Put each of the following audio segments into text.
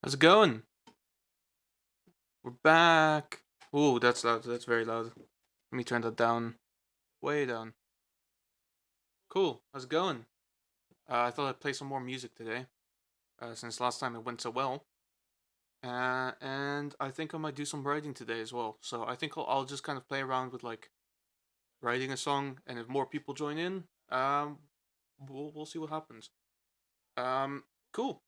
How's it going? We're back. Ooh, that's loud. That's very loud. Let me turn that down. Way down. Cool. How's it going? I thought I'd play some more music today, since last time it went so well. And I think I might do some writing today as well. So I think I'll just kind of play around with like writing a song, and if more people join in, we'll see what happens. Cool.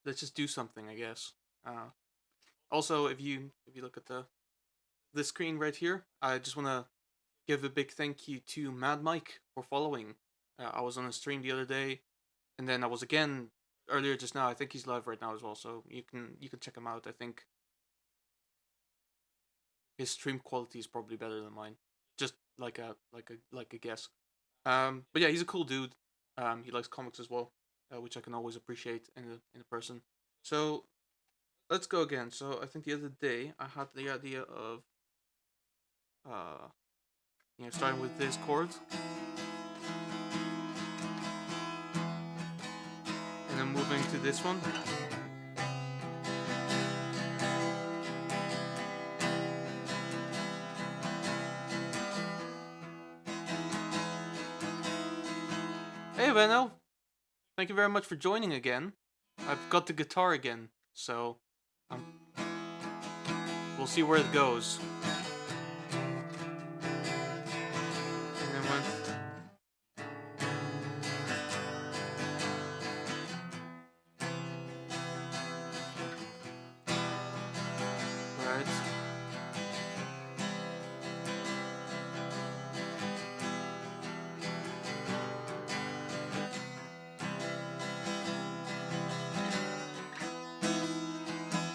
Let's just do something, I guess. Uh, Also, if you look at the screen right here, I just wanna give a big thank you to Mad Mike for following. I was on a stream the other day, and then I was again earlier just now. I think he's live right now as well, so you can check him out. I think his stream quality is probably better than mine. Just like a guess. But yeah, he's a cool dude. He likes comics as well, which I can always appreciate in a person. So let's go again. So I think the other day I had the idea of uh starting with this chord and then moving to this one. Hey Benno, thank you very much for joining again. I've got the guitar again, so um, we'll see where it goes. And then right.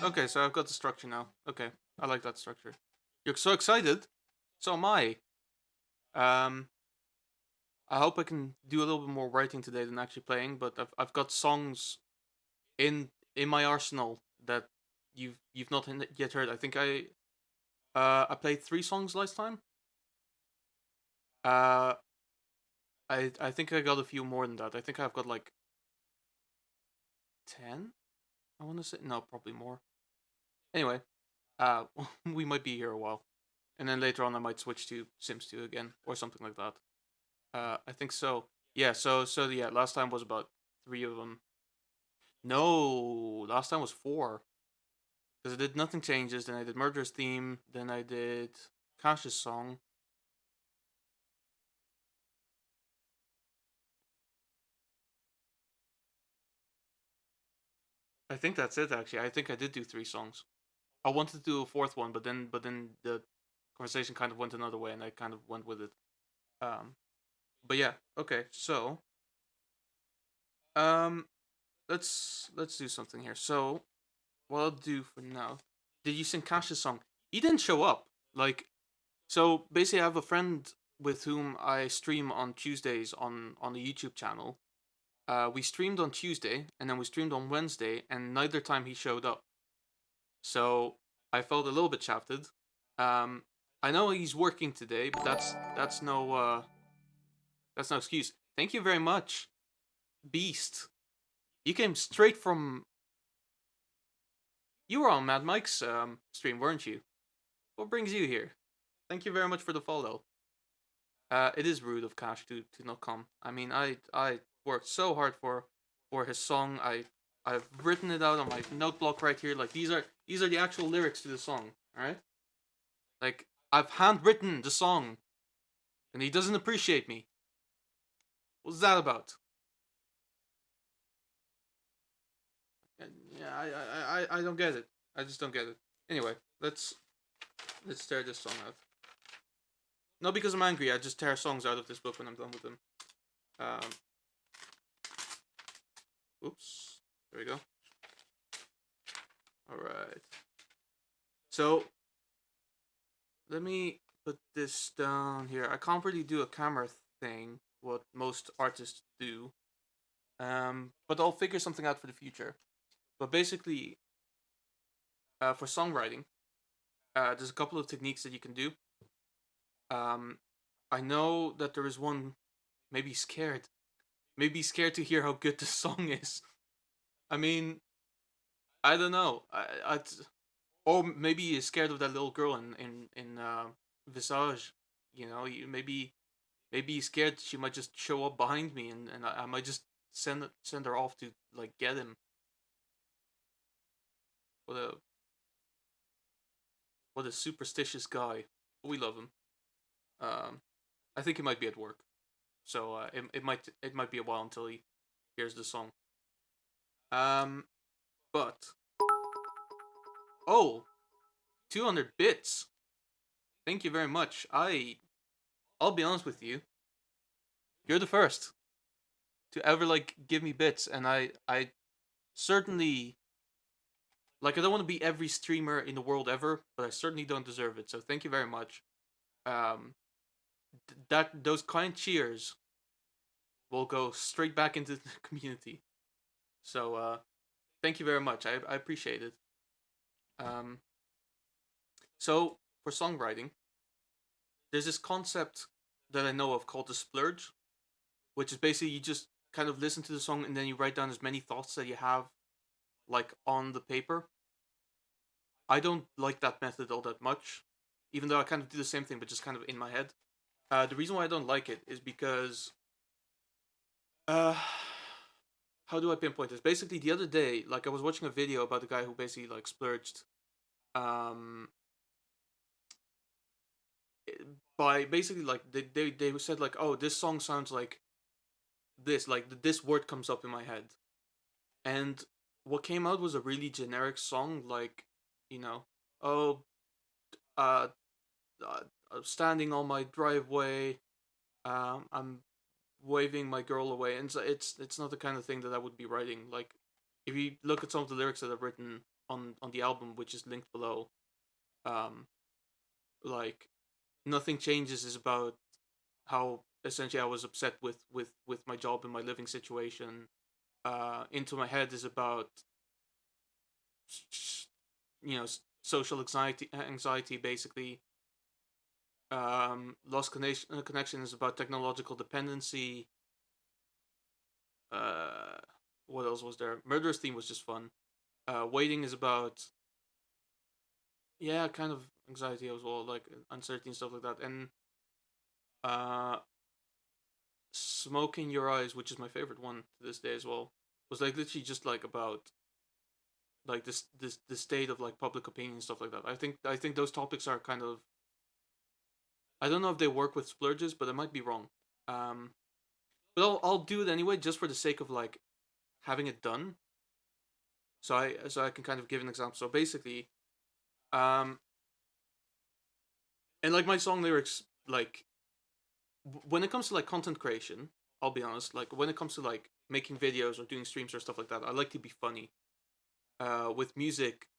Okay, so I've got the structure now. Okay, I like that structure. You're so excited. So am I. Um, I hope I can do a little bit more writing today than actually playing. But I've got songs in my arsenal that you've not yet heard. I think I played 3 songs last time. Uh, I think I got a few more than that. I think I've got like 10. I want to say no, probably more. Anyway, uh, we might be here a while, and then later on I might switch to Sims 2 again or something like that. I think so. Yeah. So yeah. Last time was about 3 of them. No, last time was 4 because I did Nothing Changes, then I did Murder's Theme, then I did Kash's song. I think that's it actually. I think I did do 3 songs. I wanted to do a fourth one, but then the conversation kind of went another way, and I kind of went with it. Um, but yeah, okay. So um, let's do something here. So what I'll do for now. Did you sing Kash's song? He didn't show up. Like, so basically, I have a friend with whom I stream on Tuesdays on the YouTube channel. We streamed on Tuesday, and then we streamed on Wednesday, and neither time he showed up. So I felt a little bit shafted. Um, I know he's working today, but that's no excuse. Thank you very much, Beast. You came straight from. You were on Mad Mike's stream, weren't you? What brings you here? Thank you very much for the follow. It is rude of Cash to not come. I mean, I worked so hard for his song. I've written it out on my note block right here. Like these are the actual lyrics to the song. All right. Like I've handwritten the song, and he doesn't appreciate me. What's that about? Yeah, I don't get it. I just don't get it. Anyway, let's tear this song out. Not because I'm angry. I just tear songs out of this book when I'm done with them. Um, oops. There we go. All right. So let me put this down here. I can't really do a camera thing, what most artists do. But I'll figure something out for the future. But basically, for songwriting, there's a couple of techniques that you can do. Um, I know that there is one. Maybe scared. Maybe scared to hear how good the song is. I mean, I don't know. Or maybe he's scared of that little girl in Visage. You know, maybe he's scared she might just show up behind me, and I might just send her off to like get him. What a what a superstitious guy. We love him. Um, I think he might be at work, so it might be a while until he hears the song. Um, but oh, 200 bits. Thank you very much. I'll be honest with you. You're the first to ever like give me bits, and I certainly like I don't want to be every streamer in the world ever, but I certainly don't deserve it. So thank you very much. Um, that those kind cheers will go straight back into the community. So thank you very much. I appreciate it. Um, so for songwriting, there's this concept that I know of called the splurge, which is basically you just kind of listen to the song and then you write down as many thoughts that you have like on the paper. I don't like that method all that much, even though I kind of do the same thing but just kind of in my head. The reason why I don't like it is because uh how do I pinpoint this? Basically the other day, like I was watching a video about a guy who basically like splurged um by basically like they said like, oh, this song sounds like this, like this word comes up in my head. And what came out was a really generic song, like, you know, oh, uh, uh standing on my driveway, I'm waving my girl away, and so it's not the kind of thing that I would be writing. Like, if you look at some of the lyrics that I've written on the album, which is linked below, um, like nothing changes is about how essentially I was upset with my job and my living situation. Into my head is about you know social anxiety basically. Lost connection is about technological dependency. uh what else was there? Murderous theme was just fun. Waiting is about, yeah, kind of anxiety as well, like uncertainty and stuff like that. And uh smoke in your eyes, which is my favorite one to this day as well, was like literally just like about like this state of like public opinion and stuff like that. I think those topics are kind of, I don't know if they work with splurges, but I might be wrong. Um, but I'll do it anyway, just for the sake of like having it done. So I can kind of give an example. So basically, um, and like my song lyrics, like when it comes to like content creation, I'll be honest. Like when it comes to like making videos or doing streams or stuff like that, I like to be funny. With music,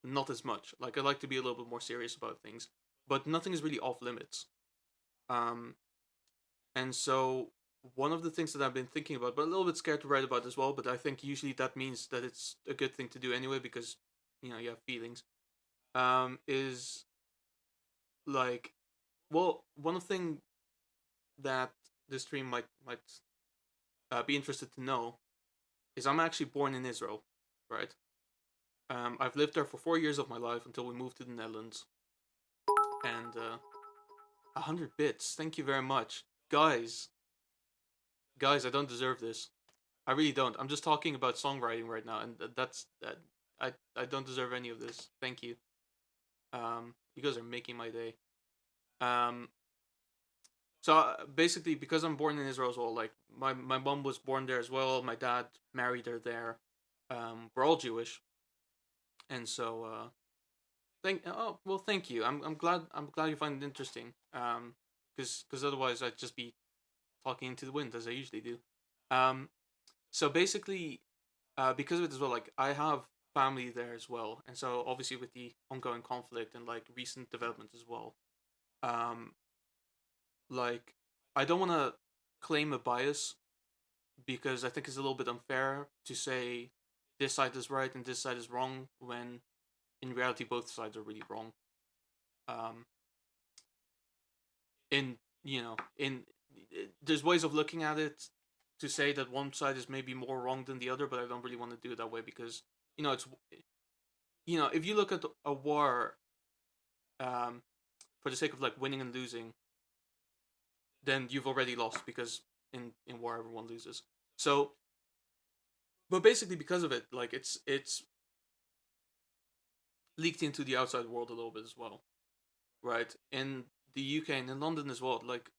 not as much. Like I like to be a little bit more serious about things, but nothing is really off limits. Um, And so one of the things that I've been thinking about, but a little bit scared to write about as well, but I think usually that means that it's a good thing to do anyway because you have feelings. Is like, well, one thing that this stream might be interested to know is I'm actually born in Israel, right? I've lived there for 4 years of my life until we moved to the Netherlands, and 100 bits. Thank you very much, guys. Guys, I don't deserve this. I really don't. I'm just talking about songwriting right now, and that's that. I don't deserve any of this. Thank you. You guys are making my day. Um, so basically, because I'm born in Israel as well, like my mom was born there as well. My dad married her there. We're all Jewish, and so thank you. I'm glad you find it interesting. Because otherwise I'd just be talking into the wind as I usually do. Um, so basically, because of it as well, like I have family there as well, and so obviously with the ongoing conflict and like recent developments as well, um, like I don't want to claim a bias because I think it's a little bit unfair to say this side is right and this side is wrong when in reality both sides are really wrong. Um, in in there's ways of looking at it to say that one side is maybe more wrong than the other, but I don't really want to do it that way because it's if you look at a war, um, for the sake of like winning and losing, then you've already lost because in war everyone loses. So, but basically because of it, like it's leaked into the outside world a little bit as well, right? In the UK and in London as well. Like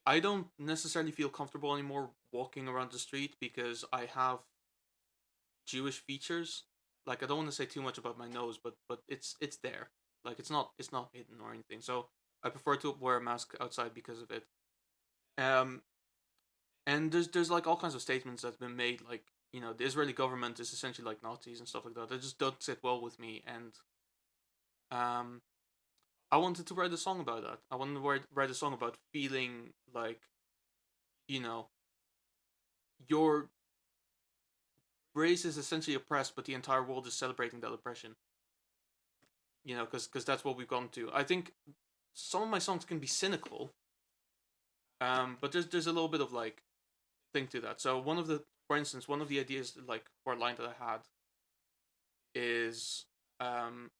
I don't necessarily feel comfortable anymore walking around the street because I have Jewish features. Like I don't want to say too much about my nose, but it's there. Like it's not hidden or anything. So I prefer to wear a mask outside because of it. Um, and there's like all kinds of statements that have been made, like the Israeli government is essentially like Nazis and stuff like that. They just don't sit well with me, and um, I wanted to write a song about that. I wanted to write a song about feeling like you know your race is essentially oppressed, but the entire world is celebrating that oppression. Because that's what we've gone to. I think some of my songs can be cynical, but there's a little bit of like thing to that. So for instance, one of the ideas like for a line that I had is, um,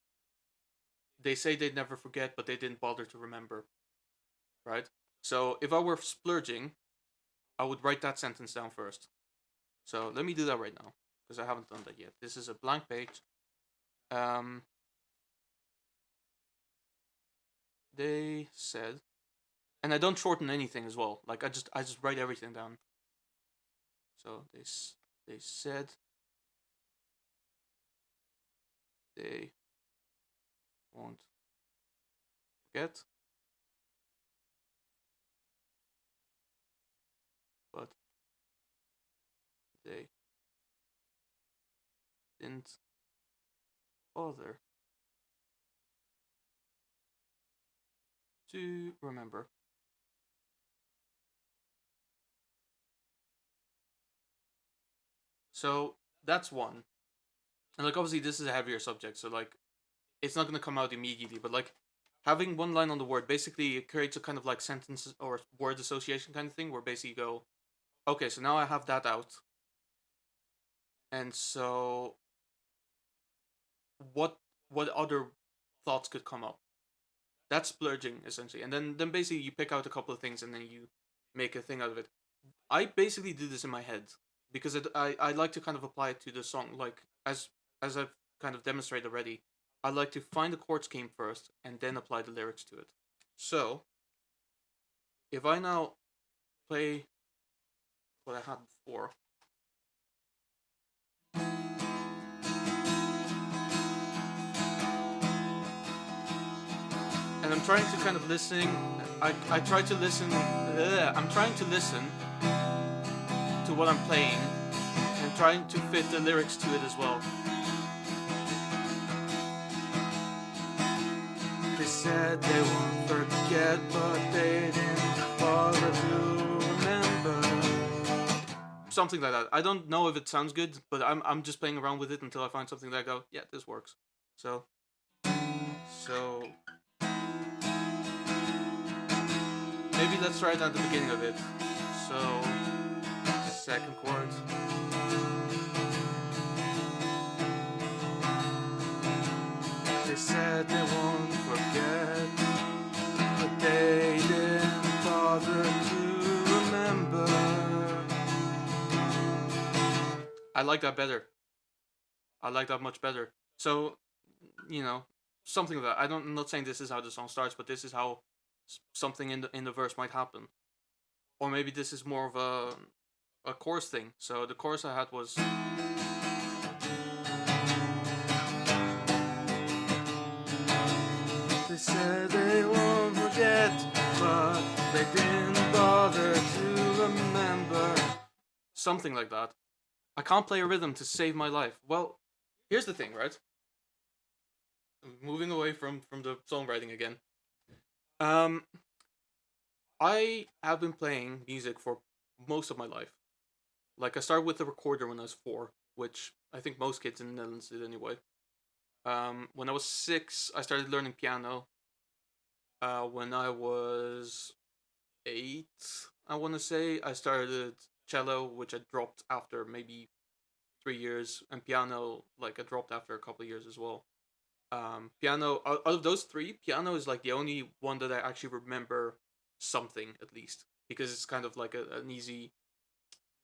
they say they'd never forget, but they didn't bother to remember, right? So if I were splurging, I would write that sentence down first. So let me do that right now because I haven't done that yet. This is a blank page. Um, they said, and I don't shorten anything as well. Like I just write everything down. So they said they won't forget, but they didn't bother to remember. So that's one. And like obviously this is a heavier subject, so like it's not gonna come out immediately, but like having one line on the word basically it creates a kind of like sentence or word association kind of thing where basically you go, okay, so now I have that out, and so what what other thoughts could come up? That's splurging essentially, and then basically you pick out a couple of things and then you make a thing out of it. I basically do this in my head because I like to kind of apply it to the song, like as I've kind of demonstrated already. I like to find the chord scheme first and then apply the lyrics to it. So if I now play what I had before, and I'm trying to kind of listen, I try to listen. I'm trying to listen to what I'm playing and trying to fit the lyrics to it as well. They said they won't forget, but they didn't bother to remember. Something like that. I don't know if it sounds good, but I'm just playing around with it until I find something that I go, yeah, this works. So maybe let's try it at the beginning of it. So second chord. They said they won't forget, but they didn't bother to remember. I like that better. I like that much better. So, you know, something like that. I'm not saying this is how the song starts, but this is how something in the verse might happen. Or maybe this is more of a chorus thing. So the chorus I had was, they said they won't forget, but they didn't bother to remember. Something like that. I can't play a rhythm to save my life. Well, here's the thing, right? Moving away from the songwriting again. Um, I have been playing music for most of my life. Like I started with the recorder when I was 4, which I think most kids in the Netherlands did anyway. When I was 6, I started learning piano. When I was 8, I want to say I started cello, which I dropped after maybe 3 years, and piano like I dropped after a couple of years as well. Piano out of those three, piano is like the only one that I actually remember something at least because it's kind of like an easy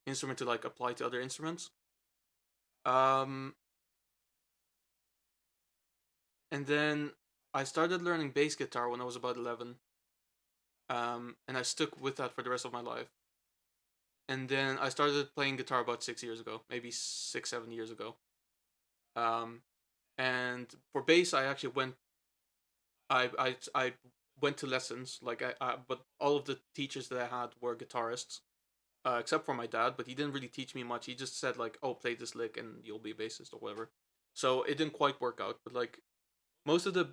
instrument to like apply to other instruments. Um, and then I started learning bass guitar when I was about 11. And I stuck with that for the rest of my life. And then I started playing guitar about 6 years ago, maybe 6, 7 years ago. Um, and for bass, I actually I went to lessons. But all of the teachers that I had were guitarists, except for my dad. But he didn't really teach me much. He just said like, "Oh, play this lick and you'll be a bassist or whatever." So it didn't quite work out. But like most of the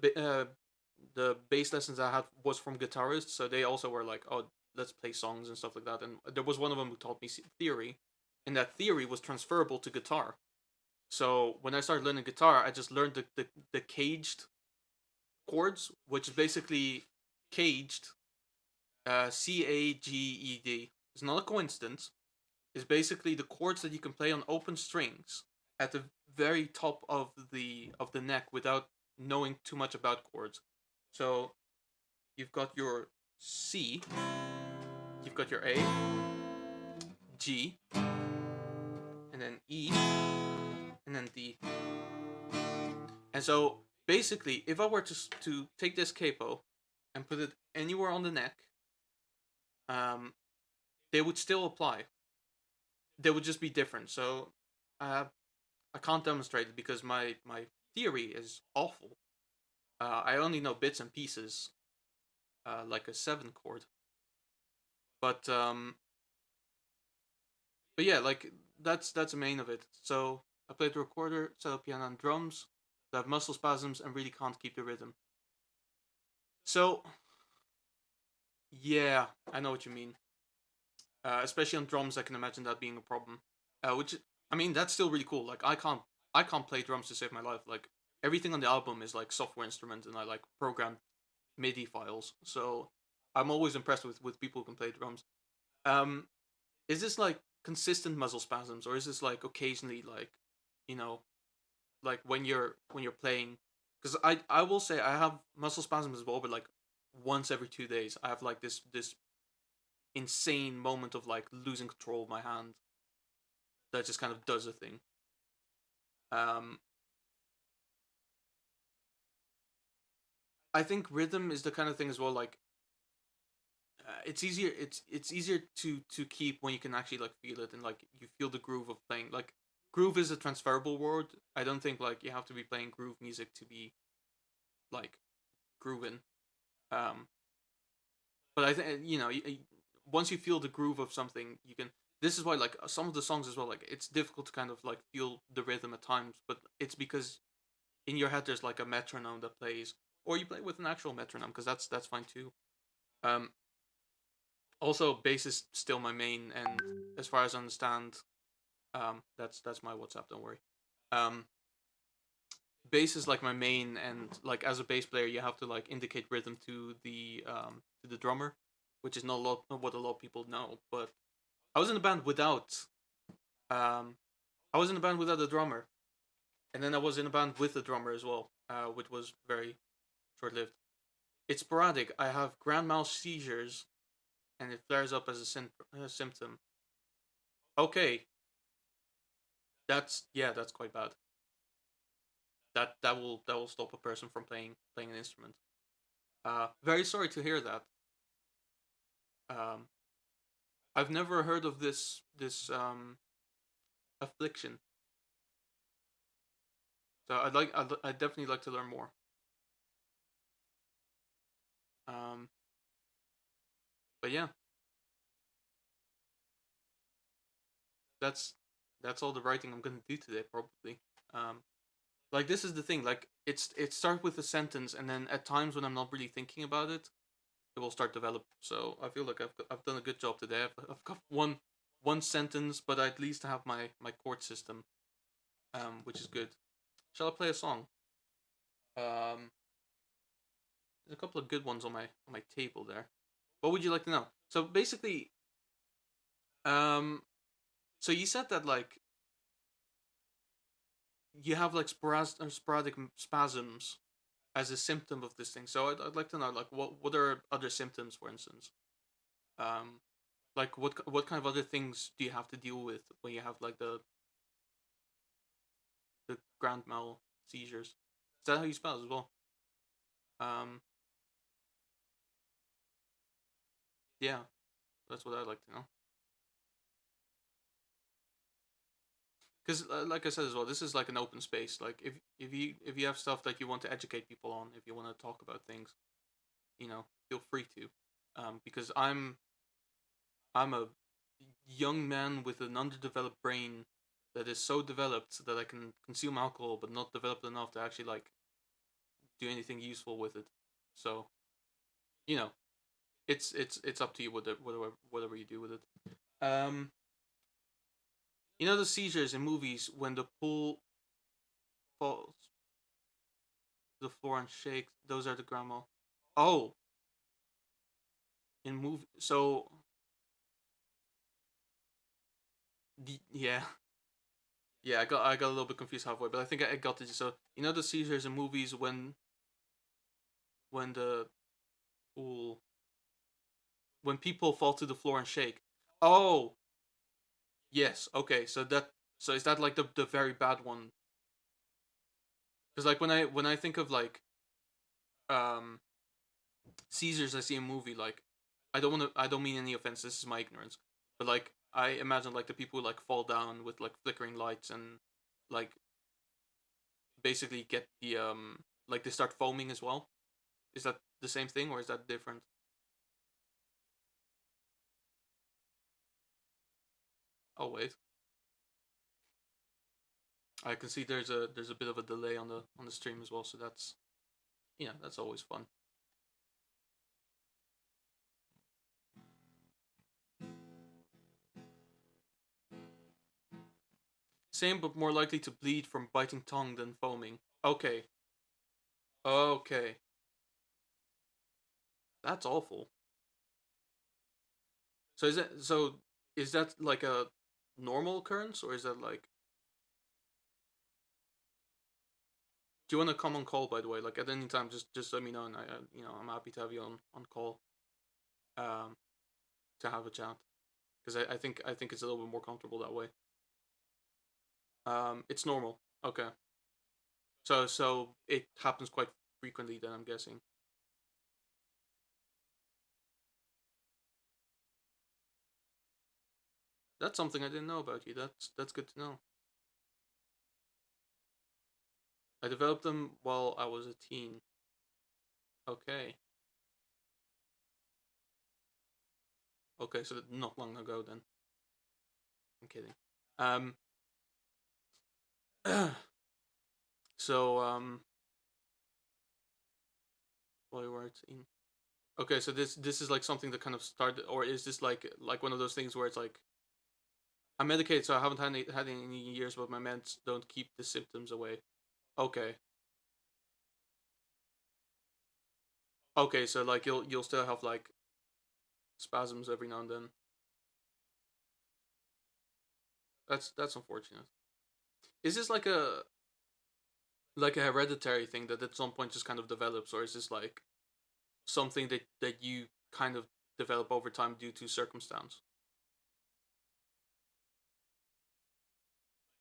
bass lessons I had was from guitarists, so they also were like, "Oh, let's play songs and stuff like that." And there was one of them who taught me theory, and that theory was transferable to guitar. So when I started learning guitar, I just learned the caged chords, which is basically caged, CAGED. It's not a coincidence. It's basically the chords that you can play on open strings at the very top of the neck without knowing too much about chords. So you've got your C, you've got your A, G, and then E, and then D. And so basically, if I were to take this capo and put it anywhere on the neck, um, they would still apply. They would just be different. So uh, I can't demonstrate it because my theory is awful. I only know bits and pieces, like a seven chord. But but yeah, like that's the main of it. So I played the recorder, set up piano and drums. I have muscle spasms and really can't keep the rhythm. So yeah, I know what you mean. Especially on drums, I can imagine that being a problem. Which I mean, that's still really cool. Like I can't play drums to save my life. Like everything on the album is like software instrument, and I like programmed MIDI files. So I'm always impressed with people who can play drums. Um, is this like consistent muscle spasms, or is this like occasionally like, you know, like when you're playing? Because I will say I have muscle spasms as well, but like once every 2 days, I have like this insane moment of like losing control of my hand that just kind of does a thing. Um, I think rhythm is the kind of thing as well. Like it's easier. It's easier to keep when you can actually like feel it and like you feel the groove of playing. Like groove is a transferable word. I don't think like you have to be playing groove music to be like grooving. Um, but I think once you feel the groove of something, you can. This is why like some of the songs as well. Like it's difficult to kind of like feel the rhythm at times, but it's because in your head there's like a metronome that plays, or you play with an actual metronome because that's fine too. Um, Also, bass is still my main, and as far as I understand, that's my WhatsApp. Don't worry. Um, Bass is like my main, and like as a bass player, you have to like indicate rhythm to the drummer, which is not what a lot of people know. But I was in a band without um, I was in a band without a drummer, and then I was in a band with a drummer as well, which was very short lived. It's sporadic. I have grand mal seizures, and it flares up as a symptom. Okay, that's yeah, that's quite bad. That will stop a person from playing an instrument. Very sorry to hear that. Um, I've never heard of this affliction, so I'd definitely like to learn more. Um, but yeah, that's that's all the writing I'm gonna do today probably. Um, like this is the thing. Like it starts with a sentence, and then at times when I'm not really thinking about it, it will start develop. So I feel like I've done a good job today. I've got one sentence, but I at least have my chord system, which is good. Shall I play a song? Um, there's a couple of good ones on my table there. What would you like to know? So basically, um, so you said that like you have like sporadic spasms as a symptom of this thing. So I'd like to know like what are other symptoms, for instance. Um, like what kind of other things do you have to deal with when you have like the grand mal seizures? Is that how you spell it as well? Um, yeah, that's what I'd like to know. Because like I said as well, this is like an open space. Like if you have stuff that you want to educate people on, if you want to talk about things, feel free to. Because I'm a young man with an underdeveloped brain that is so developed that I can consume alcohol, but not developed enough to actually like do anything useful with it. So you know, it's up to you whatever you do with it. Um, the seizures in movies when the pool falls to the floor and shakes. Those are the grandma. Oh, in movie. So yeah, yeah. I got a little bit confused halfway, but I think I got it. So the seizures in movies when the pool when people fall to the floor and shake. Oh, yes. Okay. So is that like the very bad one? Because like when I think of like um Caesars I see a movie like I don't mean any offense, this is my ignorance. But like I imagine like the people who like fall down with like flickering lights and like basically get the like they start foaming as well. Is that the same thing or is that different? Oh wait. I can see there's a bit of a delay on the stream as well, so that's that's always fun. Same but more likely to bleed from biting tongue than foaming. Okay. Okay. That's awful. So is that like a normal occurrence or is that like do you want to come on call by the way? Like at any time just let me know and I'm happy to have you on call um to have a chat because I think it's a little bit more comfortable that way. It's normal. Okay. So it happens quite frequently then I'm guessing. That's something I didn't know about you. That's good to know. I developed them while I was a teen. Okay. Okay, so not long ago then. I'm kidding. Um so while you were a teen. Okay, so this is like something that kind of started or is this like one of those things where it's like I'm medicated so I haven't had any years but my meds don't keep the symptoms away. Okay. Okay, so like you'll still have like spasms every now and then. That's unfortunate. Is this like a hereditary thing that at some point just kind of develops, or is this like something that you kind of develop over time due to circumstance?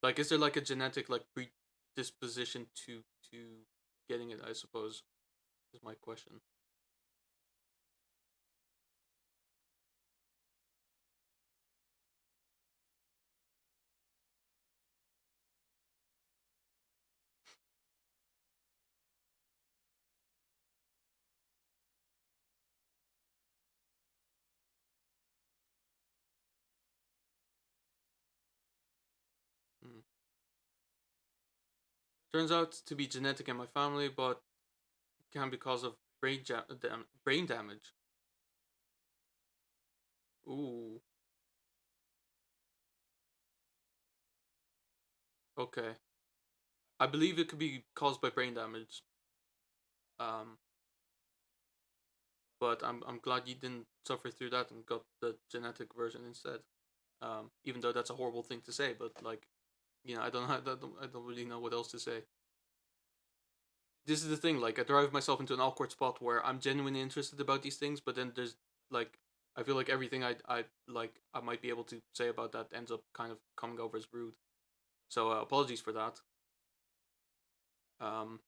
Like, is there like a genetic like predisposition to getting it? I suppose is my question. Hmm. Turns out to be genetic in my family, but can be cause of brain damage. Ooh, okay. I believe it could be caused by brain damage. Um, but I'm glad you didn't suffer through that and got the genetic version instead. Even though that's a horrible thing to say, but like I don't really know what else to say. This is the thing. Like, I drive myself into an awkward spot where I'm genuinely interested about these things, but then there's like, I feel like everything I like I might be able to say about that ends up kind of coming over as rude. So apologies for that. Um,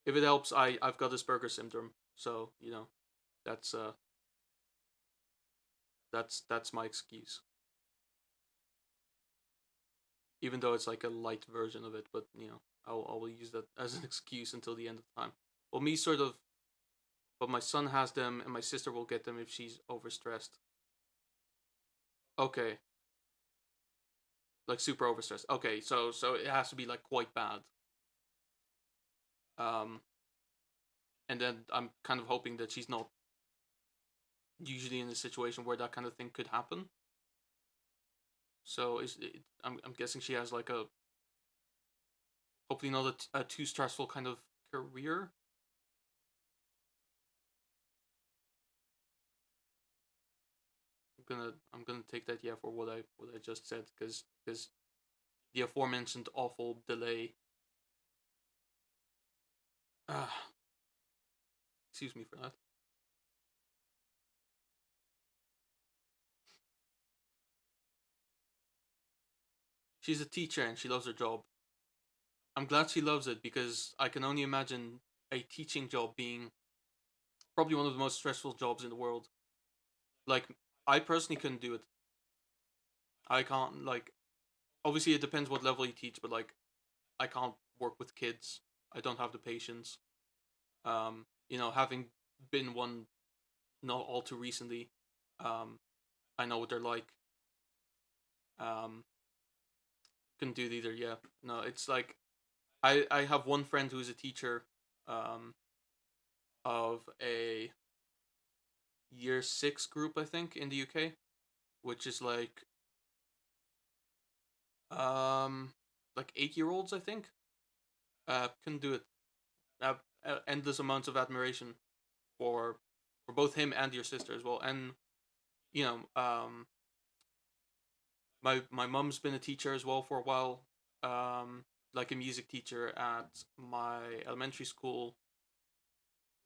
if it helps, I've got Asperger syndrome, so that's uh that's my excuse. Even though it's like a light version of it, but I will use that as an excuse until the end of time. Well, me sort of, but my son has them, and my sister will get them if she's overstressed. Okay, like super overstressed. Okay, so it has to be like quite bad. Um, and then I'm kind of hoping that she's not usually in a situation where that kind of thing could happen. So I'm guessing she has like a hopefully not a too stressful kind of career. I'm gonna take that yeah for what I just said because the aforementioned awful delay. Uh, excuse me for that. She's a teacher and she loves her job. I'm glad she loves it because I can only imagine a teaching job being probably one of the most stressful jobs in the world. Like, I personally couldn't do it. I can't, like, obviously it depends what level you teach, but like, I can't work with kids. I don't have the patience. Having been one not all too recently, um, I know what they're like. Um, couldn't do it either. Yeah, no, it's like I have one friend who is a teacher, um, of a year 6 group, I think, in the UK, which is um like 8 year olds, I think. Couldn't do it. Uh, Endless amounts of admiration for for both him and your sister as well, and you know, my mum's been a teacher as well for a while, like a music teacher at my elementary school,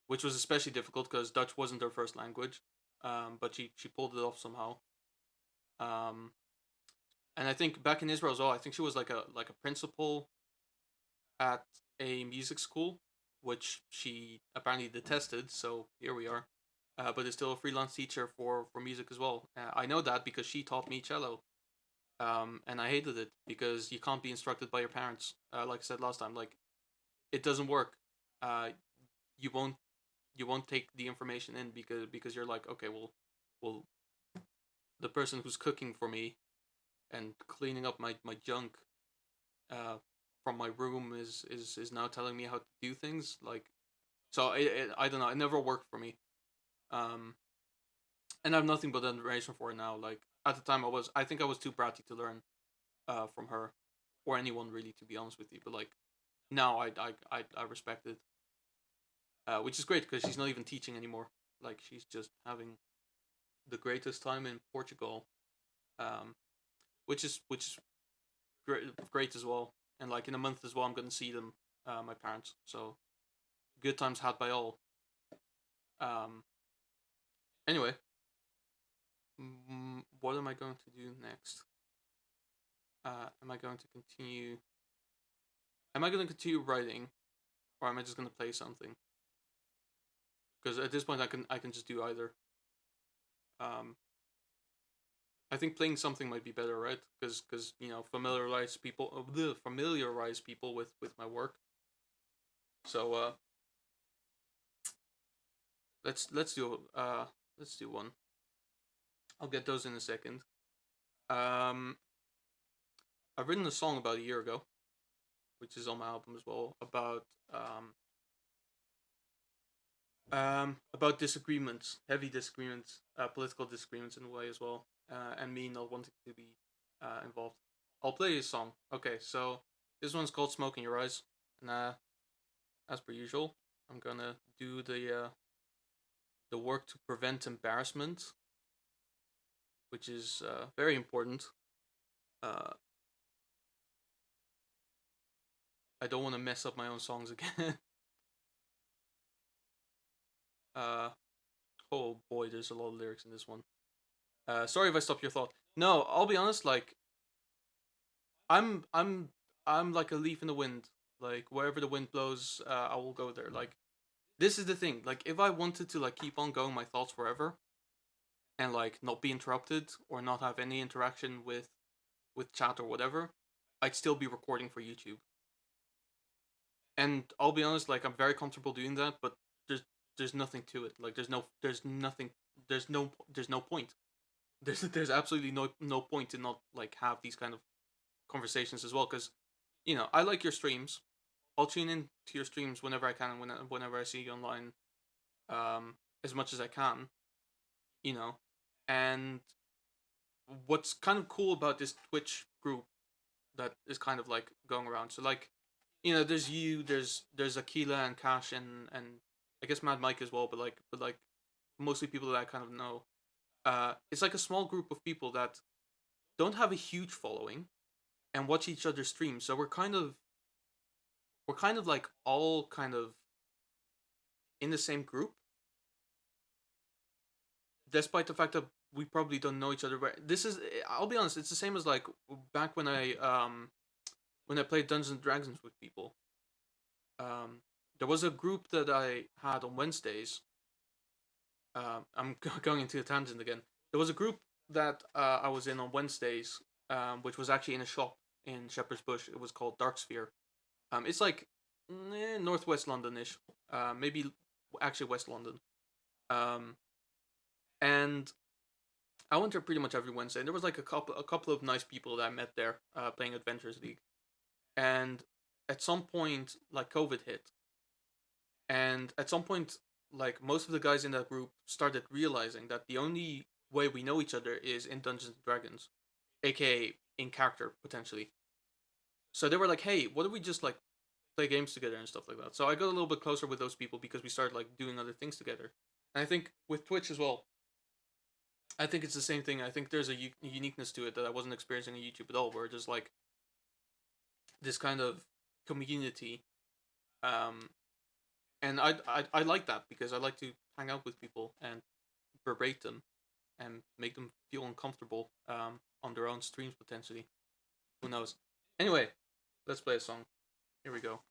which was especially difficult because Dutch wasn't her first language, but she pulled it off somehow. Um, and I think back in Israel as well, I think she was like a principal at a music school, which she apparently detested. So here we are. But is still a freelance teacher for music as well. I know that because she taught me cello, and I hated it because you can't be instructed by your parents. Like I said last time, like it doesn't work. Uh, you won't you won't take the information in because you're like, okay, well, the person who's cooking for me and cleaning up my junk uh, from my room is now telling me how to do things. Like, so I don't know. It never worked for me. Um, and I have nothing but admiration for it now. Like at the time, I think I was too bratty to learn from her or anyone really, to be honest with you. But like now, I respect it, which is great because she's not even teaching anymore. Like she's just having the greatest time in Portugal, um, which is great as well. And like in a month as well, I'm gonna see them, my parents. So good times had by all. Um, anyway, what am I going to do next? Am I going to continue? Am I going to continue writing, or am I just going to play something? Because at this point, I can just do either. Um, I think playing something might be better, right? Because familiarize people with my work. So let's do one. I'll get those in a second. Um, I've written a song about a year ago, which is on my album as well, um about disagreements, heavy disagreements, political disagreements in a way as well, and me not wanting to be involved. I'll play a song. Okay, so this one's called "Smoke in Your Eyes," and as per usual, I'm gonna do the work to prevent embarrassment, which is very important. Uh, I don't want to mess up my own songs again. uh, oh boy, there's a lot of lyrics in this one. Sorry if I stopped your thought. No, I'll be honest. Like, I'm I'm I'm like a leaf in the wind. Like wherever the wind blows, I will go there. Like this is the thing. Like if I wanted to like keep on going my thoughts forever and like not be interrupted or not have any interaction with chat or whatever, I'd still be recording for YouTube. And I'll be honest, like I'm very comfortable doing that, but there's there's nothing to it. Like there's nothing there's no point. There's absolutely no point to not like have these kind of conversations as well because I like your streams. I'll tune in to your streams whenever I can, whenever I see you online, as much as I can, you know. And what's kind of cool about this Twitch group that is kind of like going around. So like, there's you, there's Aquila and Cash and I guess Mad Mike as well, but like mostly people that I kind of know. It's like a small group of people that don't have a huge following and watch each other's streams. So we're kind of like all kind of in the same group, despite the fact that we probably don't know each other. This is, I'll be honest, it's the same as like back when I played Dungeons and Dragons with people. There was a group that I had on Wednesdays. I'm going into a tangent again. There was a group that I was in on Wednesdays, which was actually in a shop in Shepherd's Bush. It was called Dark Sphere. It's like northwest London-ish, maybe actually West London. Um, and I went there pretty much every Wednesday. And there was like a couple of nice people that I met there, playing Adventures League. And at some point, like COVID hit, and at some point, like most of the guys in that group started realizing that the only way we know each other is in Dungeons and Dragons, aka in character potentially. So they were like, "Hey, what if we just like play games together and stuff like that?" So I got a little bit closer with those people because we started like doing other things together. And I think with Twitch as well, I think it's the same thing. I think there's a uniqueness to it that I wasn't experiencing on YouTube at all, where just like this kind of community, um, and I like that because I like to hang out with people and berate them and make them feel uncomfortable, on their own streams potentially. Who knows? Anyway, let's play a song. Here we go.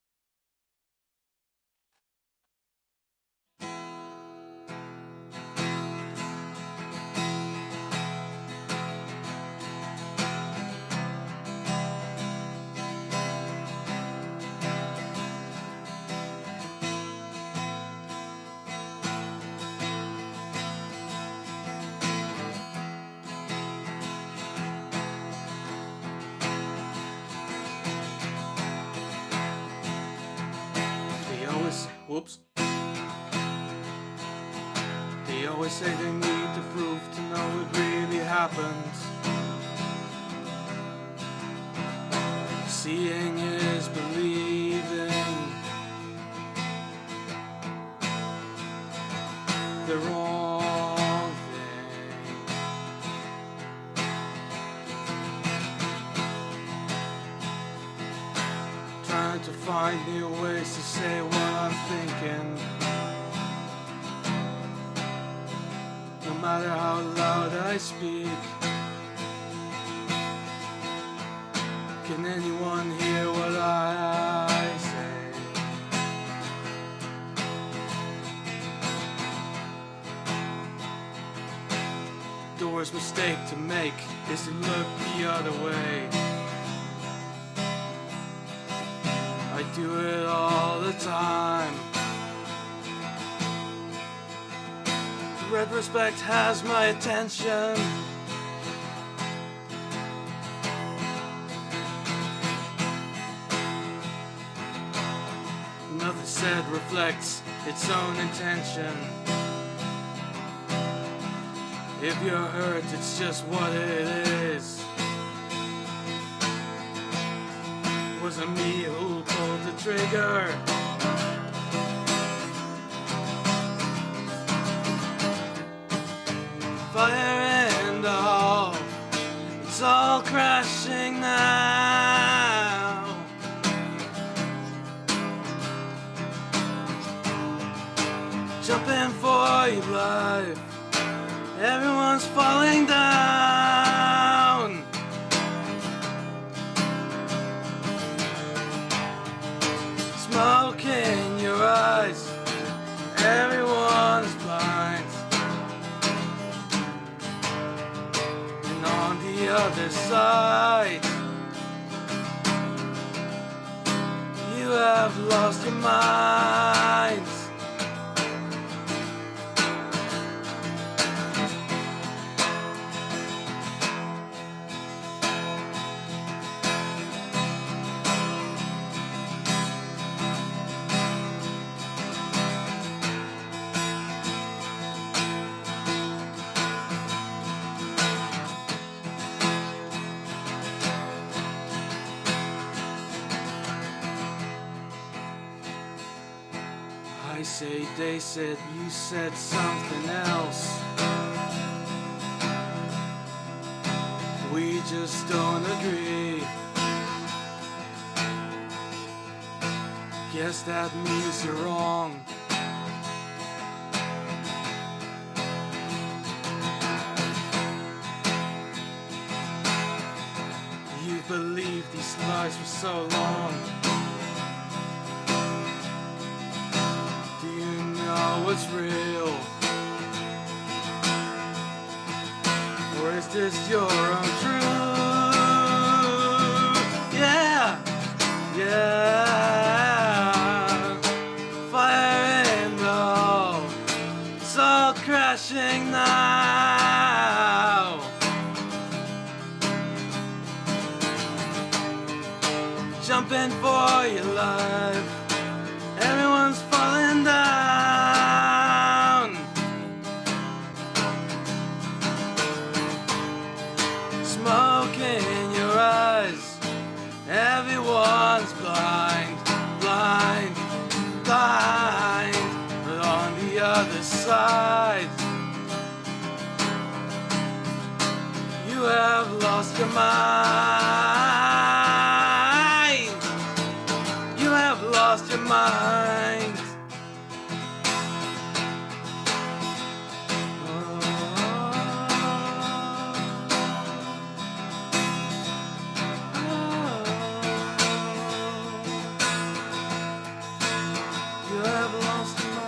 They always whoops. They always say they need the proof to know it really happened. Seeing is believing. The wrong thing. Trying to find new ways to say what I'm thinking. No matter how loud I speak. Can anyone hear what I say? The worst mistake to make is to look the other way. I do it all the time. Retrospect has my attention. Nothing said reflects its own intention. If you're hurt, it's just what it is. It wasn't me who pulled the trigger. Fire in the hall, it's all crashing now. jumping for your life. Everyone's falling down. Smoke in your eyes. Everyone's blind. And on the other side, you have lost your minds. I say, they said, you said something else. We just don't agree. Guess that means you're wrong. You believed these lies for so long. Do you know what's real? Or is this your own truth? Yeah, yeah. Fire in the hall. It's all crashing now. Jumping for your life. Everyone's falling down. Smoke in your eyes. Everyone's blind, blind, blind. But on the other side, you have lost your mind. You have lost your mind. You have lost your mind.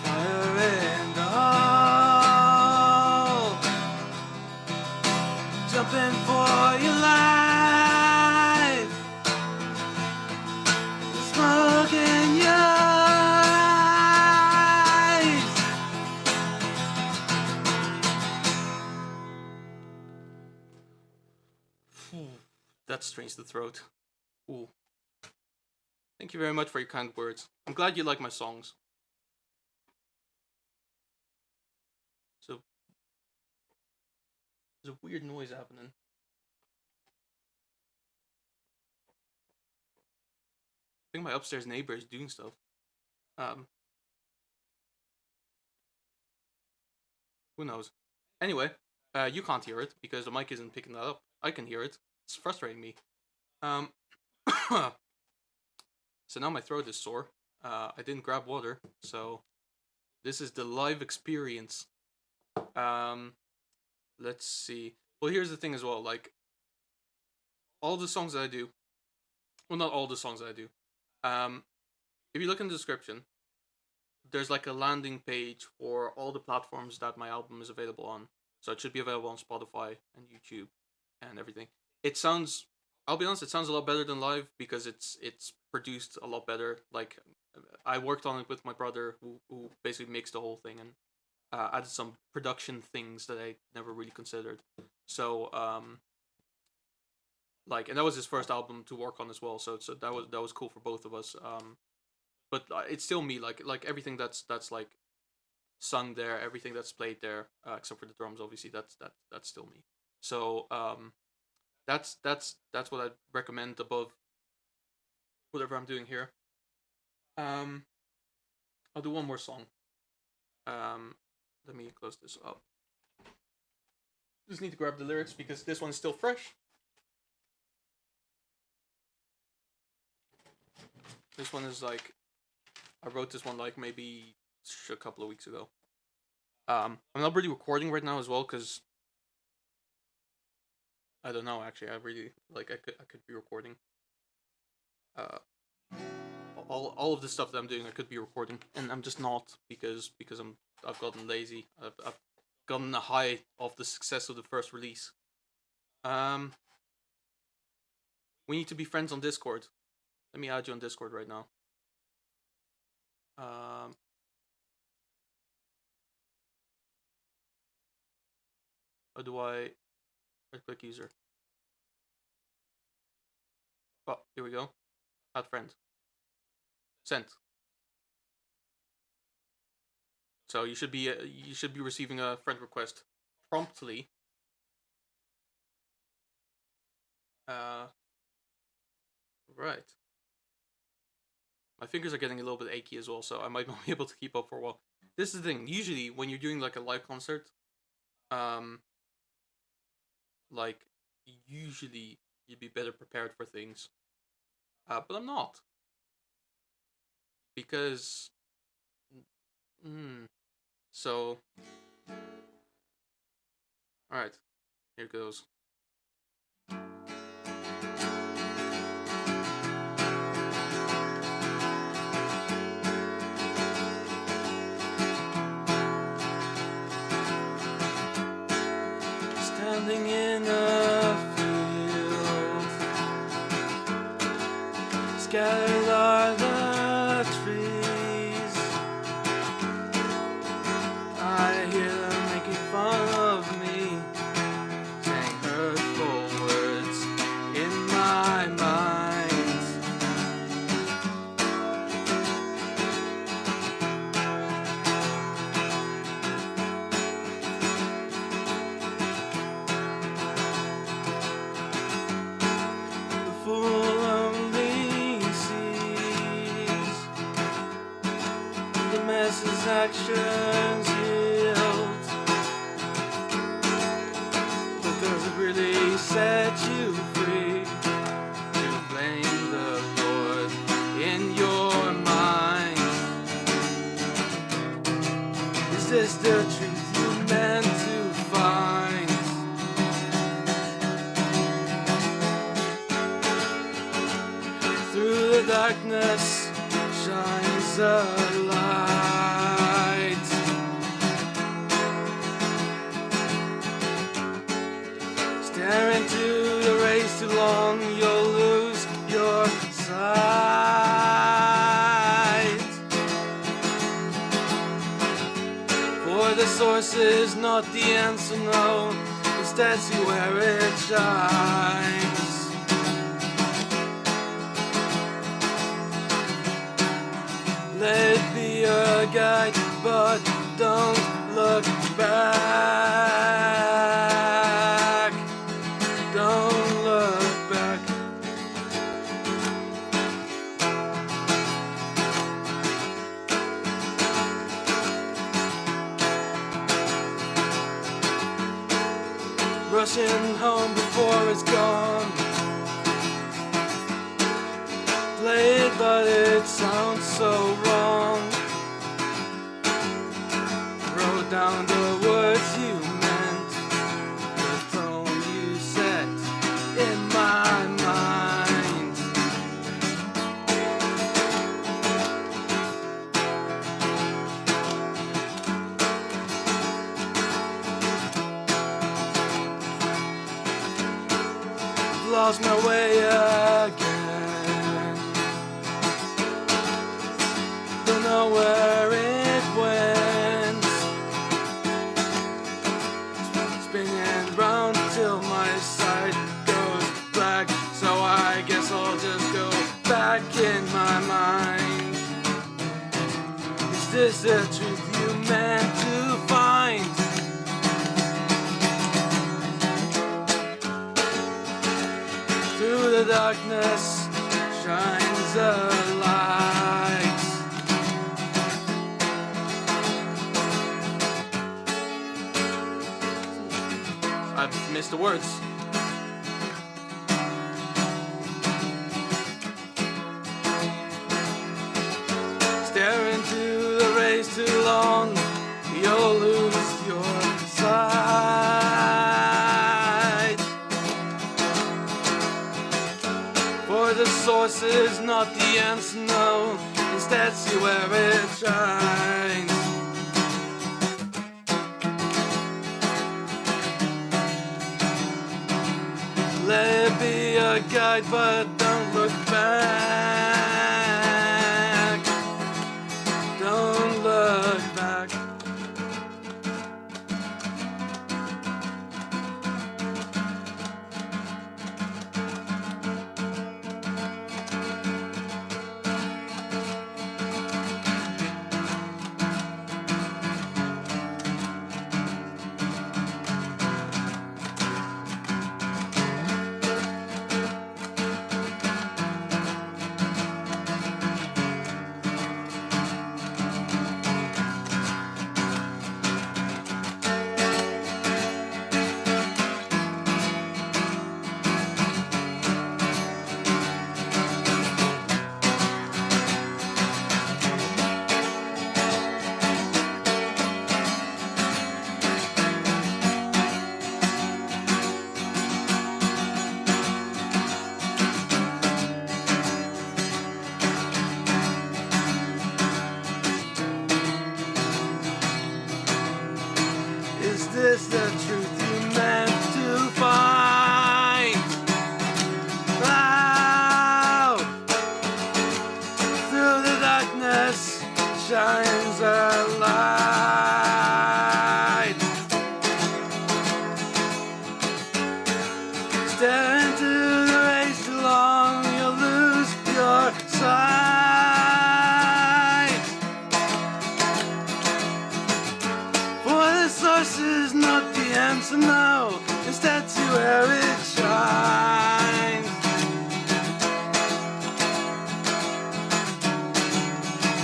Fire in the hall. Jumping for your life. Smoke in your eyes. That strains the throat. Ooh. Thank you very much for your kind words. I'm glad you like my songs. So there's a weird noise happening. I think my upstairs neighbor is doing stuff. Um, who knows? Anyway, you can't hear it because the mic isn't picking that up. I can hear it. It's frustrating me. Um, so now my throat is sore. I didn't grab water, so this is the live experience. Let's see. Well, here's the thing as well. Like all the songs that I do, well, not all the songs that I do. Um, if you look in the description, there's like a landing page for all the platforms that my album is available on. So it should be available on Spotify and YouTube and everything. It sounds, I'll be honest, it sounds a lot better than live because it's produced a lot better. Like I worked on it with my brother who basically mixed the whole thing and added some production things that I never really considered. So like, and that was his first album to work on as well. So that was cool for both of us. But it's still me. Like everything that's like sung there, everything that's played there, except for the drums, obviously that's still me. So that's what I'd recommend above whatever I'm doing here. Um, I'll do one more song. Um, let me close this up. Just need to grab the lyrics because this one's still fresh. This one is like, I wrote this one like maybe a couple of weeks ago. I'm not really recording right now as well because I don't know. Actually, I really like. I could be recording. Uh, all of the stuff that I'm doing, I could be recording, and I'm just not because I've gotten lazy. I've gotten a high of the success of the first release. Um, we need to be friends on Discord. Let me add you on Discord right now. How do I click user? Oh, here we go. Add friend. Sent. So you should be receiving a friend request promptly. Right. My fingers are getting a little bit achy as well, so I might not be able to keep up for a while. This is the thing. Usually, when you're doing like a live concert, like usually you'd be better prepared for things. But I'm not because. So. All right. Here goes. Standing in a field, scattered are the trees. I hear them making fun of me, saying hurtful words in my mind. The fool only sees the mess's actions yield, but does it really set you free to blame the Lord in your mind? Is this the truth you meant to find? Through the darkness shines a light. Stare into the rays too long, you'll lose your sight. For the source is not the answer, no. Instead, see where it shines. Let it be a guide, but don't look back. Don't look back. Rushing home before it's gone. Play it, but it sounds so wrong. Wrote down the words you meant, the tone you set in my mind. I've lost my way again. Don't know where it went. Spinning round till my sight goes black. So I guess I'll just go back in my mind. Is this the truth you meant to find? Through the darkness shines a light. I Here's the words. Stare into the rays too long, you'll lose your sight. For the source is not the answer, no. Instead, see where it shines. Let it be a guide, but don't look back. Don't look back. Is this the truth you meant to find? Out through the darkness shines a light. Stare into the rays too long, you'll lose your sight. For the source is not the answer, no. Instead, see where it shines.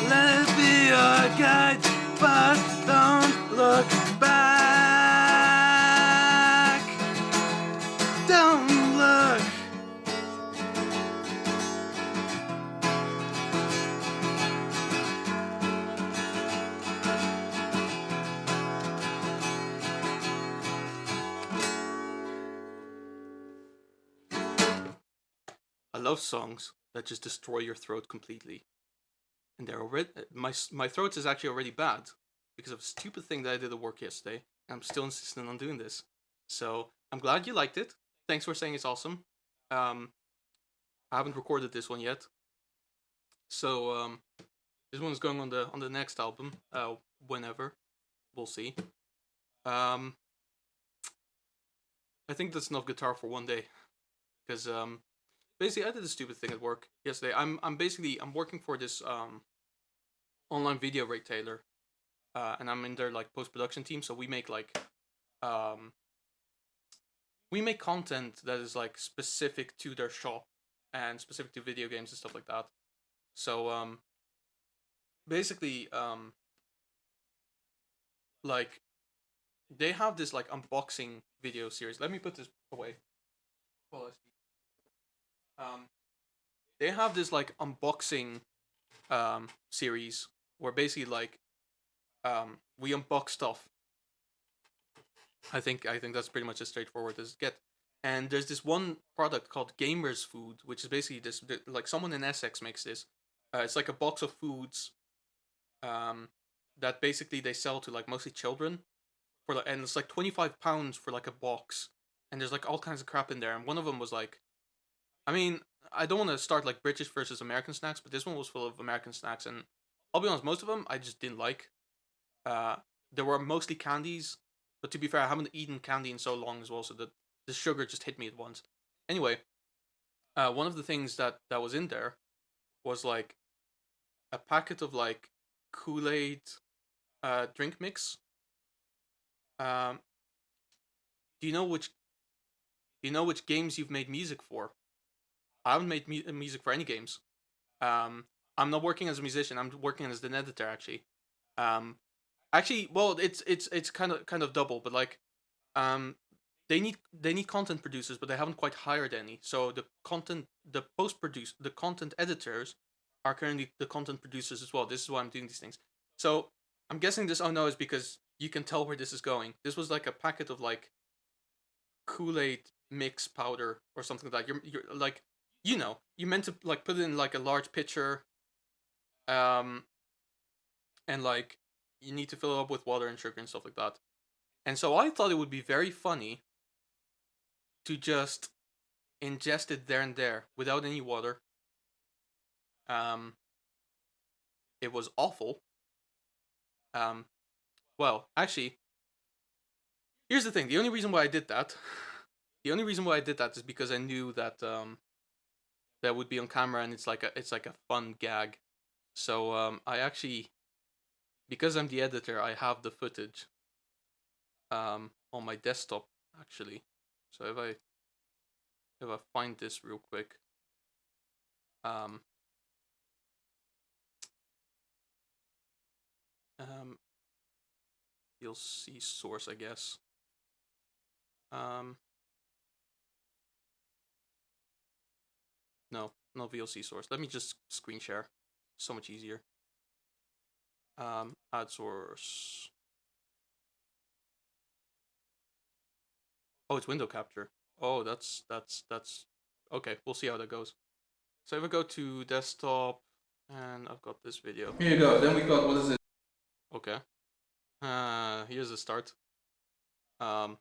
Let it be your guide, but don't look back. Don't look. I love songs that just destroy your throat completely. And they're already my throat is actually already bad because of a stupid thing that I did at work yesterday. And I'm still insistent on doing this. So I'm glad you liked it. Thanks for saying it's awesome. Um, I haven't recorded this one yet, so this one's going on the next album. Whenever we'll see. Um, I think that's enough guitar for one day, because basically I did a stupid thing at work yesterday. I'm working for this online video retailer, and I'm in their like post production team. So um we make content that is like specific to their shop and specific to video games and stuff like that. So basically like they have this like unboxing video series. Let me put this away. While I speak. They have this like unboxing series where basically like we unbox stuff. I think that's pretty much as straightforward as it get. And there's this one product called Gamers Food, which is basically this like someone in Essex makes this. It's like a box of foods um, that basically they sell to like mostly children for like, and it's like £25 for like a box, and there's like all kinds of crap in there. And one of them was like, I mean, I don't want to start like British versus American snacks, but this one was full of American snacks, and I'll be honest, most of them I just didn't like. Uh, there were mostly candies, but to be fair, I haven't eaten candy in so long as well, so that the sugar just hit me at once. Anyway, one of the things that was in there was like a packet of like Kool-Aid drink mix. Um, do you know which games you've made music for? I haven't made music for any games. I'm not working as a musician. I'm working as an editor actually. Um, Actually, well, it's kind of double, but like, um, they need content producers, but they haven't quite hired any. So the content editors are currently the content producers as well. This is why I'm doing these things. So I'm guessing this oh no is because you can tell where this is going. This was like a packet of like Kool-Aid mix powder or something like that. You're like you meant to like put it in like a large pitcher, um, and like you need to fill it up with water and sugar and stuff like that. And so I thought it would be very funny to just ingest it there and there without any water. Um, it was awful. Um, well, actually, here's the thing. The only reason why I did that, the only reason why I did that is because I knew that that would be on camera and it's like a fun gag. So I actually, because I'm the editor, I have the footage on my desktop actually. So if I find this real quick, um, um, you'll see source, I guess. Um, no, not VLC source. Let me just screen share. So much easier. Add source. Oh, it's window capture. Oh, that's okay. We'll see how that goes. So if I go to desktop, and I've got this video. Here you go. Then we got what is it? Okay. Here's the start. Um.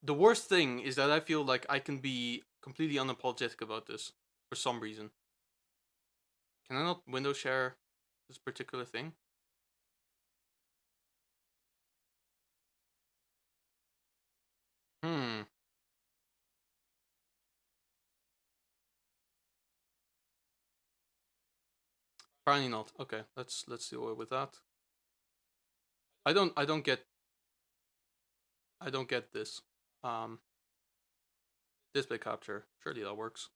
The worst thing is that I feel like I can be completely unapologetic about this for some reason. Can I not window share this particular thing? Hmm. Apparently not. Okay, let's deal with that. I don't get this. Um. Display capture. Surely that works.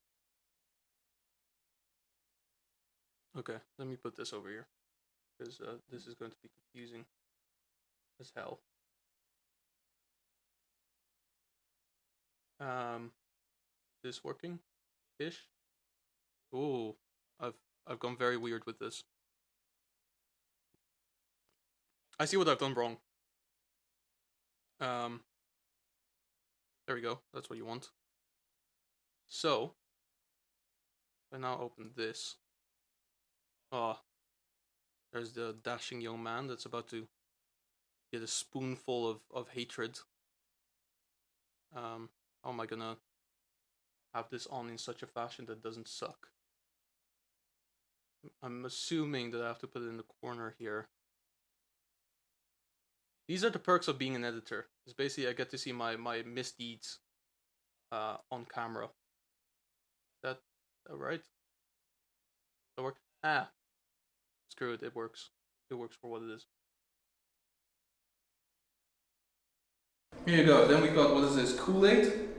Okay, let me put this over here because this is going to be confusing as hell. This working? Ish. Ooh, I've I've gone very weird with this. I see what I've done wrong. Um, there we go. That's what you want. So, I now open this. Ah, there's the dashing young man that's about to get a spoonful of hatred. How am I gonna have this on in such a fashion that doesn't suck? I'm assuming that I have to put it in the corner here. These are the perks of being an editor. It's basically I get to see my misdeeds on camera. That right? That work? Ah, screw it. It works. It works for what it is. Here you go. Then we got what is this? Kool-Aid,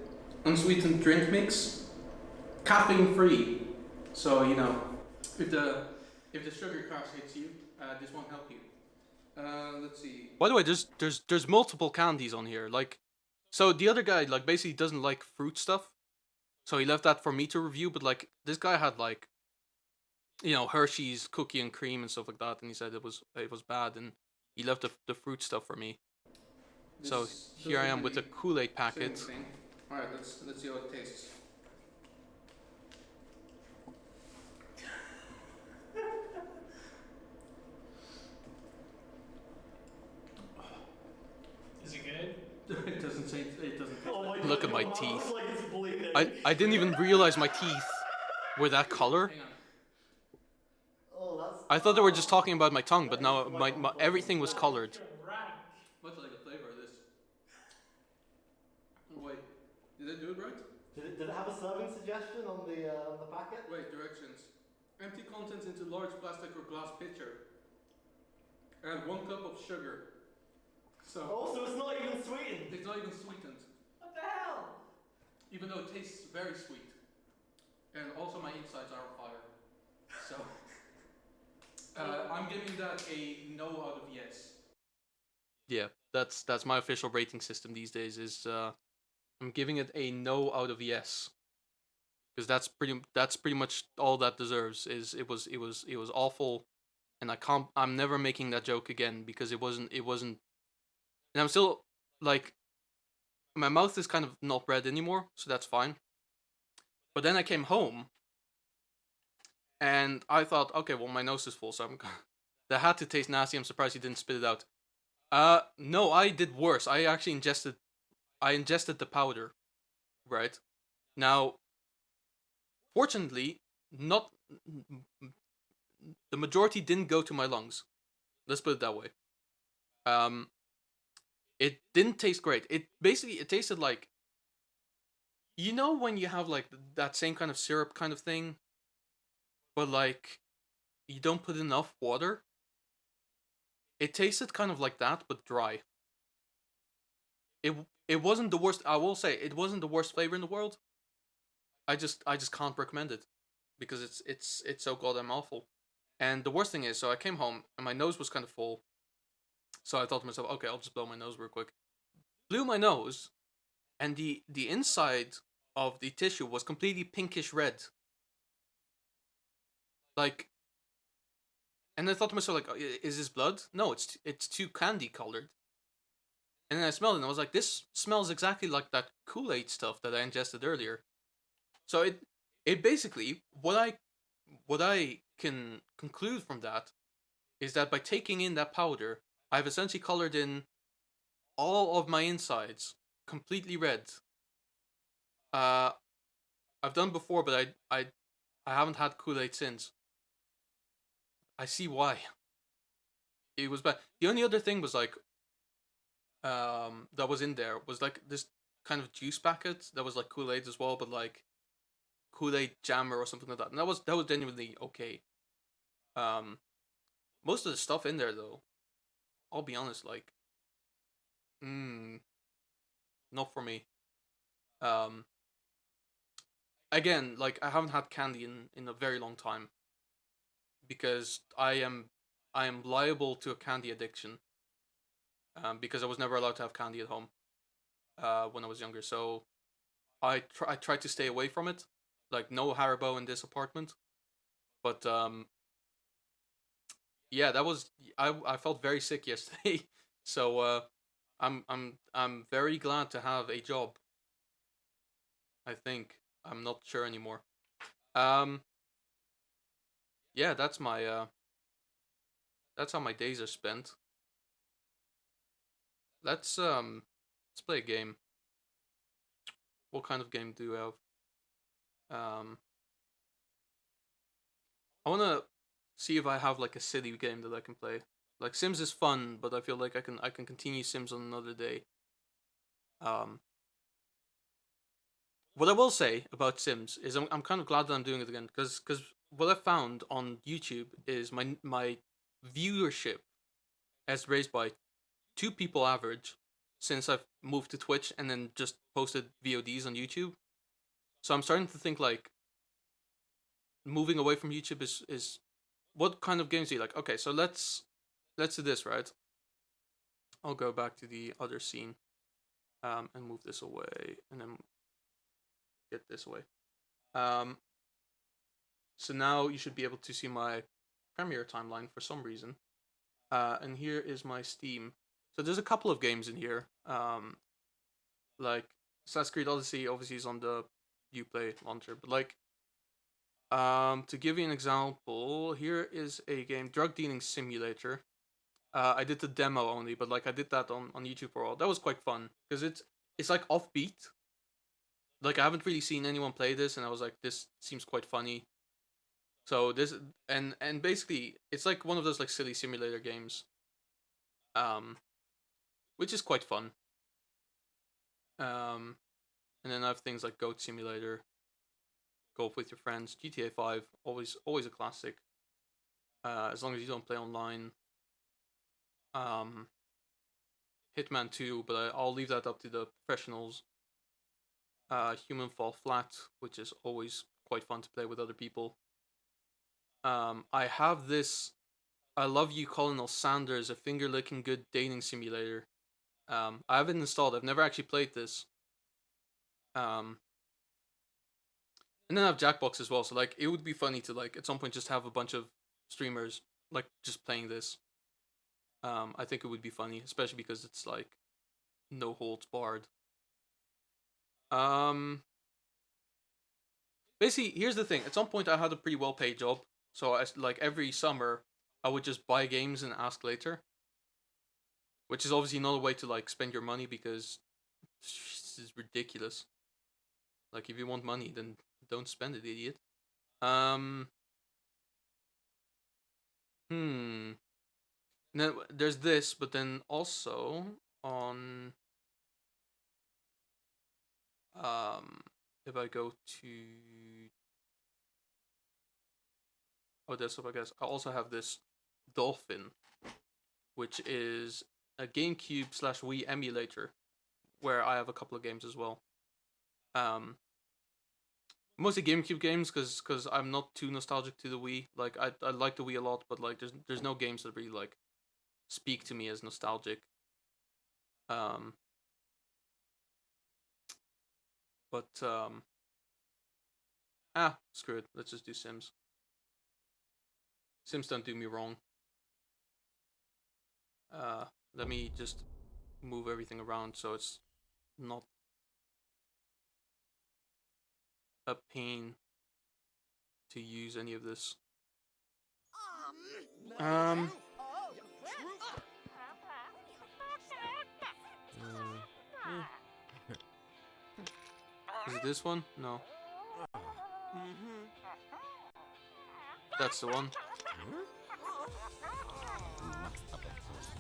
unsweetened drink mix, caffeine free. So if the sugar crash hits you, this won't help you. Let's see. By the way, there's multiple candies on here. Like, so the other guy like basically doesn't like fruit stuff, so he left that for me to review. But like this guy had like, Hershey's cookie and cream and stuff like that, and he said it was bad, and he left the fruit stuff for me. So here I am with a Kool-Aid packet. All right, let's see how it tastes. Is it good? It doesn't say. It doesn't. Oh my God, Look at my teeth. like it's bleeding. I didn't even realize my teeth were that color. Hang on. Oh, that's. I thought they were just talking about my tongue, but now my everything was colored. Much like the flavor of this. Oh, wait, did I do it right? Did it have a serving suggestion on the packet? Wait, directions. Empty contents into large plastic or glass pitcher. Add 1 cup of sugar. So. Oh, so it's not even sweetened. It's not even sweetened. What the hell? Even though it tastes very sweet. And also my insides are on fire. So. I'm giving that a no out of yes. Yeah, that's my official rating system these days. Is I'm giving it a no out of yes because that's pretty much all that deserves. Is it was awful, and I'm never making that joke again because it wasn't, and I'm still like my mouth is kind of not red anymore, so that's fine. But then I came home and I thought, okay, well my nose is full, so I'm that had to taste nasty. I'm surprised you didn't spit it out. No, I did worse. I ingested the powder, right? Now, fortunately, not the majority didn't go to my lungs. Let's put it that way. Um, it didn't taste great. It tasted like, when you have like that same kind of syrup kind of thing, but like you don't put enough water. It tasted kind of like that, but dry. It wasn't the worst. I will say it wasn't the worst flavor in the world. I just can't recommend it because it's so goddamn awful. And the worst thing is, so I came home and my nose was kind of full. So I thought to myself, okay, I'll just blow my nose real quick. Blew my nose, and the inside of the tissue was completely pinkish red. Like, and I thought to myself, like, is this blood? No, it's too candy colored. And then I smelled it, and I was like, this smells exactly like that Kool-Aid stuff that I ingested earlier. So it basically what I can conclude from that is that by taking in that powder, I've essentially colored in all of my insides completely red. Uh, I've done before, but I haven't had Kool Aid since. I see why. It was bad. The only other thing was like that was in there was like this kind of juice packet that was like Kool Aid as well, but like Kool Aid jammer or something like that, and that was genuinely okay. Um, Most of the stuff in there though, I'll be honest, like, mm, not for me. Um, Again, like I haven't had candy in a very long time because I am liable to a candy addiction. Because I was never allowed to have candy at home when I was younger. So I tried to stay away from it, like no Haribo in this apartment. But yeah, I felt very sick yesterday. So I'm very glad to have a job. I think I'm not sure anymore. Um, yeah, that's how my days are spent. Let's play a game. What kind of game do we have? Um, I wanna see if I have like a city game that I can play. Like Sims is fun, but I feel like I can continue Sims on another day. Um, what I will say about Sims is I'm kind of glad that I'm doing it again because what I found on YouTube is my viewership has raised by two people average since I've moved to Twitch and then just posted VODs on YouTube. So I'm starting to think like moving away from YouTube is what kind of games do you like? Okay, so let's do this, right? I'll go back to the other scene and move this away and then get this away. Um, so now you should be able to see my Premiere timeline for some reason. And here is my Steam. So there's a couple of games in here. Like Assassin's Creed Odyssey obviously is on the Uplay launcher, but like to give you an example, here is a game, Drug Dealing Simulator. I did the demo only, but like I did that on YouTube for a while. That was quite fun because it's like offbeat. Like I haven't really seen anyone play this, and I was like, this seems quite funny. So this and basically it's like one of those like silly simulator games, um, which is quite fun. Um, and then I have things like Goat Simulator, Golf with your friends, GTA 5, always a classic. As long as you don't play online. Um, Hitman 2, but I'll leave that up to the professionals. Human Fall Flat, which is always quite fun to play with other people. I have this. I love you, Colonel Sanders, a finger licking good dating simulator. I have it installed. I've never actually played this. Um, and then I have Jackbox as well. So like, it would be funny to like at some point just have a bunch of streamers like just playing this. I think it would be funny, especially because it's like no holds barred. Um, Basically, here's the thing. At some point, I had a pretty well paid job, so I like every summer I would just buy games and ask later, which is obviously not a way to like spend your money because this is ridiculous. Like, if you want money, then don't spend it, idiot. Um, hmm. And then there's this, but then also on um, if I go to desktop, I guess I also have this Dolphin, which is a GameCube slash Wii emulator where I have a couple of games as well. Um, Mostly GameCube games because I'm not too nostalgic to the Wii. Like I like the Wii a lot, but like there's no games that really like speak to me as nostalgic. Um, but screw it. Let's just do Sims. Sims don't do me wrong. Uh, Let me just move everything around so it's not a pain to use any of this. Um, is it this one? No, that's the one.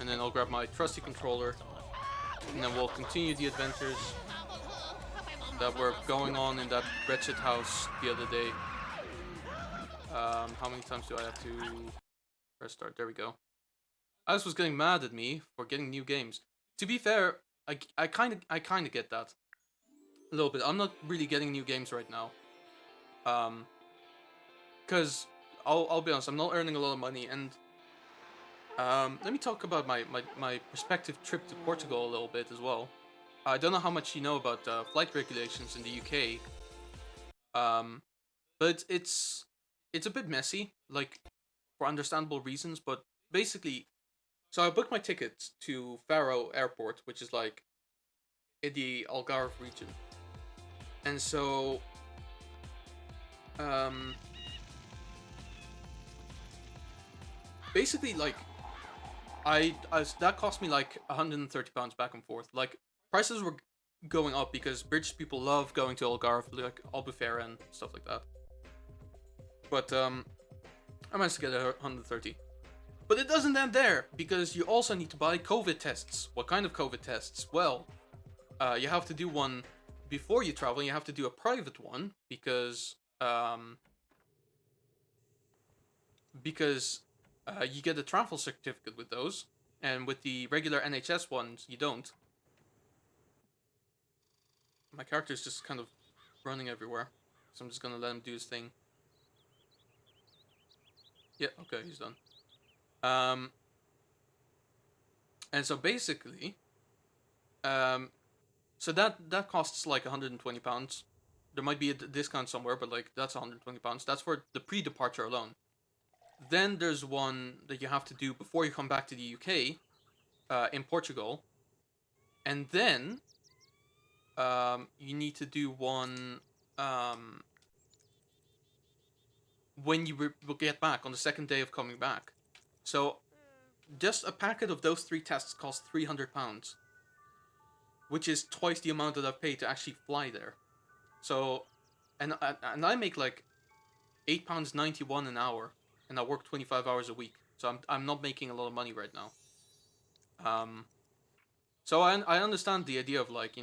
And then I'll grab my trusty controller, and then we'll continue the adventures that were going on in that wretched house the other day. How many times do I have to press start? There we go. Alice was getting mad at me for getting new games. To be fair, I kind of get that a little bit. I'm not really getting new games right now. Because I'll be honest, I'm not earning a lot of money, and let me talk about my prospective trip to Portugal a little bit as well. I don't know how much you know about flight regulations in the UK, um, but it's a bit messy, like for understandable reasons. But basically, so I booked my tickets to Faro Airport, which is like in the Algarve region, and so um, basically like I that cost me like £130 back and forth. Like prices were going up because British people love going to Algarve, like Albufeira and stuff like that. But I managed to get 130. But it doesn't end there because you also need to buy COVID tests. What kind of COVID tests? Well, you have to do one before you travel. You have to do a private one because you get a travel certificate with those, and with the regular NHS ones, you don't. My character's just kind of running everywhere, so I'm just gonna let him do his thing. Yeah, okay, he's done. Um, and so basically, um, so that costs like £120. There might be a discount somewhere, but like that's £120. That's for the pre-departure alone. Then there's one that you have to do before you come back to the UK, in Portugal, and then you need to do one um, when you will get back on the second day of coming back. So just a packet of those three tests costs £300, which is twice the amount that I've paid to actually fly there. So, and I make like £8.91 an hour, and I work 25 hours a week. So I'm not making a lot of money right now. Um, so I understand the idea of like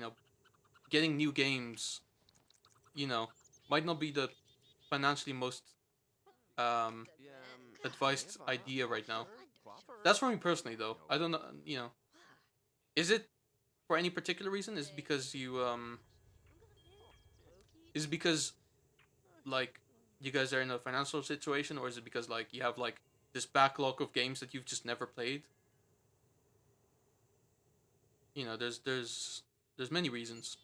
getting new games, you know, might not be the financially most um advised idea right now. That's for me personally, though. I don't know. Is it for any particular reason? Is it because you Is it because like you guys are in a financial situation, or is it because like you have like this backlog of games that you've just never played. You know, there's many reasons.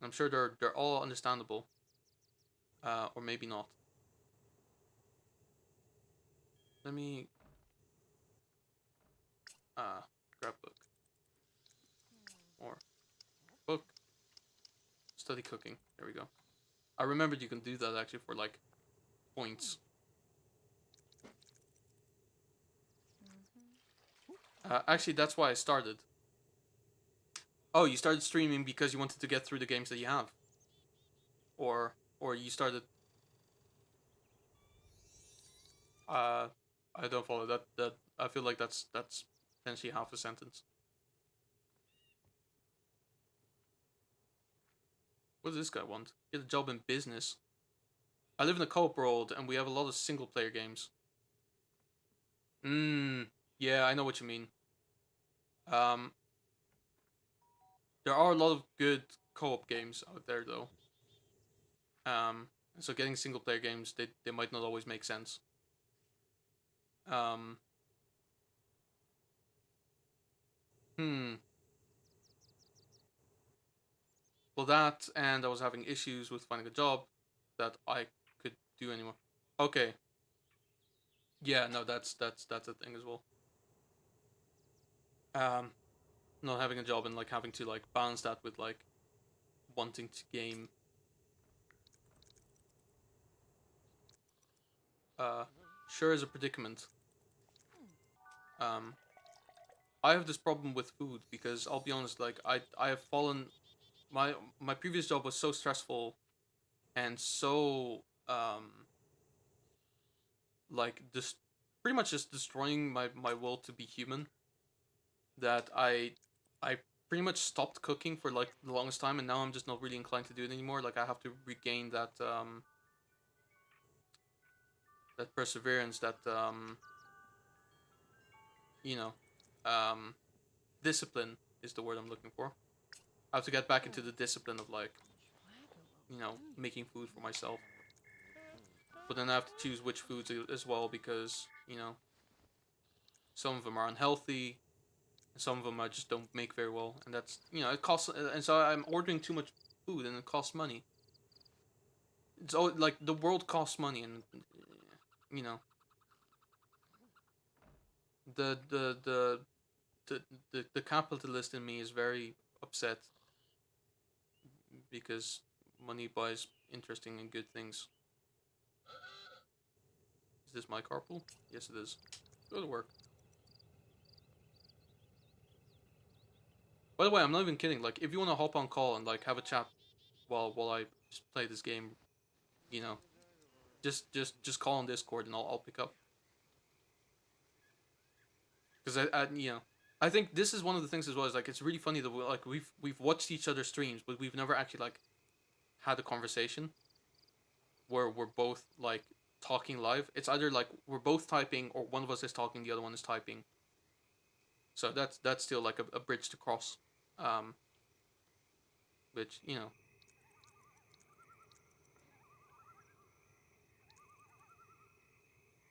I'm sure they're all understandable, or maybe not. Let me uh grab book or book study cooking. There we go. I remembered you can do that actually for like points. Actually, that's why I started. Oh, you started streaming because you wanted to get through the games that you have, or you started. Uh, I don't follow that. That I feel like that's potentially half a sentence. What does this guy want? Get a job in business. I live in a co-op world, and we have a lot of single-player games. Yeah, I know what you mean. Um, there are a lot of good co-op games out there, though. So getting single-player games, they might not always make sense. Um, hmm. Well, that and I was having issues with finding a job that I could do anymore. Okay, yeah, no, that's a thing as well. Um, Not having a job and like having to like balance that with like wanting to game. Uh, sure is a predicament. Um, I have this problem with food because I'll be honest, like I have fallen. My previous job was so stressful and so like this pretty much just destroying my will to be human that I pretty much stopped cooking for like the longest time, and now I'm just not really inclined to do it anymore. Like I have to regain that perseverance, that you know, um discipline is the word I'm looking for. I have to get back into the discipline of like, making food for myself. But then I have to choose which foods as well because, some of them are unhealthy, and some of them I just don't make very well, and that's, it costs, and so I'm ordering too much food and it costs money. It's all like the world costs money, and you know the the the the capitalist in me is very upset because money buys interesting and good things. Is this my carpool? Yes, it is. Go to work. By the way, I'm not even kidding. Like, if you want to hop on call and like have a chat while I just play this game, you know, just call on Discord and I'll pick up. Because I think this is one of the things as well. Is like it's really funny that we've watched each other's streams, but we've never actually like had a conversation where we're both like talking live. It's either like we're both typing or one of us is talking, the other one is typing. So that's still like a bridge to cross. Um, which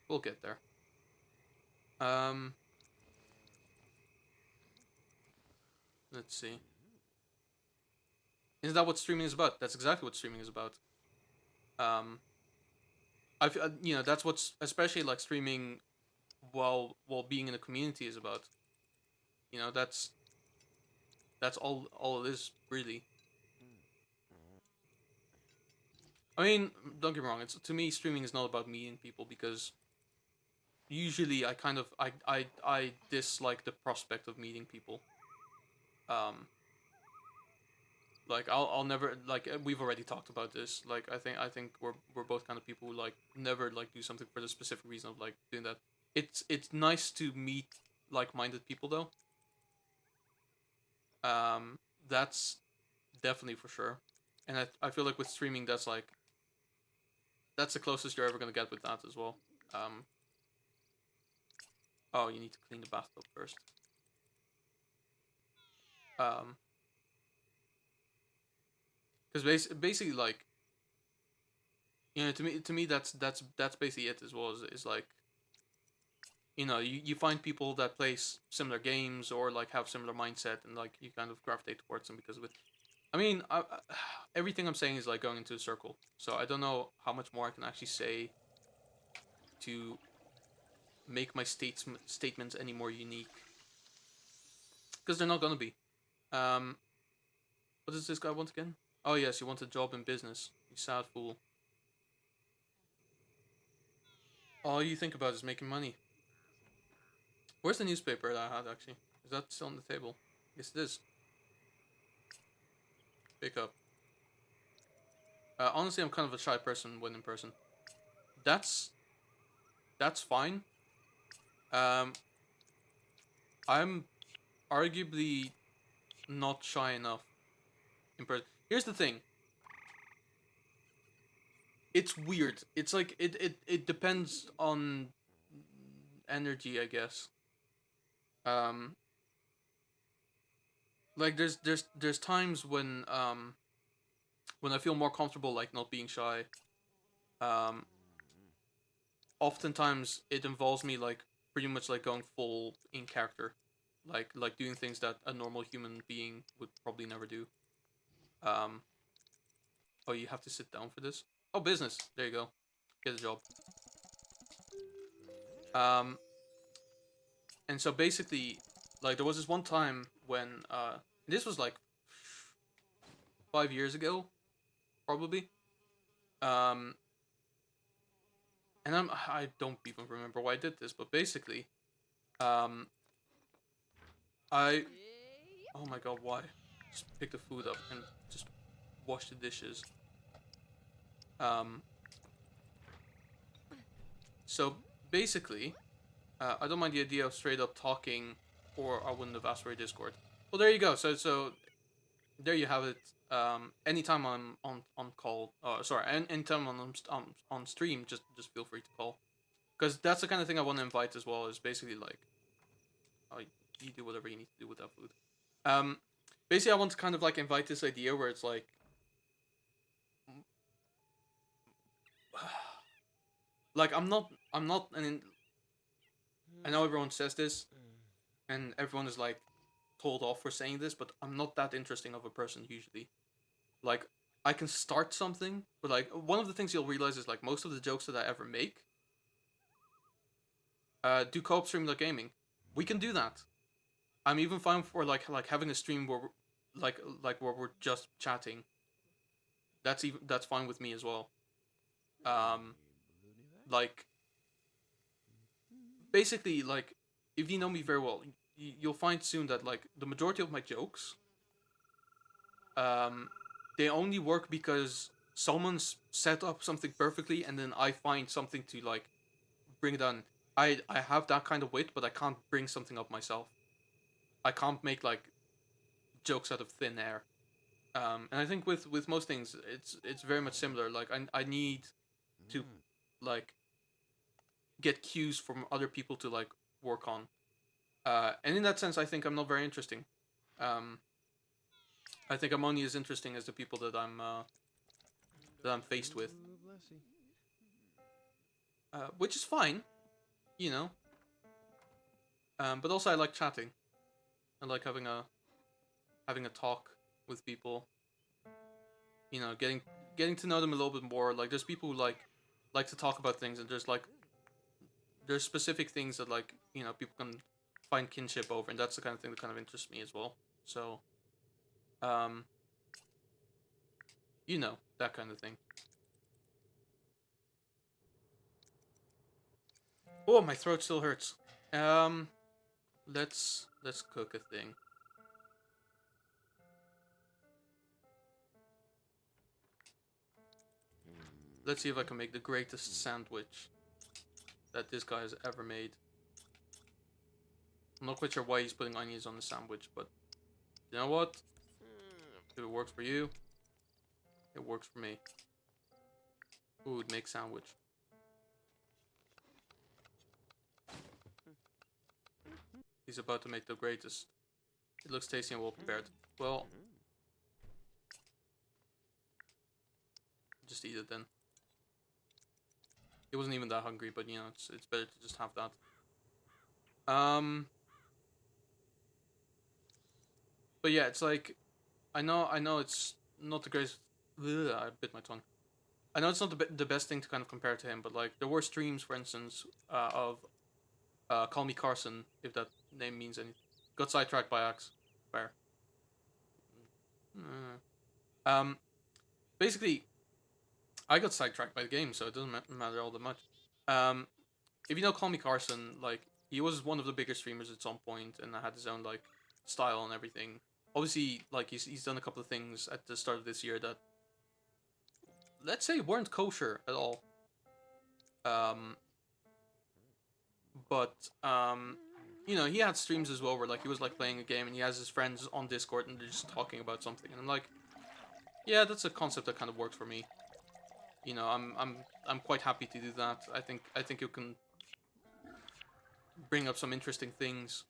we'll get there. Um, let's see. Isn't that what streaming is about? That's exactly what streaming is about. Um, that's what's especially like streaming while being in a community is about. That's all it is really. I mean, don't get me wrong. It's to me, streaming is not about meeting people because usually I kind of I dislike the prospect of meeting people. Um, like I'll never like we've already talked about this. Like I think we're both kind of people who like never like do something for the specific reason of like doing that. It's nice to meet like-minded people though. Um, that's definitely for sure. And I feel like with streaming that's the closest you're ever gonna get with that as well. Um, oh, you need to clean the bathtub first. Um, because basically like to me that's basically it as well. Is like you know, you find people that play similar games or like have similar mindset, and like you kind of gravitate towards them because of it. I mean, everything I'm saying is like going into a circle, so I don't know how much more I can actually say to make my statements any more unique, because they're not gonna be. Um, what does this guy want again? Oh yes, he wants a job in business. You sad fool. All you think about is making money. Where's the newspaper that I had actually? Is that still on the table? Yes, it is. Pick up. Honestly, I'm kind of a shy person when in person. That's that's fine. Um, I'm arguably not shy enough in person. Here's the thing. It's weird. It's like it depends on energy, I guess. Um, like there's times when I feel more comfortable like not being shy. Um, Oftentimes it involves me like pretty much like going full in character, like doing things that a normal human being would probably never do. Um, oh, you have to sit down for this. Oh, business. There you go. Get a job. Um, and so basically, like there was this one time when this was like 5 years ago, probably. Um, and I don't even remember why I did this, but basically, um, I oh my god, why? Just pick the food up and just wash the dishes. Um, so basically, I don't mind the idea of straight up talking, or I wouldn't have asked for a Discord. Well, there you go. So there you have it. Anytime I'm on call, sorry, anytime on stream, just feel free to call, because that's the kind of thing I want to invite as well. Is basically like, oh, you do whatever you need to do with that food. Um, Basically, I want to kind of like invite this idea where it's like I'm not an. I know everyone says this, and everyone is like told off for saying this, but I'm not that interesting of a person usually. Like I can start something, but like one of the things you'll realize is like most of the jokes that I ever make do co-op stream like gaming. We can do that. I'm even fine for like having a stream where like where we're just chatting. That's fine with me as well. Um like basically like if you know me very well, you'll find soon that like the majority of my jokes um they only work because someone's set up something perfectly and then I find something to like bring it on. I have that kind of wit, but I can't bring something up myself. I can't make like jokes out of thin air. And I think with most things, it's very much similar. Like I need to like get cues from other people to like work on. And in that sense, I think I'm not very interesting. Um, I think I'm only as interesting as the people that I'm faced with, which is fine, you know. But also I like chatting. I like having a talk with people. You know, getting to know them a little bit more. Like there's people who like to talk about things, and there's specific things that like people can find kinship over, and that's the kind of thing that kind of interests me as well. So, um, that kind of thing. Oh, my throat still hurts. Um, let's cook a thing. Let's see if I can make the greatest sandwich that this guy has ever made. I'm not quite sure why he's putting onions on the sandwich, but you know what? If it works for you, it works for me. Food make sandwich. He's about to make the greatest. It looks tasty and well prepared. Well, just eat it then. He wasn't even that hungry, but it's better to just have that. Um, but yeah, it's like I know it's not the greatest. Ugh, I bit my tongue. I know it's not the best thing to kind of compare to him, but like there were streams, for instance, of Call Me Carson, if that name means anything. Got sidetracked by Axe. Fair. Um, basically, I got sidetracked by the game, so it doesn't matter all that much. Um, if you know Call Me Carson, like he was one of the bigger streamers at some point, and had his own like style and everything. Obviously, like he's done a couple of things at the start of this year that, let's say, weren't kosher at all. Um, but you know, he had streams as well where like he was like playing a game and he has his friends on Discord and they're just talking about something, and I'm like, yeah, that's a concept that kind of works for me. You know, I'm quite happy to do that. I think you can bring up some interesting things.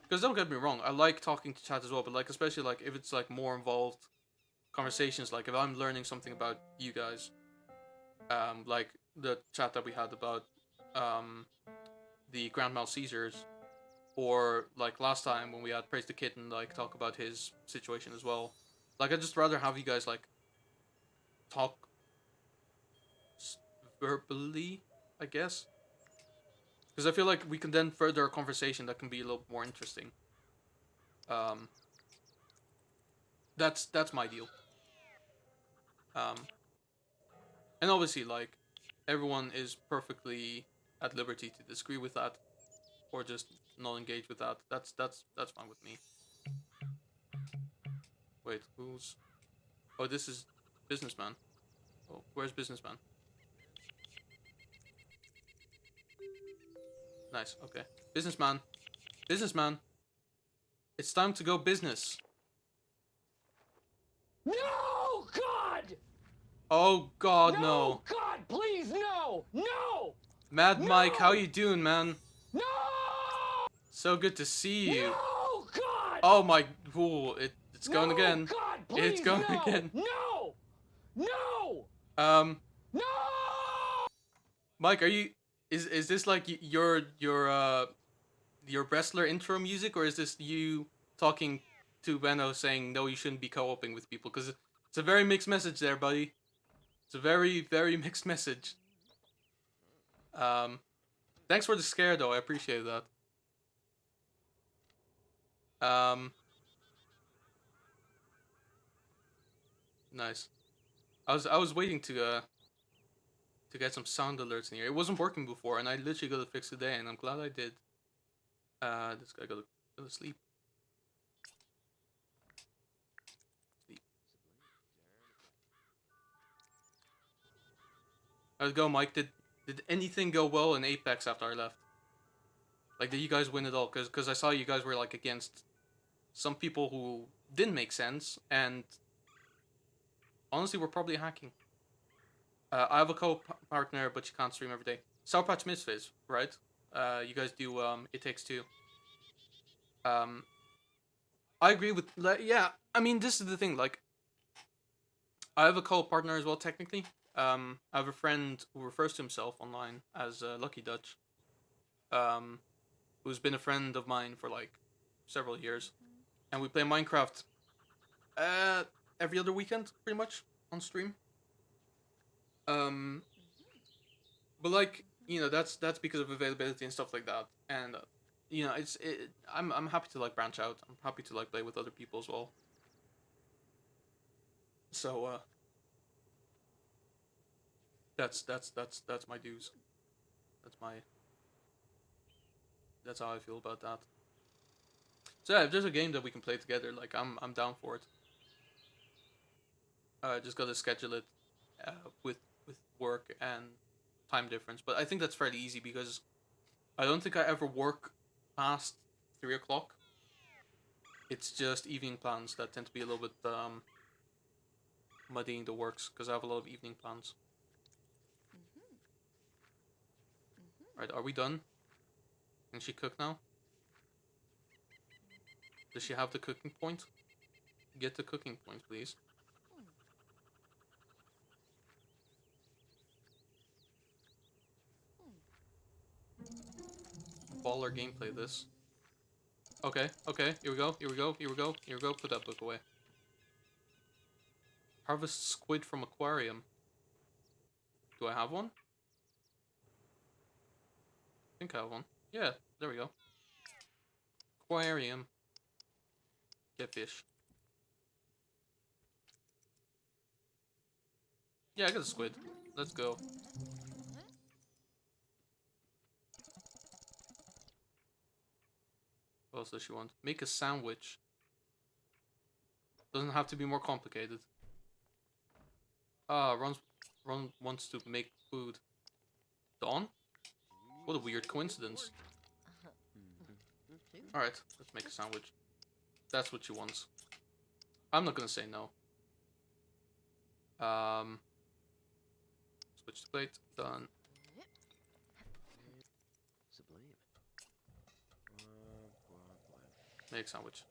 Because don't get me wrong, I like talking to chat as well, but like especially like if it's like more involved conversations, like if I'm learning something about you guys, like the chat that we had about um the Grand Mal Caesars, or like last time when we had Praise the Kitten, like talk about his situation as well. Like I'd just rather have you guys like talk verbally, I guess, because I feel like we can then further a conversation that can be a little more interesting. Um, that's my deal. Um, and obviously, like everyone is perfectly at liberty to disagree with that or just not engage with that. That's fine with me. Wait, who's? Oh, this is businessman. Oh, where's businessman? Nice. Okay, businessman, businessman. It's time to go business. No, God! Oh God, No, no. God, please, no! No! Mad Mike, how No! you doing, man? No! So good to see you. No, God! Oh my, ooh, it's going No, again. God, It's please, going no! again. No! No! Um, No! Mike, are you? Is this like your wrestler intro music, or is this you talking to Benno saying no, you shouldn't be co-oping with people? Because it's a very mixed message there, buddy. It's a very mixed message. Um, thanks for the scare though. I appreciate that. Um, nice. I was waiting to get some sound alerts in here. It wasn't working before, and I literally got it fixed today, and I'm glad I did. This guy got to sleep. Sleep. How's it go, Mike? Did anything go well in Apex after I left? Like, did you guys win it all? Cause I saw you guys were like against some people who didn't make sense, and honestly, were probably hacking. I have a co-partner, but she can't stream every day. Sour Patch Misfits, right? You guys do It Takes Two. Um, I agree with yeah. I mean, this is the thing. Like, I have a co-partner as well, technically. I have a friend who refers to himself online as Lucky Dutch, um, who's been a friend of mine for like several years, and we play Minecraft uh, every other weekend, pretty much on stream. Um, but like that's because of availability and stuff like that, and I'm happy to like branch out. I'm happy to like play with other people as well. So that's my dues. That's my that's how I feel about that. So yeah, if there's a game that we can play together, like I'm down for it. Just gotta schedule it with work and time difference. But I think that's fairly easy because I don't think I ever work past 3 o'clock. It's just evening plans that tend to be a little bit muddying the works because I have a lot of evening plans. Right, are we done? Can she cook now? Does she have the cooking point? Get the cooking point, please. baller gameplay this. Okay, okay, here we go, here we go, here we go, here we go. Put that book away. Harvest squid from aquarium. Do I have one? I think I have one. Yeah, there we go. Aquarium. Get fish. Yeah, I got a squid. Let's go. What else does she want? Make a sandwich. Doesn't have to be more complicated. Ah, Ron wants to make food. Dawn? What a weird coincidence. Alright, let's make a sandwich. That's what she wants. I'm not gonna say no. Switch to plate. Done. Make sandwich.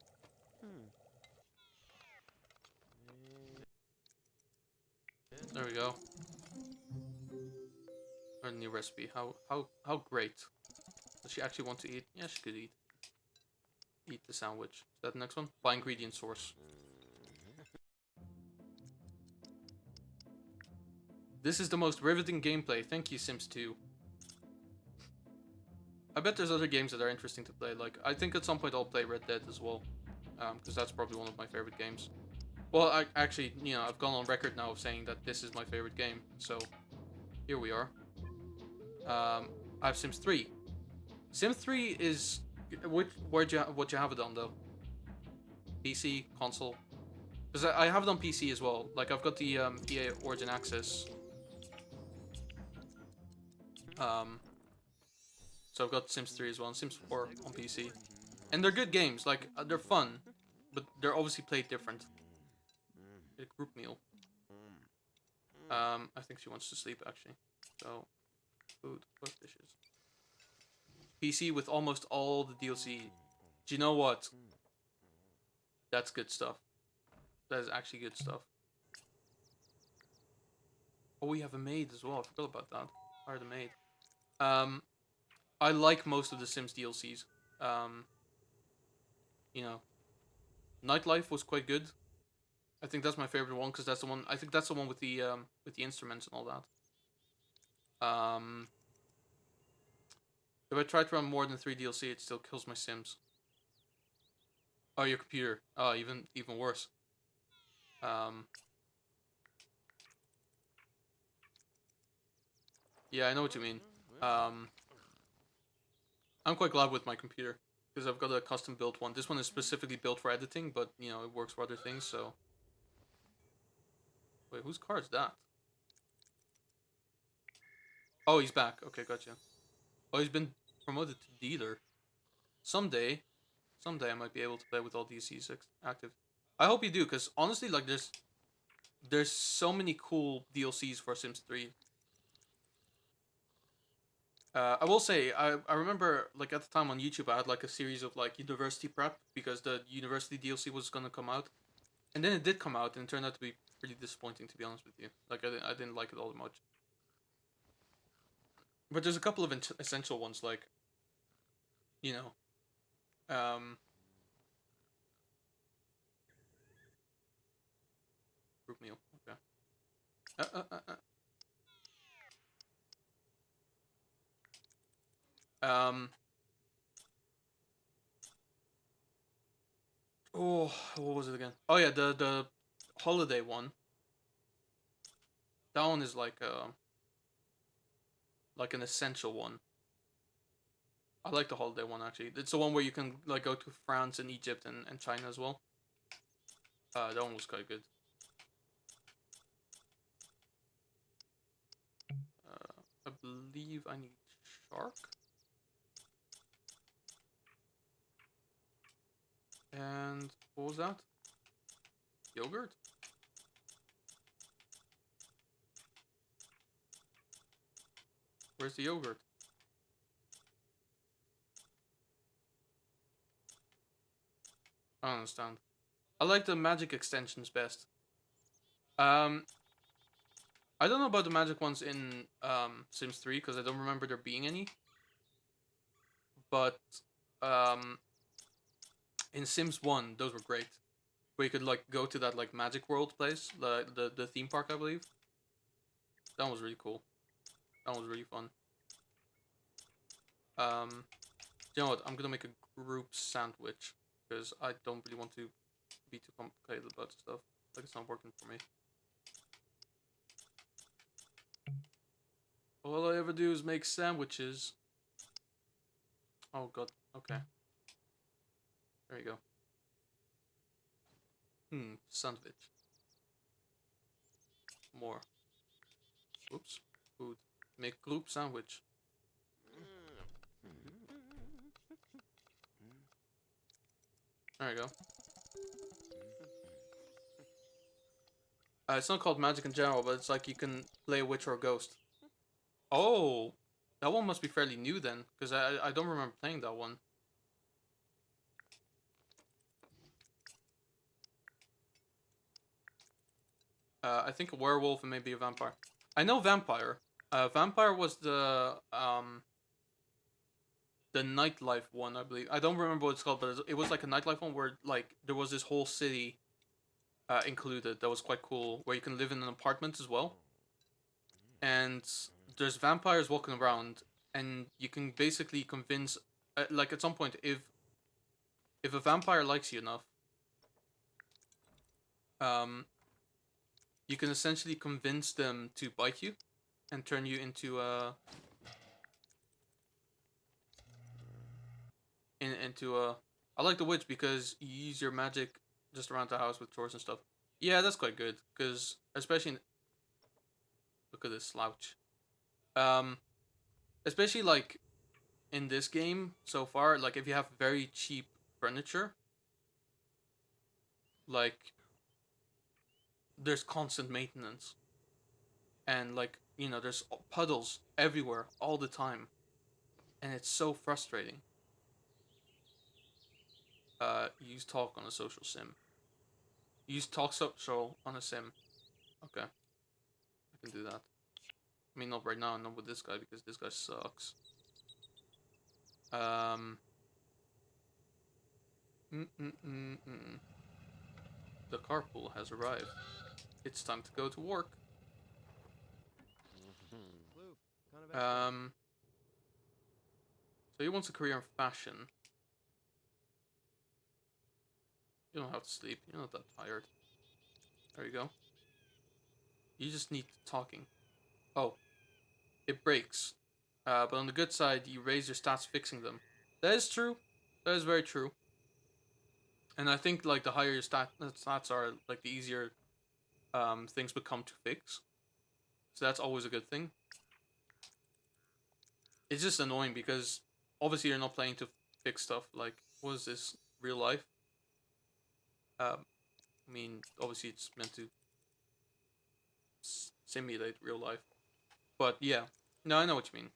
There we go. Our new recipe. How great. Does she actually want to eat? Yeah, she could eat. Eat the sandwich. Is that the next one? Buy ingredient source. This is the most riveting gameplay. Thank you, Sims 2. I bet there's other games that are interesting to play. Like, I think at some point I'll play Red Dead as well. Because that's probably one of my favorite games. Well, I actually, you know, I've gone on record now of saying that this is my favorite game. So, here we are. I have Sims 3. Sims 3 is... what you have it on, though? PC, console? Because I have it on PC as well. Like, I've got the EA Origin Access. So I've got Sims 3 as well, and Sims 4 on PC. And they're good games, like, they're fun. But they're obviously played different. A group meal. I think she wants to sleep, actually. So, food, what dishes? PC with almost all the DLC. Do you know what? That's good stuff. That is actually good stuff. Oh, we have a maid as well. I forgot about that. Hire the maid. I like most of the Sims DLCs. You know, Nightlife was quite good. I think that's my favorite one because that's the one. I think that's the one with the instruments and all that. If I try to run more than 3 DLC, it still kills my Sims. Oh, your computer. Oh, even worse. Yeah, I know what you mean. I'm quite glad with my computer because I've got a custom built one. This one is specifically built for editing, but you know it works for other things. So, wait, whose car is that? Oh, he's back. Okay, gotcha. Oh, he's been promoted to dealer. Someday I might be able to play with all DCs active. I hope you do, because honestly, like there's so many cool DLCs for Sims 3. I will say, I remember, like, at the time on YouTube, I had, like, a series of, like, university prep, because the university DLC was gonna come out. And then it did come out, and it turned out to be pretty disappointing, to be honest with you. Like, I didn't like it all that much. But there's a couple of essential ones, like, you know, group meal, okay. Uh, uh, uh, um, oh, what was it again? Oh yeah, the holiday one. That one is like an essential one. I like the holiday one actually. It's the one where you can like go to France and Egypt and China as well. That one was quite good. I believe I need shark. And what was that? Yogurt? Where's the yogurt? I don't understand. I like the magic extensions best. I don't know about the magic ones in Sims 3 because I don't remember there being any. but um, in Sims 1, those were great. Where you could like go to that like Magic World place, the theme park, I believe. That was really cool. That was really fun. You know what? I'm gonna make a group sandwich because I don't really want to be too complicated about stuff. Like it's not working for me. All I ever do is make sandwiches. Oh god. Okay. There you go. Sandwich. More. Oops. Food. Make group sandwich. There you go. It's not called Magic in general, but it's like you can play a witch or a ghost. Oh! That one must be fairly new then, because I don't remember playing that one. I think a werewolf and maybe a vampire. I know vampire. Vampire was the nightlife one, I believe. I don't remember what it's called, but it was like a nightlife one where like there was this whole city included that was quite cool, where you can live in an apartment as well. And there's vampires walking around, and you can basically convince, like at some point, if a vampire likes you enough, you can essentially convince them to bite you, and turn you into I like the witch because you use your magic just around the house with chores and stuff. Yeah, that's quite good because especially look at this slouch. Um, especially like in this game so far, like if you have very cheap furniture, like there's constant maintenance and like there's puddles everywhere all the time, and it's so frustrating. Use talk on a social sim. Use talk social on a sim. Okay, I can do that. I mean, not right now, not with this guy, because this guy sucks. Um. The carpool has arrived. It's time to go to work. So he wants a career in fashion. You don't have to sleep. You're not that tired. There you go. You just need talking. Oh, it breaks. But on the good side, you raise your stats fixing them. That is true. That is very true. And I think like the higher your stats are, like the easier things become to fix. So that's always a good thing. It's just annoying because obviously you're not playing to fix stuff. Like, what is this? Real life? I mean, obviously it's meant to simulate real life. But yeah, no, I know what you mean.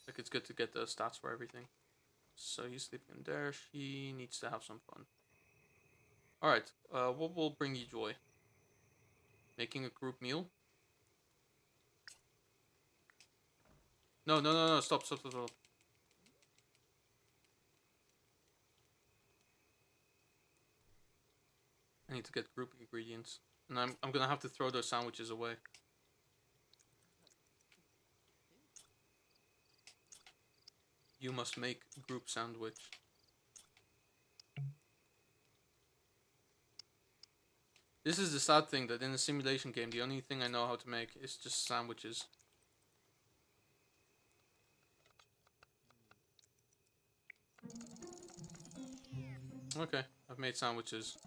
Like, it's good to get the stats for everything. So he's sleeping in there. She needs to have some fun. Alright, what will bring you joy? Making a group meal? No, no, no, no, stop, stop, stop, stop. I need to get group ingredients. And I'm gonna have to throw those sandwiches away. You must make group sandwich. This is the sad thing, that in a simulation game, the only thing I know how to make is just sandwiches. Okay, I've made sandwiches.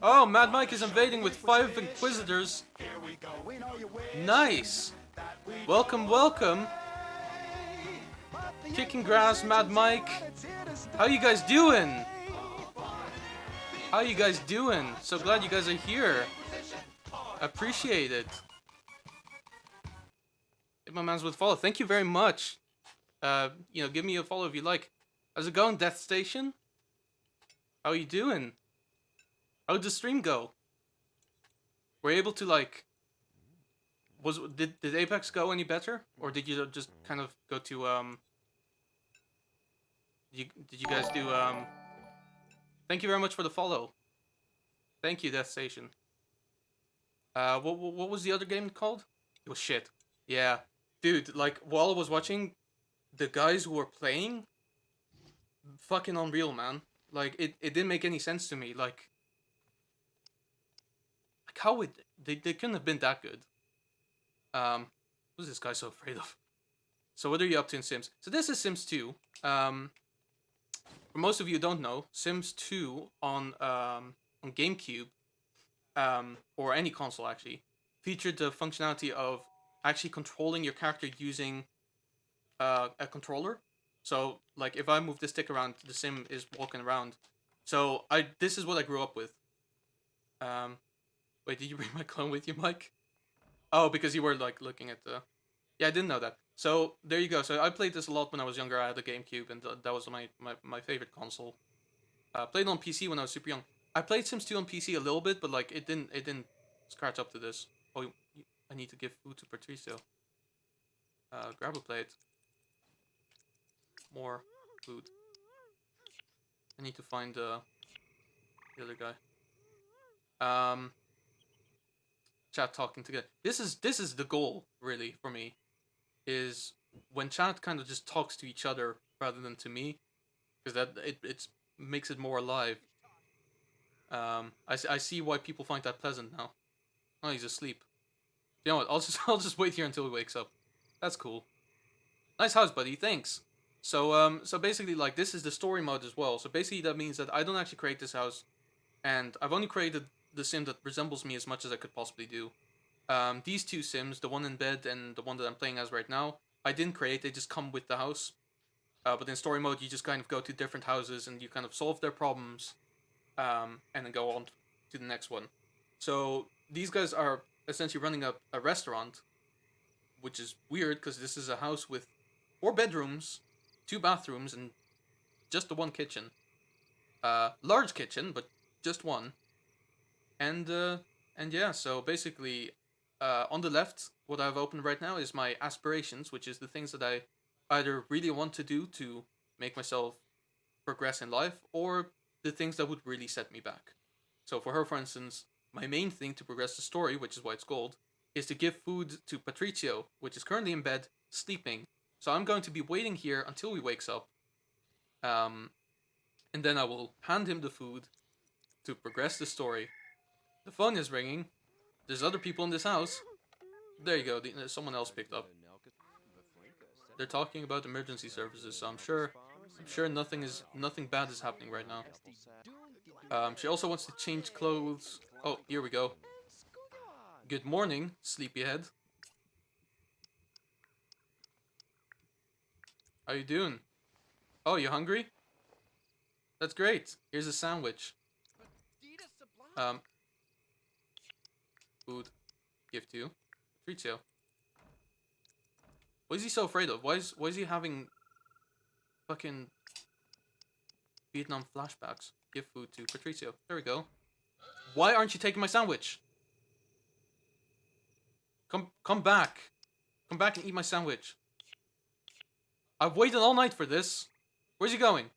Oh, Mad Mike is invading with 5 Inquisitors. Nice! Welcome, welcome! Kicking grass, Mad Mike. How you guys doing? How you guys doing? So glad you guys are here. Appreciate it. Hit my mans with follow. Thank you very much. Give me a follow if you like. How's it going, Death Station? How you doing? How'd the stream go? We're able to, like, did Apex go any better, or did you just kind of go to did you guys do Thank you very much for the follow. Thank you, Death Station. What was the other game called? It was shit. Yeah, dude. Like while I was watching, the guys who were playing, fucking unreal, man. Like it didn't make any sense to me. Like how would they couldn't have been that good. Who's this guy so afraid of? So what are you up to in Sims? So this is Sims 2. For most of you who don't know, Sims 2 on GameCube, or any console actually, featured the functionality of actually controlling your character using a controller. So like if I move the stick around, the sim is walking around. So this is what I grew up with. Um, Wait, did you bring my clone with you, Mike? Oh, because you were like looking at the. Yeah, I didn't know that. So there you go. So I played this a lot when I was younger. I had a GameCube, and that was my favorite console. Played on PC when I was super young. I played Sims 2 on PC a little bit, but like it didn't scratch up to this. Oh, I need to give food to Patricio. Grab a plate. More food. I need to find the other guy. Chat talking together. This is the goal really for me. Is when chat kind of just talks to each other rather than to me, because that it makes it more alive. I see why people find that pleasant now. Oh, he's asleep. You know what? I'll just wait here until he wakes up. That's cool. Nice house, buddy. Thanks. So basically, like this is the story mode as well. So basically, that means that I don't actually create this house, and I've only created the sim that resembles me as much as I could possibly do. These two sims, the one in bed and the one that I'm playing as right now, I didn't create. They just come with the house. But in story mode, you just kind of go to different houses and you kind of solve their problems, and then go on to the next one. So these guys are essentially running a restaurant, which is weird because this is a house with 4 bedrooms, 2 bathrooms, and just the one kitchen. Large kitchen, but just one. And yeah, so basically, on the left, what I've opened right now is my aspirations, which is the things that I either really want to do to make myself progress in life, or the things that would really set me back. So for her, for instance, my main thing to progress the story, which is why it's gold, is to give food to Patricio, which is currently in bed, sleeping. So I'm going to be waiting here until he wakes up, um, and then I will hand him the food to progress the story. The phone is ringing. There's other people in this house. There you go. Someone else picked up. They're talking about emergency services, so I'm sure nothing bad is happening right now. She also wants to change clothes. Oh, here we go. Good morning, sleepyhead. How you doing? Oh, you hungry? That's great. Here's a sandwich. Um, Food. Gift to you. Treatio. What is he so afraid of? Why is he having fucking Vietnam flashbacks? Give food to Patricio. There we go. Why aren't you taking my sandwich? Come back. Come back and eat my sandwich. I've waited all night for this. Where's he going?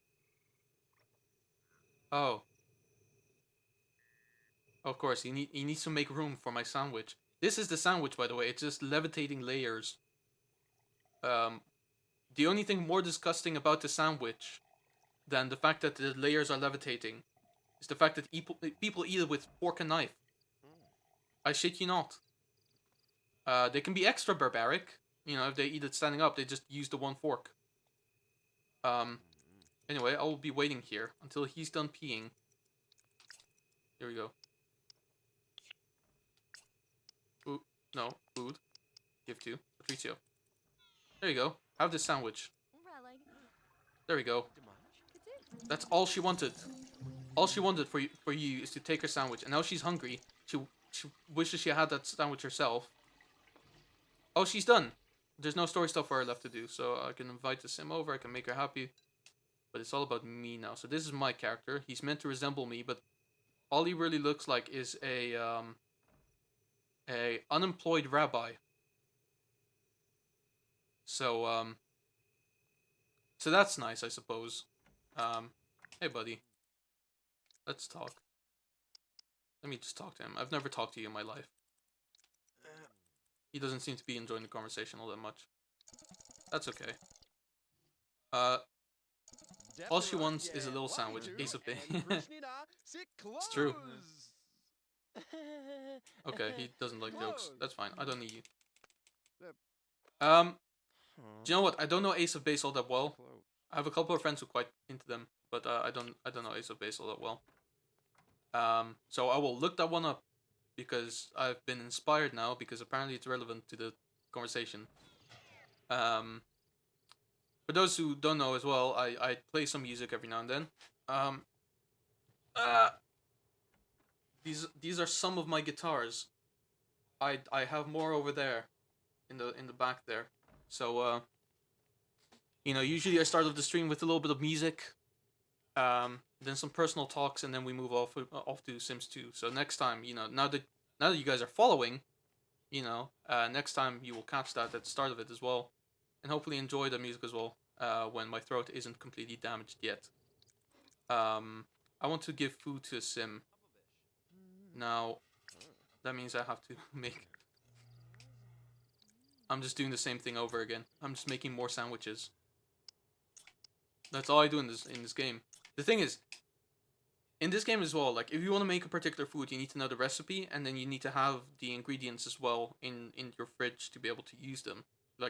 Oh. Of course, he needs to make room for my sandwich. This is the sandwich, by the way. It's just levitating layers. The only thing more disgusting about the sandwich than the fact that the layers are levitating is the fact that people eat it with fork and knife. I shit you not. They can be extra barbaric. You know, if they eat it standing up, they just use the one fork. Anyway, I will be waiting here until he's done peeing. Here we go. Food. No, food. Give to Patricio. There you go. Have this sandwich. There we go. That's all she wanted. All she wanted for you is to take her sandwich, and now she's hungry. She wishes she had that sandwich herself. Oh, she's done. There's no story stuff for her left to do, so I can invite the sim over. I can make her happy, but it's all about me now. So this is my character. He's meant to resemble me, but all he really looks like is a unemployed rabbi. So so that's nice, I suppose. Hey buddy, let's talk. Let me just talk to him. I've never talked to you in my life. He doesn't seem to be enjoying the conversation all that much. That's okay. Uh, all she wants is a little sandwich. Ace of Base. It's true. Okay, he doesn't like jokes. That's fine. I don't need you. Do you know what? I don't know Ace of Base all that well. I have a couple of friends who are quite into them, but I don't know Ace of Base all that well. So I will look that one up because I've been inspired now because apparently it's relevant to the conversation. Um, for those who don't know as well, I play some music every now and then. Um, uh, these are some of my guitars. I have more over there, in the back there. So usually I start off the stream with a little bit of music, then some personal talks, and then we move off to Sims 2. So next time, now that you guys are following, next time you will catch that at the start of it as well, and hopefully enjoy the music as well. When my throat isn't completely damaged yet. I want to give food to a sim. Now, that means I have to make. I'm just doing the same thing over again. I'm just making more sandwiches. That's all I do in this game. The thing is, in this game as well, like if you want to make a particular food, you need to know the recipe, and then you need to have the ingredients as well in your fridge to be able to use them.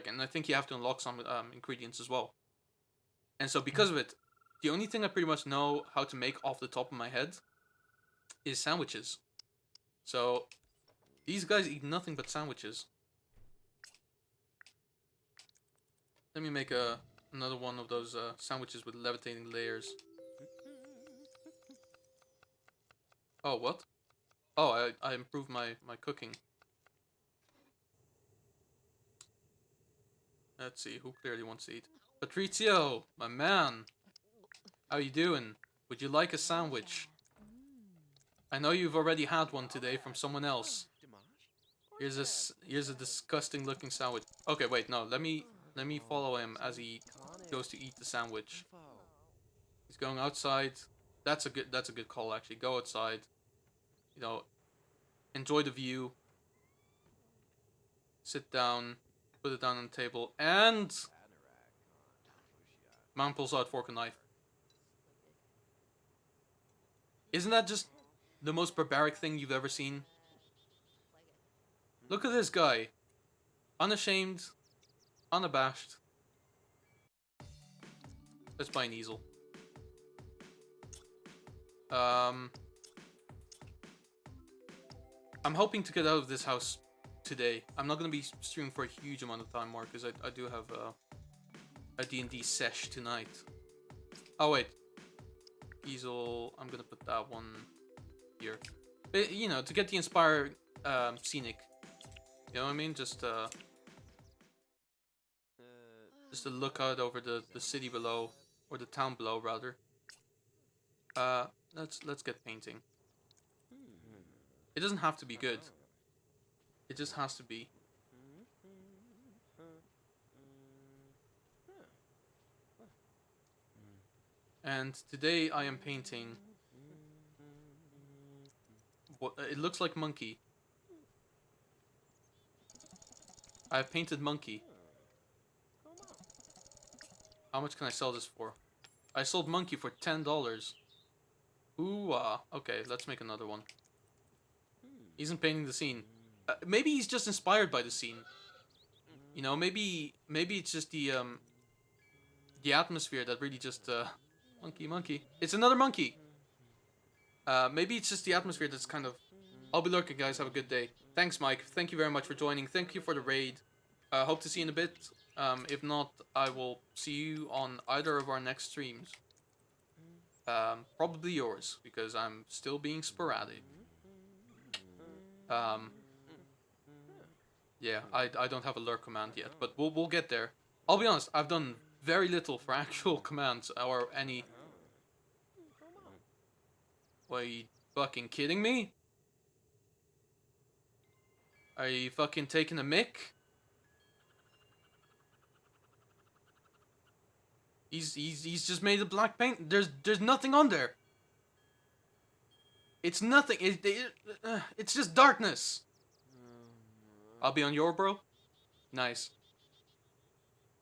And I think you have to unlock some ingredients as well. And so because of it, the only thing I pretty much know how to make off the top of my head is sandwiches. So these guys eat nothing but sandwiches. Let me make another one of those sandwiches with levitating layers. Oh, what? Oh, I improved my cooking. Let's see, who clearly wants to eat? Patrizio, my man! How you doing? Would you like a sandwich? I know you've already had one today from someone else. Here's a disgusting looking sandwich. Okay, wait, no, let me follow him as he goes to eat the sandwich. He's going outside. That's a good call actually. Go outside. Enjoy the view. Sit down, put it down on the table, and man pulls out fork and knife. Isn't that just the most barbaric thing you've ever seen? Look at this guy. Unashamed, unabashed. Let's buy an easel. I'm hoping to get out of this house today. I'm not going to be streaming for a huge amount of time more because I do have a D&D sesh tonight. Oh wait, easel. I'm gonna put that one here. But, to get the inspired scenic. You know what I mean? Just a lookout over the city below, or the town below rather. Let's get painting. It doesn't have to be good. It just has to be. And today I am painting. What it looks like monkey. I painted monkey. How much can I sell this for? I sold monkey for $10. Ooh, okay, let's make another one. He isn't painting the scene. Maybe he's just inspired by the scene. Maybe it's just the atmosphere that really just monkey. It's another monkey. Maybe it's just the atmosphere that's kind of. I'll be lurking, guys. Have a good day. Thanks, Mike. Thank you very much for joining. Thank you for the raid. Hope to see you in a bit. If not, I will see you on either of our next streams. Probably yours, because I'm still being sporadic. Yeah, I don't have a lurk command yet, but we'll get there. I'll be honest, I've done very little for actual commands or any. What, are you fucking kidding me? Are you fucking taking a mick? He's just made of black paint. There's nothing on there. It's nothing. It's just darkness. I'll be on your bro. Nice.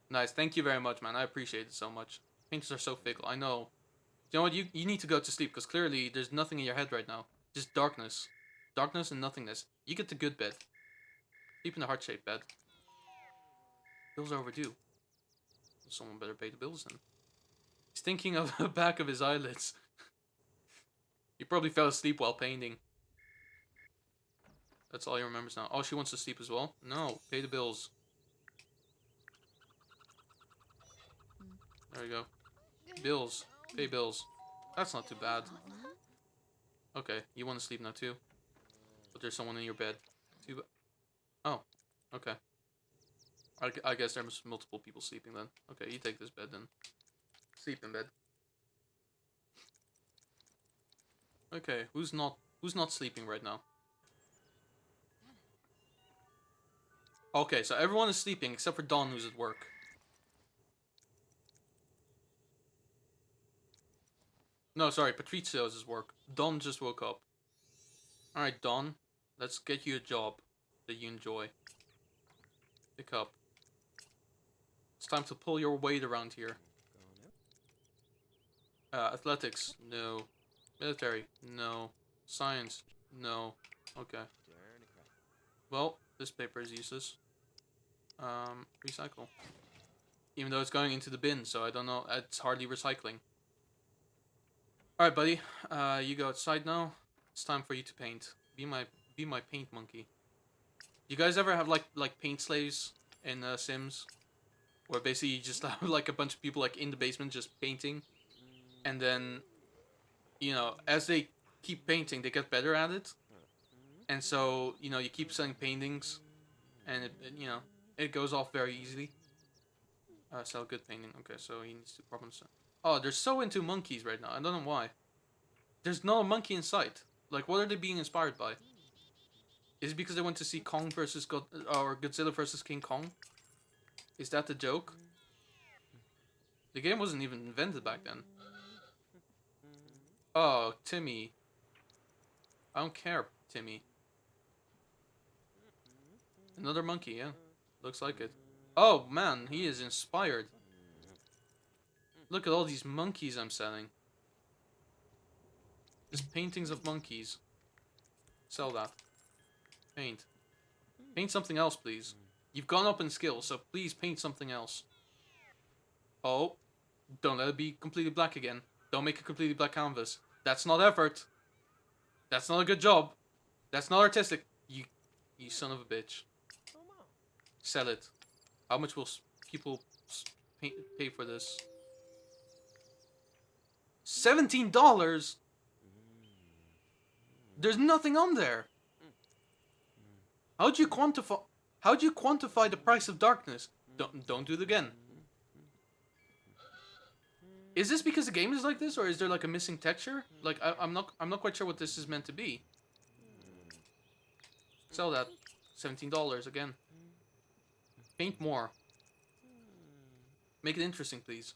Nice. Thank you very much, man. I appreciate it so much. Painters are so fickle. I know. You know what? You need to go to sleep because clearly there's nothing in your head right now. Just darkness. Darkness and nothingness. You get the good bed. Sleep in the heart-shaped bed. Bills are overdue. Someone better pay the bills then. He's thinking of the back of his eyelids. He probably fell asleep while painting. That's all he remembers now. Oh, she wants to sleep as well? No, pay the bills. There we go. Bills. Pay bills. That's not too bad. Okay, you want to sleep now too? But there's someone in your bed. Oh, okay. I guess there's multiple people sleeping then. Okay, you take this bed then. Sleep in bed. Okay, who's not sleeping right now? Okay, so everyone is sleeping except for Don, who's at work. No, sorry, Patrizio's his work. Don just woke up. Alright, Don, let's get you a job that you enjoy. Pick up. It's time to pull your weight around here. Athletics, no. Military, no. Science, no. Okay. Well, this paper is useless. Recycle. Even though it's going into the bin, so I don't know. It's hardly recycling. Alright, buddy. You go outside now. It's time for you to paint. Be my paint monkey. You guys ever have like paint slaves in Sims? Where basically you just have like a bunch of people like in the basement just painting. And then, you know, as they keep painting, they get better at it. And so, you know, you keep selling paintings. And you know, it goes off very easily. Sell good painting. Okay, so he needs to problem set. Oh, they're so into monkeys right now. I don't know why. There's not a monkey in sight. Like, what are they being inspired by? Is it because they went to see Kong versus or Godzilla versus King Kong? Is that the joke? The game wasn't even invented back then. Oh, Timmy. I don't care, Timmy. Another monkey, yeah. Looks like it. Oh, man, he is inspired. Look at all these monkeys I'm selling. Just paintings of monkeys. Sell that. Paint. Paint something else, please. You've gone up in skill, so please paint something else. Oh. Don't let it be completely black again. Don't make a completely black canvas. That's not effort. That's not a good job. That's not artistic. You son of a bitch. Sell it. How much will people pay for this? $17? There's nothing on there. How'd you quantify the price of darkness? Don't do it again. Is this because the game is like this, or is there like a missing texture? Like I'm not quite sure what this is meant to be. Sell that. $17 again. Paint more. Make it interesting, please.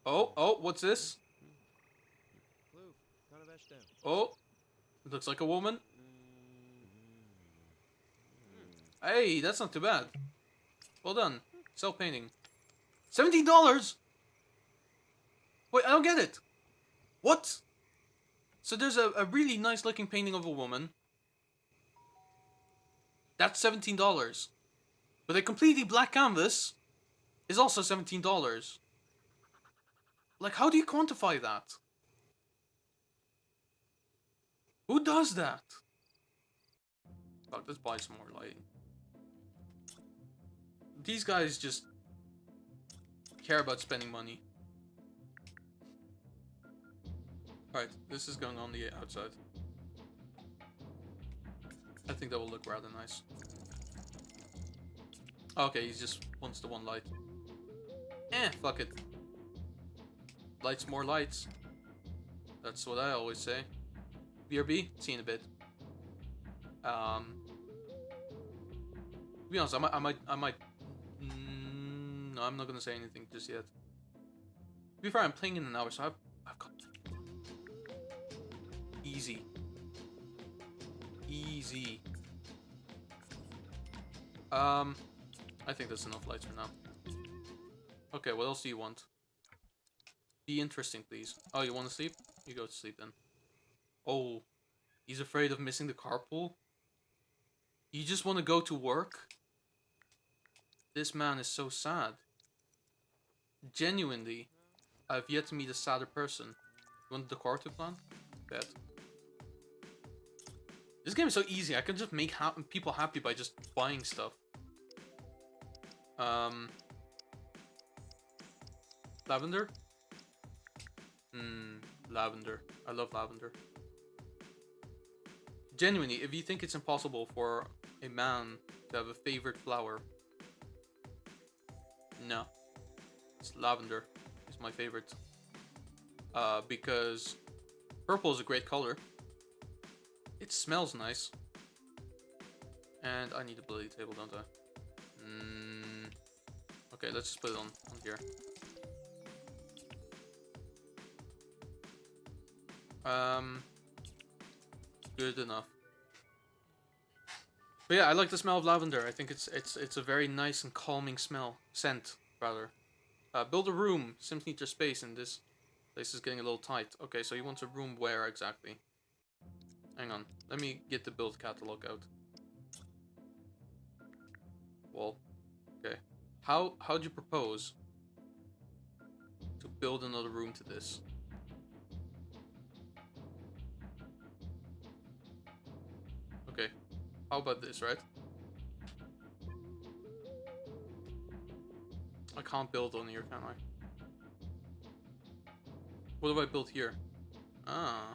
Oh, what's this? Oh, it looks like a woman. Hey, that's not too bad. Well done. Sell painting. $17? Wait, I don't get it. What? So there's a really nice looking painting of a woman. That's $17. But a completely black canvas is also $17. Like, how do you quantify that? Who does that? Fuck, let's buy some more lighting. These guys just care about spending money. Alright, this is going on the outside. I think that will look rather nice. Okay, he just wants the one light. Fuck it. Lights, more lights. That's what I always say. BRB, see you in a bit. To be honest, I might. No, I'm not gonna say anything just yet. be fair, I'm playing in an hour, so I've got easy. Easy. I think that's enough lights for now. Okay, what else do you want? Be interesting, please. Oh, you want to sleep? You go to sleep then. Oh, he's afraid of missing the carpool? You just want to go to work? This man is so sad. Genuinely, I've yet to meet a sadder person. You want the decor to plan? Bet. This game is so easy. I can just make people happy by just buying stuff. Lavender? Lavender. I love lavender. Genuinely, if you think it's impossible for a man to have a favorite flower, no. It's lavender. It's my favorite. Because purple is a great color. It smells nice. And I need a bloody table, don't I? Okay, let's just put it on here. Good enough. But yeah, I like the smell of lavender. I think it's a very nice and calming scent rather. Build a room. Sims need your space, and this place is getting a little tight. Okay, so you want a room where exactly? Hang on, let me get the build catalog out. Well, okay. How'd you propose to build another room to this? Okay, how about this, right? I can't build on here, can I? What have I built here? Ah.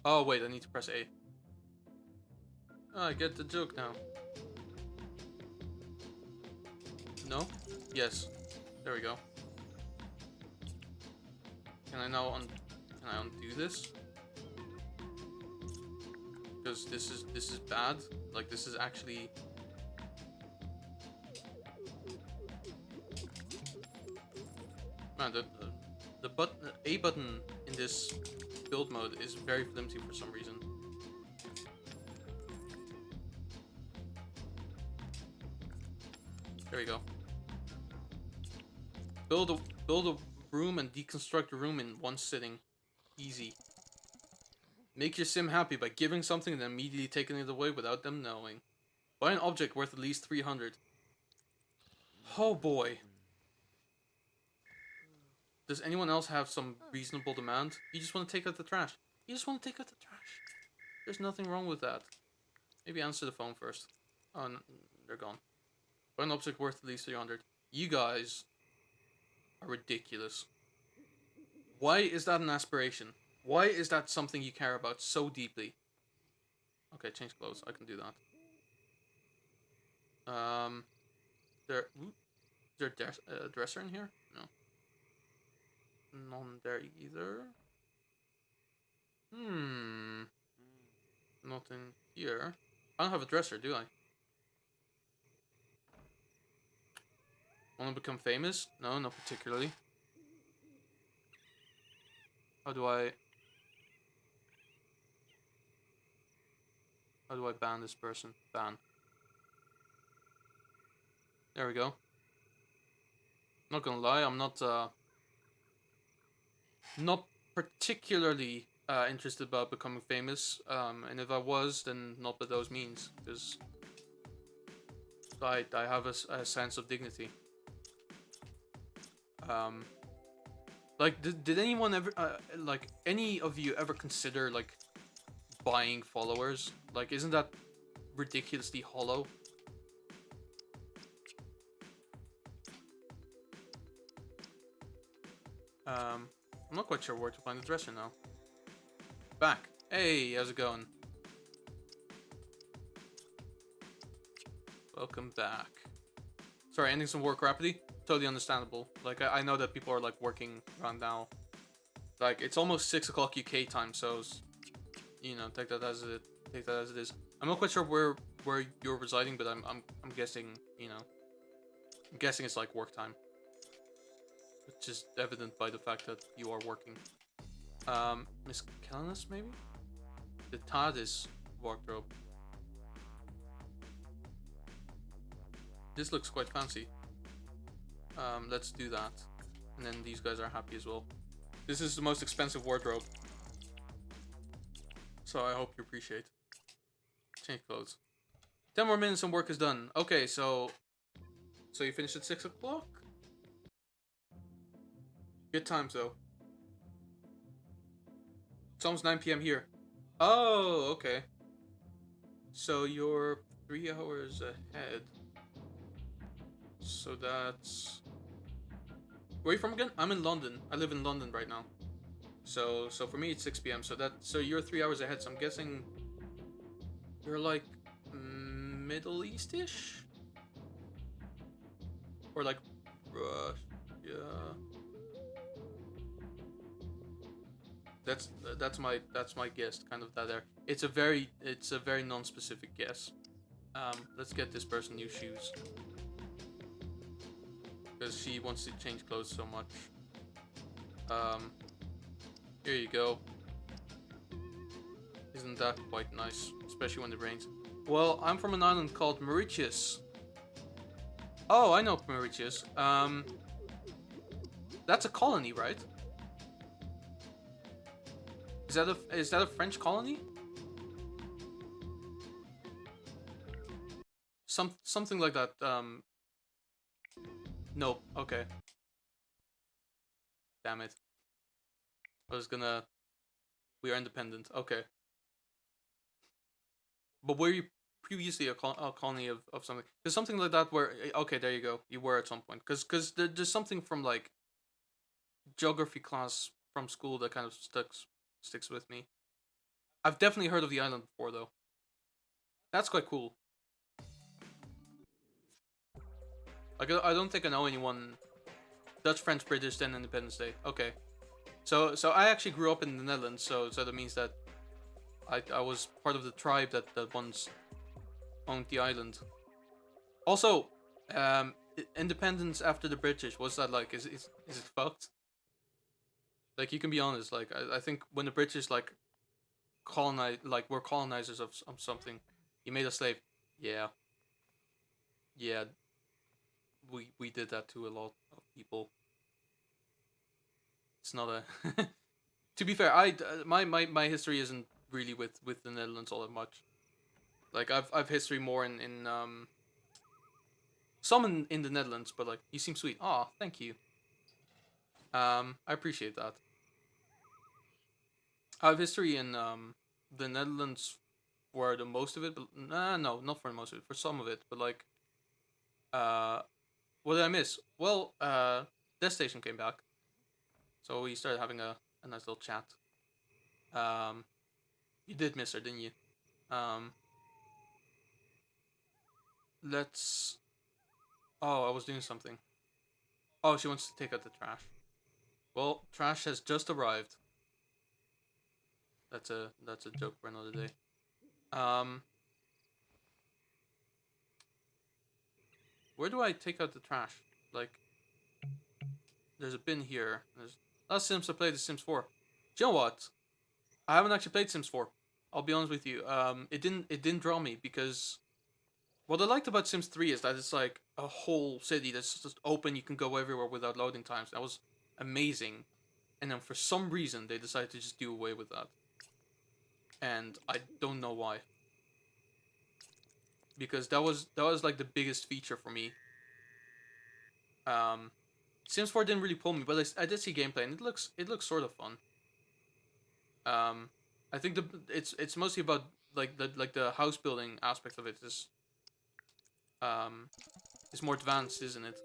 Oh, wait, I need to press A. Oh, I get the joke now. No? Yes. There we go. Can I now can I undo this? Because this is bad. Like, this is actually... Man, the A button in this build mode is very flimsy for some reason. There we go. Build a room and deconstruct a room in one sitting. Easy. Make your sim happy by giving something and then immediately taking it away without them knowing. Buy an object worth at least 300. Oh boy. Does anyone else have some reasonable demand? You just want to take out the trash. You just want to take out the trash. There's nothing wrong with that. Maybe answer the phone first. Oh, no, they're gone. Buy an object worth at least 300. You guys are ridiculous. Why is that an aspiration? Why is that something you care about so deeply? Okay, change clothes. I can do that. Is there a dresser in here? No. None there either. Not in here. I don't have a dresser, do I? Want to become famous? No, not particularly. How do I ban this person? Ban. There we go. Not gonna lie, I'm not particularly interested about becoming famous. And if I was, then not by those means, because I have a sense of dignity. Like, did anyone ever, like, any of you ever consider, like, buying followers? Like, isn't that ridiculously hollow? I'm not quite sure where to find the dresser now. Back. Hey, how's it going? Welcome back. Sorry, ending some work rapidly. Totally understandable. Like, I know that people are, like, working around now. Like, it's almost 6 o'clock UK time, so, you know, take that as it is. I'm not quite sure where where you're residing, but I'm guessing, you know, I'm guessing it's like work time, which is evident by the fact that you are working. Miss Kellenus, maybe? The TARDIS wardrobe. This looks quite fancy. Let's do that. And then these guys are happy as well. This is the most expensive wardrobe, so I hope you appreciate. Change clothes. 10 more minutes and work is done. Okay, so you finished at 6 o'clock? Good times though. It's almost 9 p.m. here. Oh, okay. So you're 3 hours ahead. So that's... Where are you from again? I'm in London. I live in London right now. So for me it's 6 p.m. So you're 3 hours ahead. So I'm guessing you're like Middle East-ish, or like Russia. That's my guess. Kind of that there. It's a very non-specific guess. Let's get this person new shoes because she wants to change clothes so much. Here you go. Isn't that quite nice? Especially when it rains. Well, I'm from an island called Mauritius. Oh, I know Mauritius. That's a colony, right? Is that a French colony? Something like that. Nope. Okay. Damn it. I was gonna... We are independent. Okay. But were you previously a colony of something? There's something like that where... Okay, there you go. You were at some point. Because there's something from, like, geography class from school that kind of sticks with me. I've definitely heard of the island before, though. That's quite cool. Like, I don't think I know anyone... Dutch, French, British, then Independence Day. Okay. So I actually grew up in the Netherlands, so that means that I was part of the tribe that once owned the island. Also, independence after the British, what's that like? Is it fucked? Like, you can be honest, like, I think when the British, like, were colonizers of something, you made a slave. Yeah. Yeah. We did that to a lot of people. It's not a... To be fair, my history isn't really with the Netherlands all that much. Like, I've history more in some in the Netherlands, but like, you seem sweet. Aw, thank you. I appreciate that. I have history in the Netherlands for the most of it, but no, not for most of it, for some of it. But like, what did I miss? Well, Death Station came back, so we started having a nice little chat. You did miss her, didn't you? Let's... Oh, I was doing something. Oh, she wants to take out the trash. Well, trash has just arrived. That's a joke for another day. Where do I take out the trash? Like, there's a bin here. Last Sims I played is Sims 4. Do you know what? I haven't actually played Sims 4. I'll be honest with you. It didn't draw me because what I liked about Sims 3 is that it's like a whole city that's just open. You can go everywhere without loading times. That was amazing. And then for some reason they decided to just do away with that. And I don't know why. Because that was like the biggest feature for me. Sims 4 didn't really pull me, but I did see gameplay and it looks sort of fun. I think it's mostly about like the house building aspect of it is more advanced, isn't it?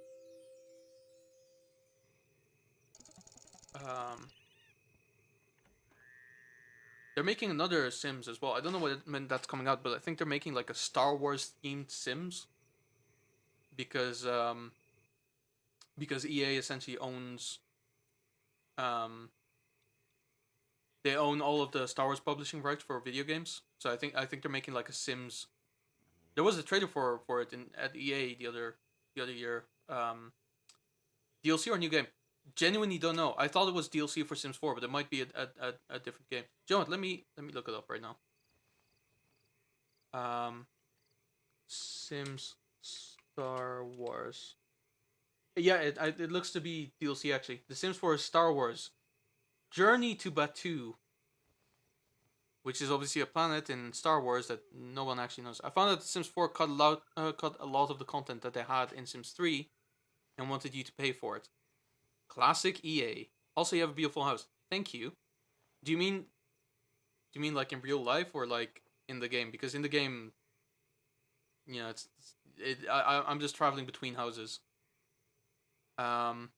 They're making another Sims as well. I don't know when that's coming out, but I think they're making like a Star Wars themed Sims because EA essentially owns they own all of the Star Wars publishing rights for video games. So I think they're making like a Sims There was a trailer for it at EA the other year. DLC or new game? Genuinely don't know. I thought it was DLC for Sims 4, but it might be a different game. Do you know what? Let me look it up right now. Sims Star Wars. Yeah, it looks to be DLC actually. The Sims 4 is Star Wars Journey to Batuu, which is obviously a planet in Star Wars that no one actually knows. I found that The Sims 4 cut a lot of the content that they had in Sims 3 and wanted you to pay for it. Classic EA. Also, you have a beautiful house. Thank you. Do you mean like in real life or like in the game? Because in the game, I'm just traveling between houses. Um,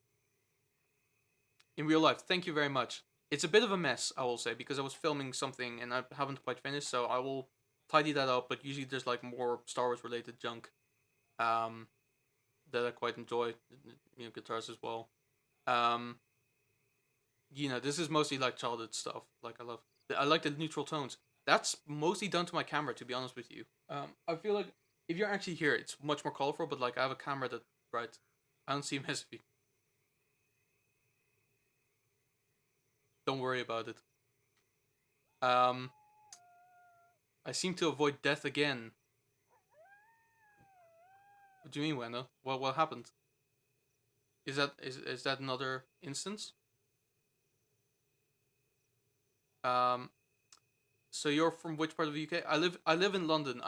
in real life, thank you very much. It's a bit of a mess, I will say, because I was filming something and I haven't quite finished, so I will tidy that up. But usually there's like more Star Wars related junk, um, that I quite enjoy. Guitars as well. Um, this is mostly like childhood stuff. Like I like the neutral tones. That's mostly down to my camera, to be honest with you. I feel like if you're actually here, it's much more colorful. But like I have a camera that right, I don't see a mess of you. Don't worry about it. Um, I seem to avoid death again. What do you mean, Wendell? What happened? Is that another instance? Um, so you're from which part of the UK? I live in London.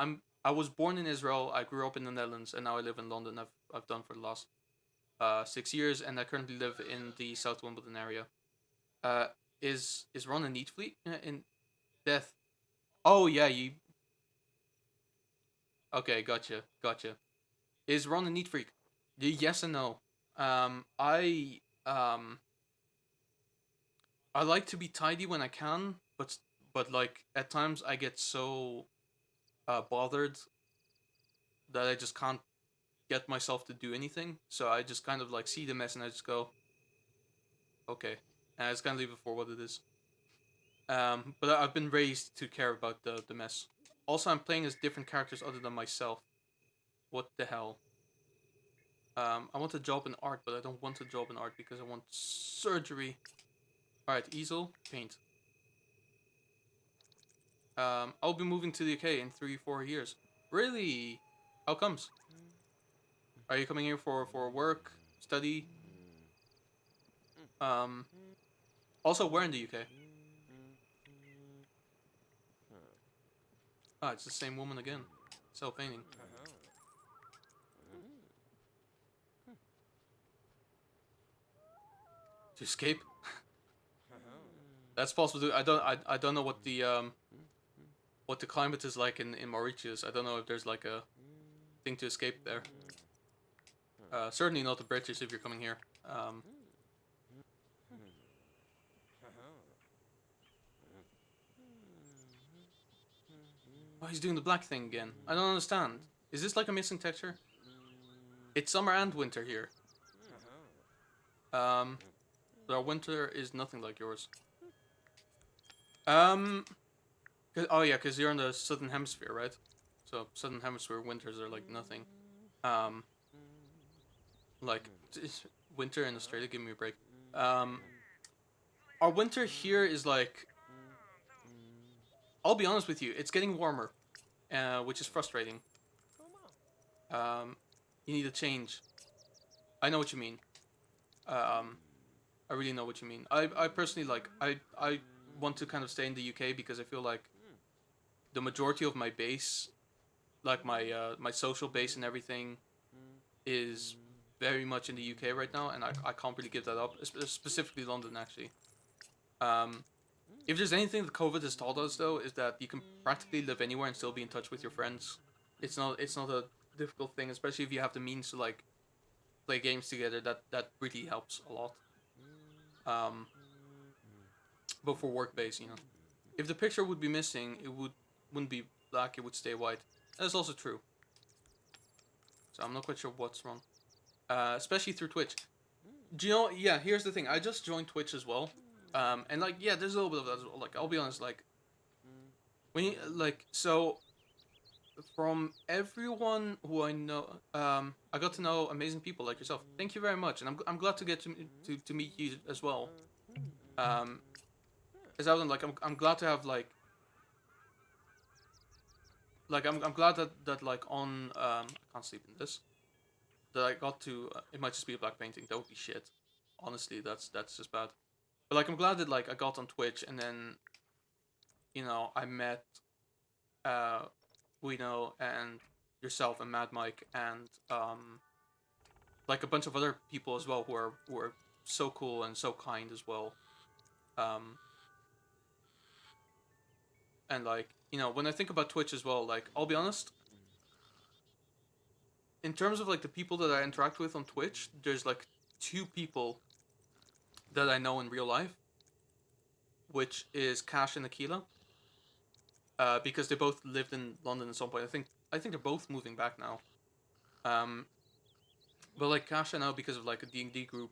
I was born in Israel. I grew up in the Netherlands, and now I live in London. I've done for the last 6 years, and I currently live in the South Wimbledon area. Uh, is Ron a neat fleet in death? Oh yeah, you. Okay, gotcha. Is Ron a neat freak? Yes and no. Um, I um, I like to be tidy when I can, but like at times I get so bothered that I just can't get myself to do anything. So I just kind of like see the mess and I just go, okay, and I just kind of leave it for what it is. But I've been raised to care about the mess. Also, I'm playing as different characters other than myself. What the hell? I want a job in art, but I don't want a job in art because I want surgery. All right, easel, paint. I'll be moving to the UK in 3-4 years. Really? How comes? Are you coming here for work, study? Um, Also, where in the UK? Ah, it's the same woman again. Self painting. To escape? That's possible. I don't know what the climate is like in Mauritius. I don't know if there's like a thing to escape there. Certainly not the British if you're coming here. Oh, he's doing the black thing again. I don't understand. Is this like a missing texture? It's summer and winter here. Um, but our winter is nothing like yours. Um, oh yeah, because you're in the southern hemisphere, right? So southern hemisphere winters are like nothing. Um, like winter in Australia, give me a break. Um, our winter here is like, I'll be honest with you, it's getting warmer, which is frustrating. Um, you need a change. I know what you mean. Um, I really know what you mean. I personally like I want to kind of stay in the UK because I feel like the majority of my base, like my social base and everything, is very much in the UK right now, and I can't really give that up. Specifically London, actually. Um, if there's anything that COVID has taught us, though, is that you can practically live anywhere and still be in touch with your friends. It's not a difficult thing, especially if you have the means to like play games together. That really helps a lot. Um, but for work base, if the picture would be missing, wouldn't be black. It would stay white. That's also true. So I'm not quite sure what's wrong. Especially through Twitch. Do you know? Yeah. Here's the thing. I just joined Twitch as well. And like, yeah, there's a little bit of that as well. Like, I'll be honest. Like, when you like, so from everyone who I know, I got to know amazing people like yourself. Thank you very much, and I'm glad to get to meet you as well. Um, as I was like, I'm glad to have I'm glad that like on I can't sleep in this, that I got to. It might just be a black painting. That would be shit. Honestly, that's just bad. But like I'm glad that like I got on Twitch and then I met uh Guido and yourself and Mad Mike and like a bunch of other people as well who are so cool and so kind as well. Um and like when I think about Twitch as well, like I'll be honest, in terms of like the people that I interact with on Twitch, there's like two people that I know in real life, which is Cash and Aquila. Because they both lived in London at some point. I think they're both moving back now. Um, but like Cash I know because of like a D&D group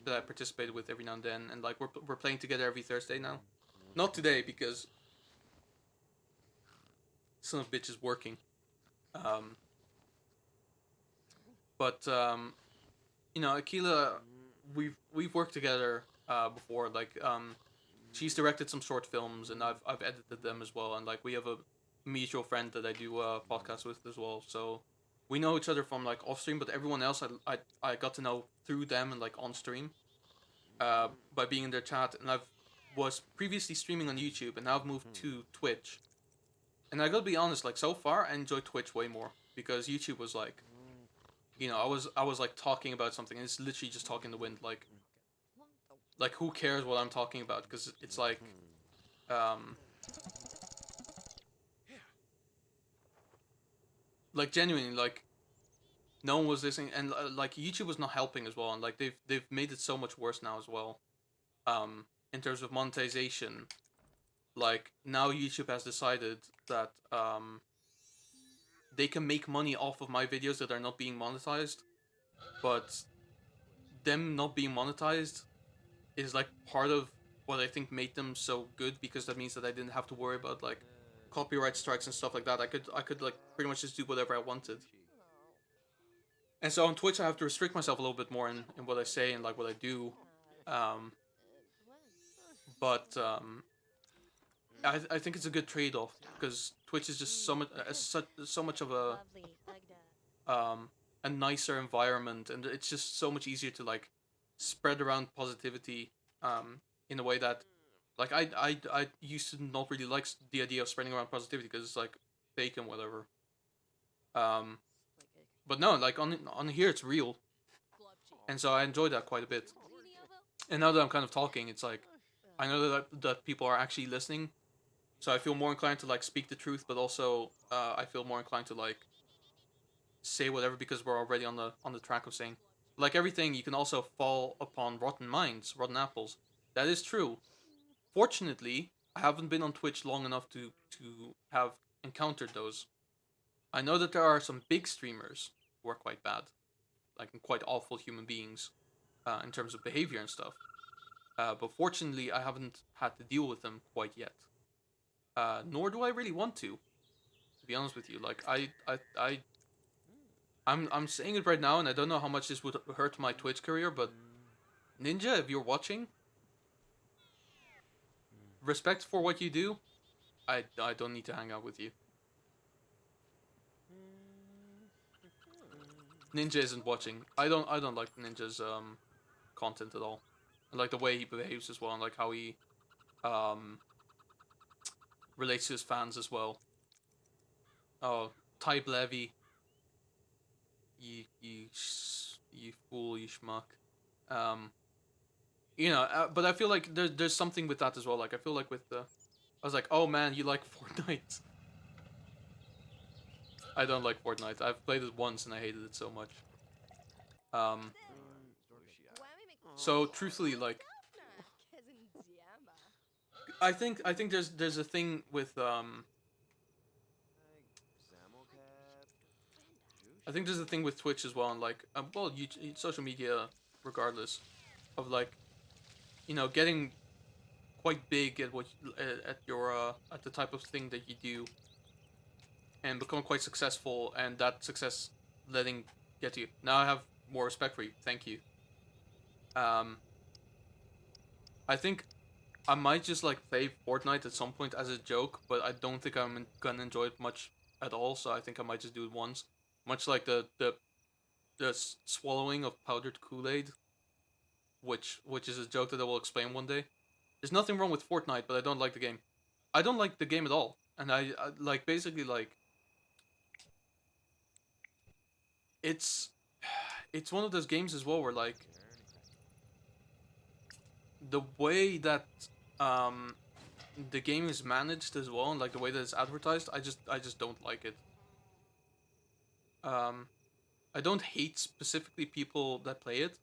that I participated with every now and then, and like we're playing together every Thursday now. Not today because son of a bitch is working. Um, but Akila, we've worked together before. Like she's directed some short films, and I've edited them as well. And like we have a mutual friend that I do a podcast with as well. So we know each other from like off stream, but everyone else I got to know through them and like on stream by being in their chat. And I've was previously streaming on YouTube, and now I've moved to Twitch. And I gotta be honest, like so far, I enjoy Twitch way more because YouTube was like, I was like talking about something, and it's literally just talking the wind. Like who cares what I'm talking about? Because it's um, like genuinely, like no one was listening, and like YouTube was not helping as well, and like they've made it so much worse now as well. In terms of monetization, like now YouTube has decided that they can make money off of my videos that are not being monetized, but them not being monetized is like part of what I think made them so good, because that means that I didn't have to worry about like copyright strikes and stuff like that. I could like pretty much just do whatever I wanted. And so on Twitch I have to restrict myself a little bit more in what I say and like what I do. Um but I think it's a good trade off because Twitch is just so much of um a nicer environment, and it's just so much easier to like spread around positivity in a way that like I used to not really like the idea of spreading around positivity because it's like fake and whatever. Um, but no, like on here it's real, and so I enjoy that quite a bit. And now that I'm kind of talking, it's like I know that people are actually listening, so I feel more inclined to like speak the truth, but also I feel more inclined to like say whatever because we're already on the track of saying like everything. You can also fall upon rotten minds, rotten apples. That is true. Fortunately, I haven't been on Twitch long enough to have encountered those. I know that there are some big streamers who are quite bad, like quite awful human beings in terms of behavior and stuff. But fortunately, I haven't had to deal with them quite yet. Nor do I really want to be honest with you. Like I'm saying it right now, and I don't know how much this would hurt my Twitch career, but Ninja, if you're watching, respect for what you do. I don't need to hang out with you. Ninja isn't watching. I don't like Ninja's content at all. I like the way he behaves as well, and like how he um relates to his fans as well. Oh, Type Levy, you fool, you schmuck. Um, but I feel like there's something with that as well. Like I feel like with the, I was like, oh man, you like Fortnite. I don't like Fortnite. I've played it once and I hated it so much. Um, so truthfully, like I think there's a thing with I think there's a thing with Twitch as well, and like well, social media, regardless of like getting quite big at what at your at the type of thing that you do. and become quite successful, and that success letting get to you. Now I have more respect for you. Thank you. Um, I think I might just like play Fortnite at some point as a joke, but I don't think gonna enjoy it much at all. So I think I might just do it once, much like the swallowing of powdered Kool-Aid, which is a joke that I will explain one day. There's nothing wrong with Fortnite, but I don't like the game. I don't like the game at all, and I like basically like it's it's one of those games as well where like the way that um the game is managed as well, and like the way that it's advertised, I just don't like it. Um, I don't hate specifically people that play it.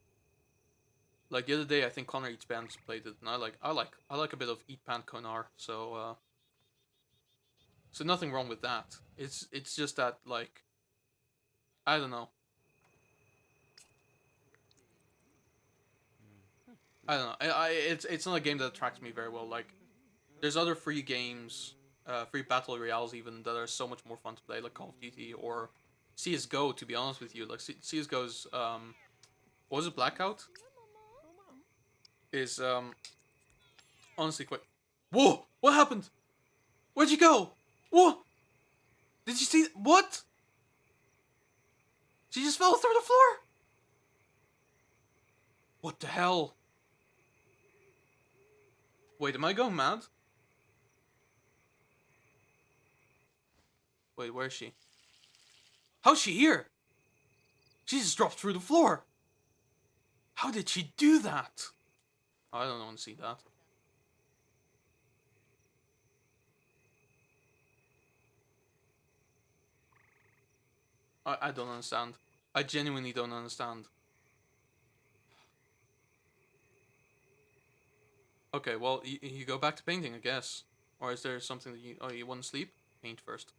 Like the other day, I think Connor Eats Pants played it, and I like a bit of Eat Pant Connor, so nothing wrong with that. It's just that like I don't know. I don't know. It's not a game that attracts me very well. Like there's other free games, free battle royales even that are so much more fun to play, like Call of Duty or CS:GO. To be honest with you, like CS:GO's what was it, Blackout? Is honestly quite. Whoa! What happened? Where'd you go? What? Did you see what? She just fell through the floor. What the hell? Wait, am I going mad? Wait, where is she? How's she here? She just dropped through the floor. How did she do that? Oh, I don't want to see that. I don't understand. I genuinely don't understand. Okay, well, you go back to painting, I guess. Or is there something that you want to sleep? Paint first.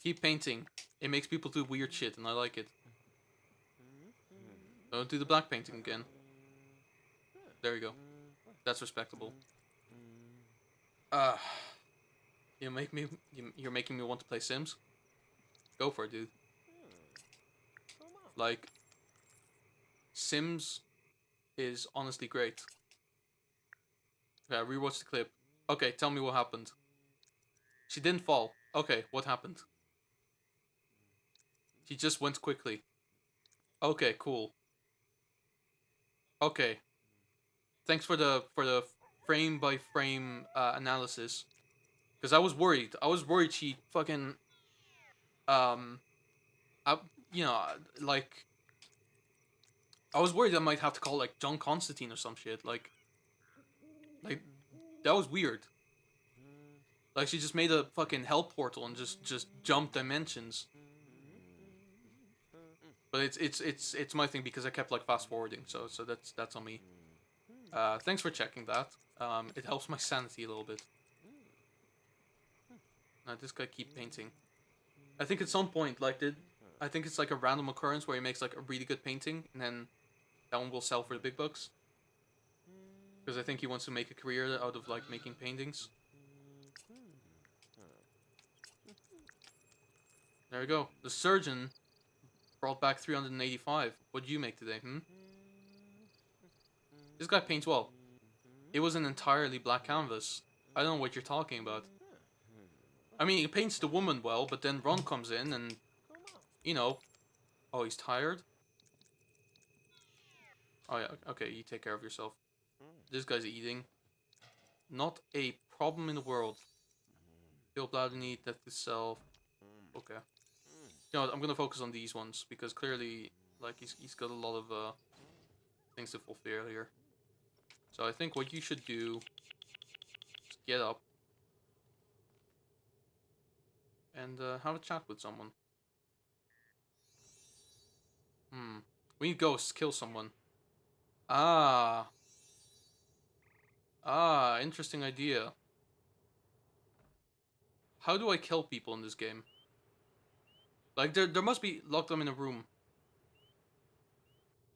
Keep painting. It makes people do weird shit, and I like it. Don't do the black painting again. There you go. That's respectable. Uh, you're making me want to play Sims. Go for it, dude. Like, Sims is honestly great. Okay, I rewatched the clip. Okay, tell me what happened. She didn't fall. Okay, what happened? She just went quickly. Okay, cool. Okay, thanks for the frame by frame analysis. Because I was worried. I was worried she fucking um, I, you know, like I was worried I might have to call like John Constantine or some shit. Like that was weird. Like she just made a fucking hell portal and just jumped dimensions. But it's my thing because I kept like fast forwarding, so that's on me. Thanks for checking that. It helps my sanity a little bit. Now this guy keep painting. I think at some point, I think it's like a random occurrence where he makes like a really good painting, and then that one will sell for the big bucks. Because I think he wants to make a career out of like making paintings. There we go. The surgeon brought back 385. What did you make today? This guy paints well. It was an entirely black canvas. I don't know what you're talking about. I mean, he paints the woman well, but then Ron comes in and, you know, oh, he's tired? Oh yeah, okay, you take care of yourself. This guy's eating. Not a problem in the world. Feel bladder need, death to self. Okay. You know what, I'm gonna focus on these ones, because clearly, like, he's got a lot of, things to fulfill here. So I think what you should do is get up and, have a chat with someone. We need ghosts, kill someone. Ah. Ah, interesting idea. How do I kill people in this game? Like, there must be lock them in a room.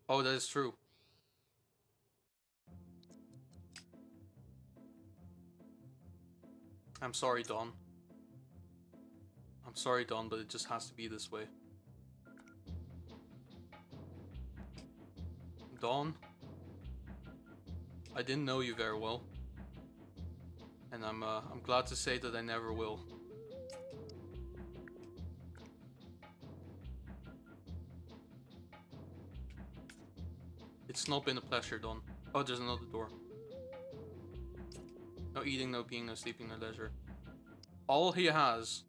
Oh, that is true. I'm sorry, Dawn. I'm sorry, Don, but it just has to be this way. Dawn, I didn't know you very well, and I'm glad to say that I never will. It's not been a pleasure, Dawn. Oh, there's another door. No eating, no peeing, no sleeping, no leisure. All he has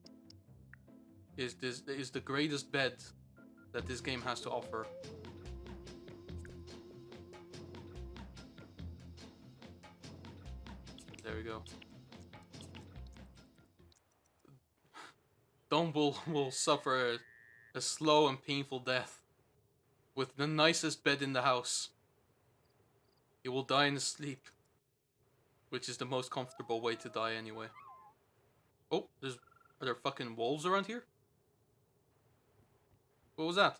is the greatest bed that this game has to offer. There we go. Don will suffer a slow and painful death with the nicest bed in the house. He will die in his sleep, which is the most comfortable way to die anyway. Oh, are there fucking wolves around here? What was that?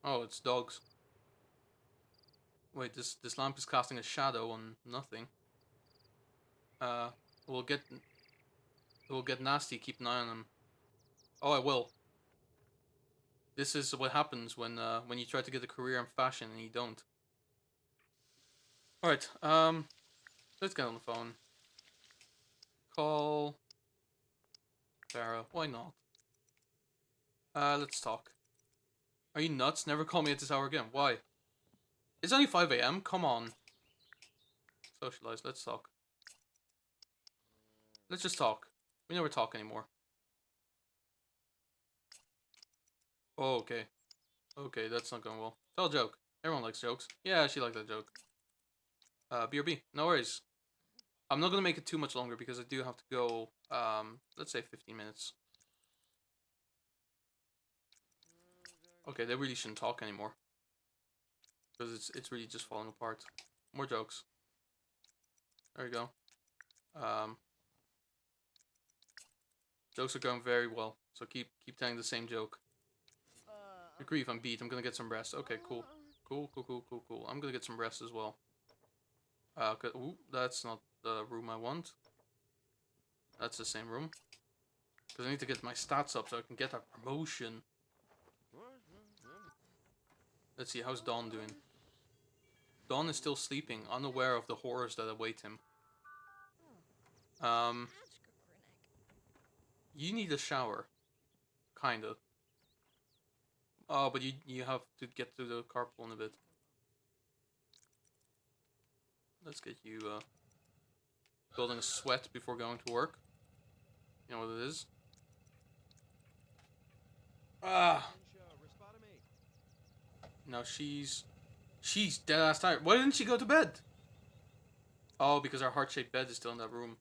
Oh, it's dogs. Wait, this lamp is casting a shadow on nothing. Uh, we'll get nasty. Keep an eye on him. Oh, I will. This is what happens when you try to get a career in fashion and you don't. All right. Let's get on the phone. Call Farah. Why not? Let's talk. Are you nuts? Never call me at this hour again. Why? It's only 5 a.m. Come on. Socialize. Let's talk. Let's just talk. We never talk anymore. Oh, okay. Okay, that's not going well. Tell a joke. Everyone likes jokes. Yeah, she liked that joke. BRB. No worries. I'm not gonna make it too much longer because I do have to go, let's say 15 minutes. Okay, they really shouldn't talk anymore. Because it's really just falling apart. More jokes. There you go. Jokes are going very well, so keep telling the same joke. Good grief, I'm beat. I'm gonna get some rest. Okay, cool. Cool. I'm gonna get some rest as well. Ooh, that's not the room I want. That's the same room. Because I need to get my stats up so I can get that promotion. Let's see, how's Dawn doing? Dawn is still sleeping, unaware of the horrors that await him. You need a shower. Kinda. Oh, but you have to get to the carpool in a bit. Let's get you, building a sweat before going to work. You know what it is? Ah! Now she's dead ass tired. Why didn't she go to bed? Oh, because our heart-shaped bed is still in that room.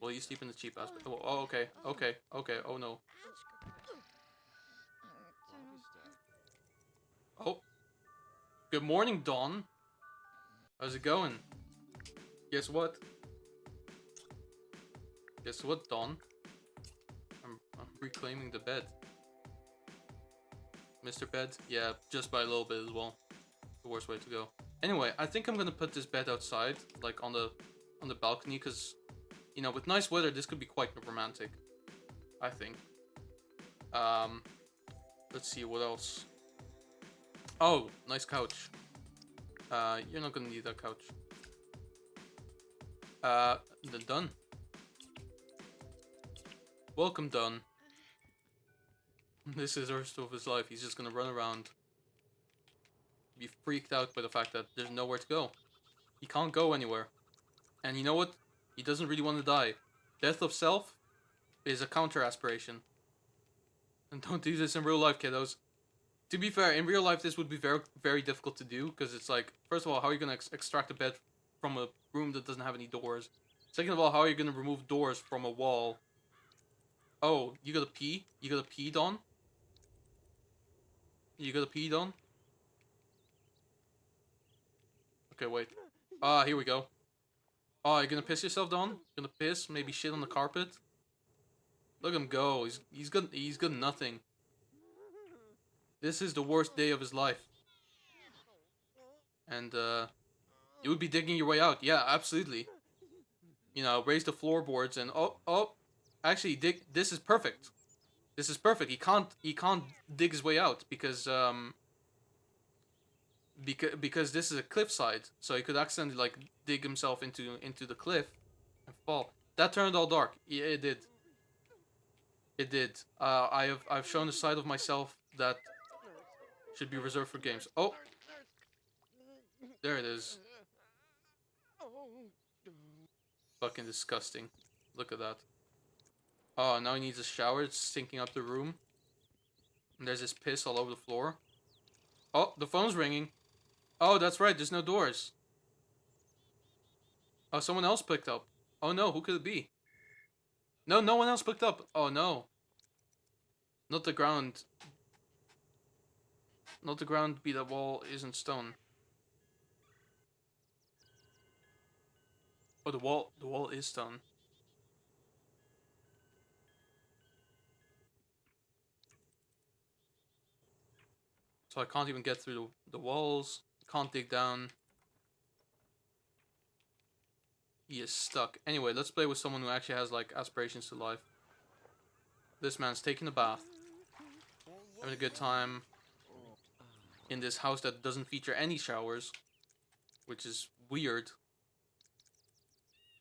Well, you sleep in the cheap ass bed. Oh, okay. Oh, no. Oh. Good morning, Dawn. How's it going? Guess what? Guess what, Dawn? I'm reclaiming the bed. Mr. Bed? Yeah, just by a little bit as well. The worst way to go. Anyway, I think I'm gonna put this bed outside, like on the balcony, because, you know, with nice weather, this could be quite romantic. I think. Let's see, what else? Oh, nice couch. You're not gonna need that couch. Then done. Welcome, Dunn. This is the rest of his life. He's just gonna run around. Be freaked out by the fact that there's nowhere to go. He can't go anywhere. And you know what? He doesn't really want to die. Death of self is a counter aspiration. And don't do this in real life, kiddos. To be fair, in real life this would be very, very difficult to do, because it's like, first of all, how are you going to extract a bed from a room that doesn't have any doors? Second of all, how are you going to remove doors from a wall? Oh, you gotta pee? You gotta pee, Don? You gotta pee, Don? Okay, wait. Ah, here we go. Oh, you gonna piss yourself, Don? Gonna piss? Maybe shit on the carpet? Look at him go. He's good nothing. This is the worst day of his life. And you would be digging your way out. Yeah, absolutely. You know, raise the floorboards and oh, Actually, dig. This is perfect. This is perfect. He can't dig his way out because this is a cliffside, so he could accidentally like dig himself into the cliff and fall. That turned all dark. Yeah, it did. It did. I've shown a side of myself that should be reserved for games. Oh, there it is. Fucking disgusting. Look at that. Oh, now he needs a shower. It's stinking up the room. And there's this piss all over the floor. Oh, the phone's ringing. Oh, that's right. There's no doors. Oh, someone else picked up. Oh no, who could it be? No, no one else picked up. Oh no. Not the ground. Not the ground be that wall isn't stone. Oh, the wall is stone. So I can't even get through the walls. Can't dig down. He is stuck. Anyway, let's play with someone who actually has like aspirations to life. This man's taking a bath. Having a good time. In this house that doesn't feature any showers. Which is weird.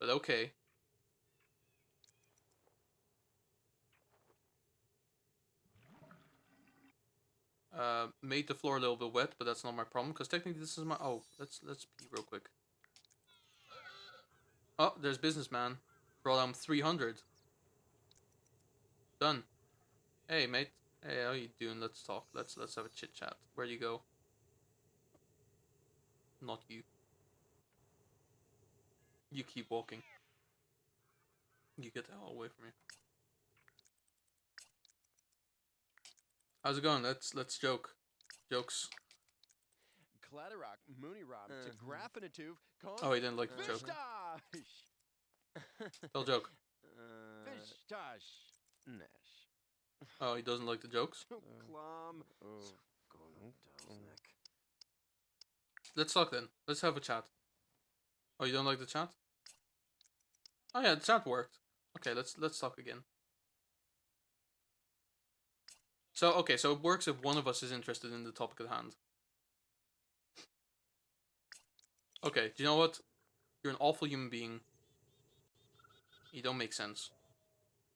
But okay. Made the floor a little bit wet, but that's not my problem, because technically this is my... Oh, let's pee real quick. Oh, there's businessman. Brought him 300. Done. Hey, mate. Hey, how you doing? Let's talk. Let's have a chit chat. Where do you go? Not you. You keep walking. You get the hell away from me. How's it going? Let's joke. Jokes. Clatterock, Mooneyrob, to Graffinative, Oh, he didn't like the joke. Tell joke. Fishtosh, Nash. Oh, he doesn't like the jokes? Clom. Let's talk then. Let's have a chat. Oh, you don't like the chat? Oh yeah, the chat worked. Okay, let's talk again. So, okay, so it works if one of us is interested in the topic at hand. Okay, do you know what? You're an awful human being. You don't make sense.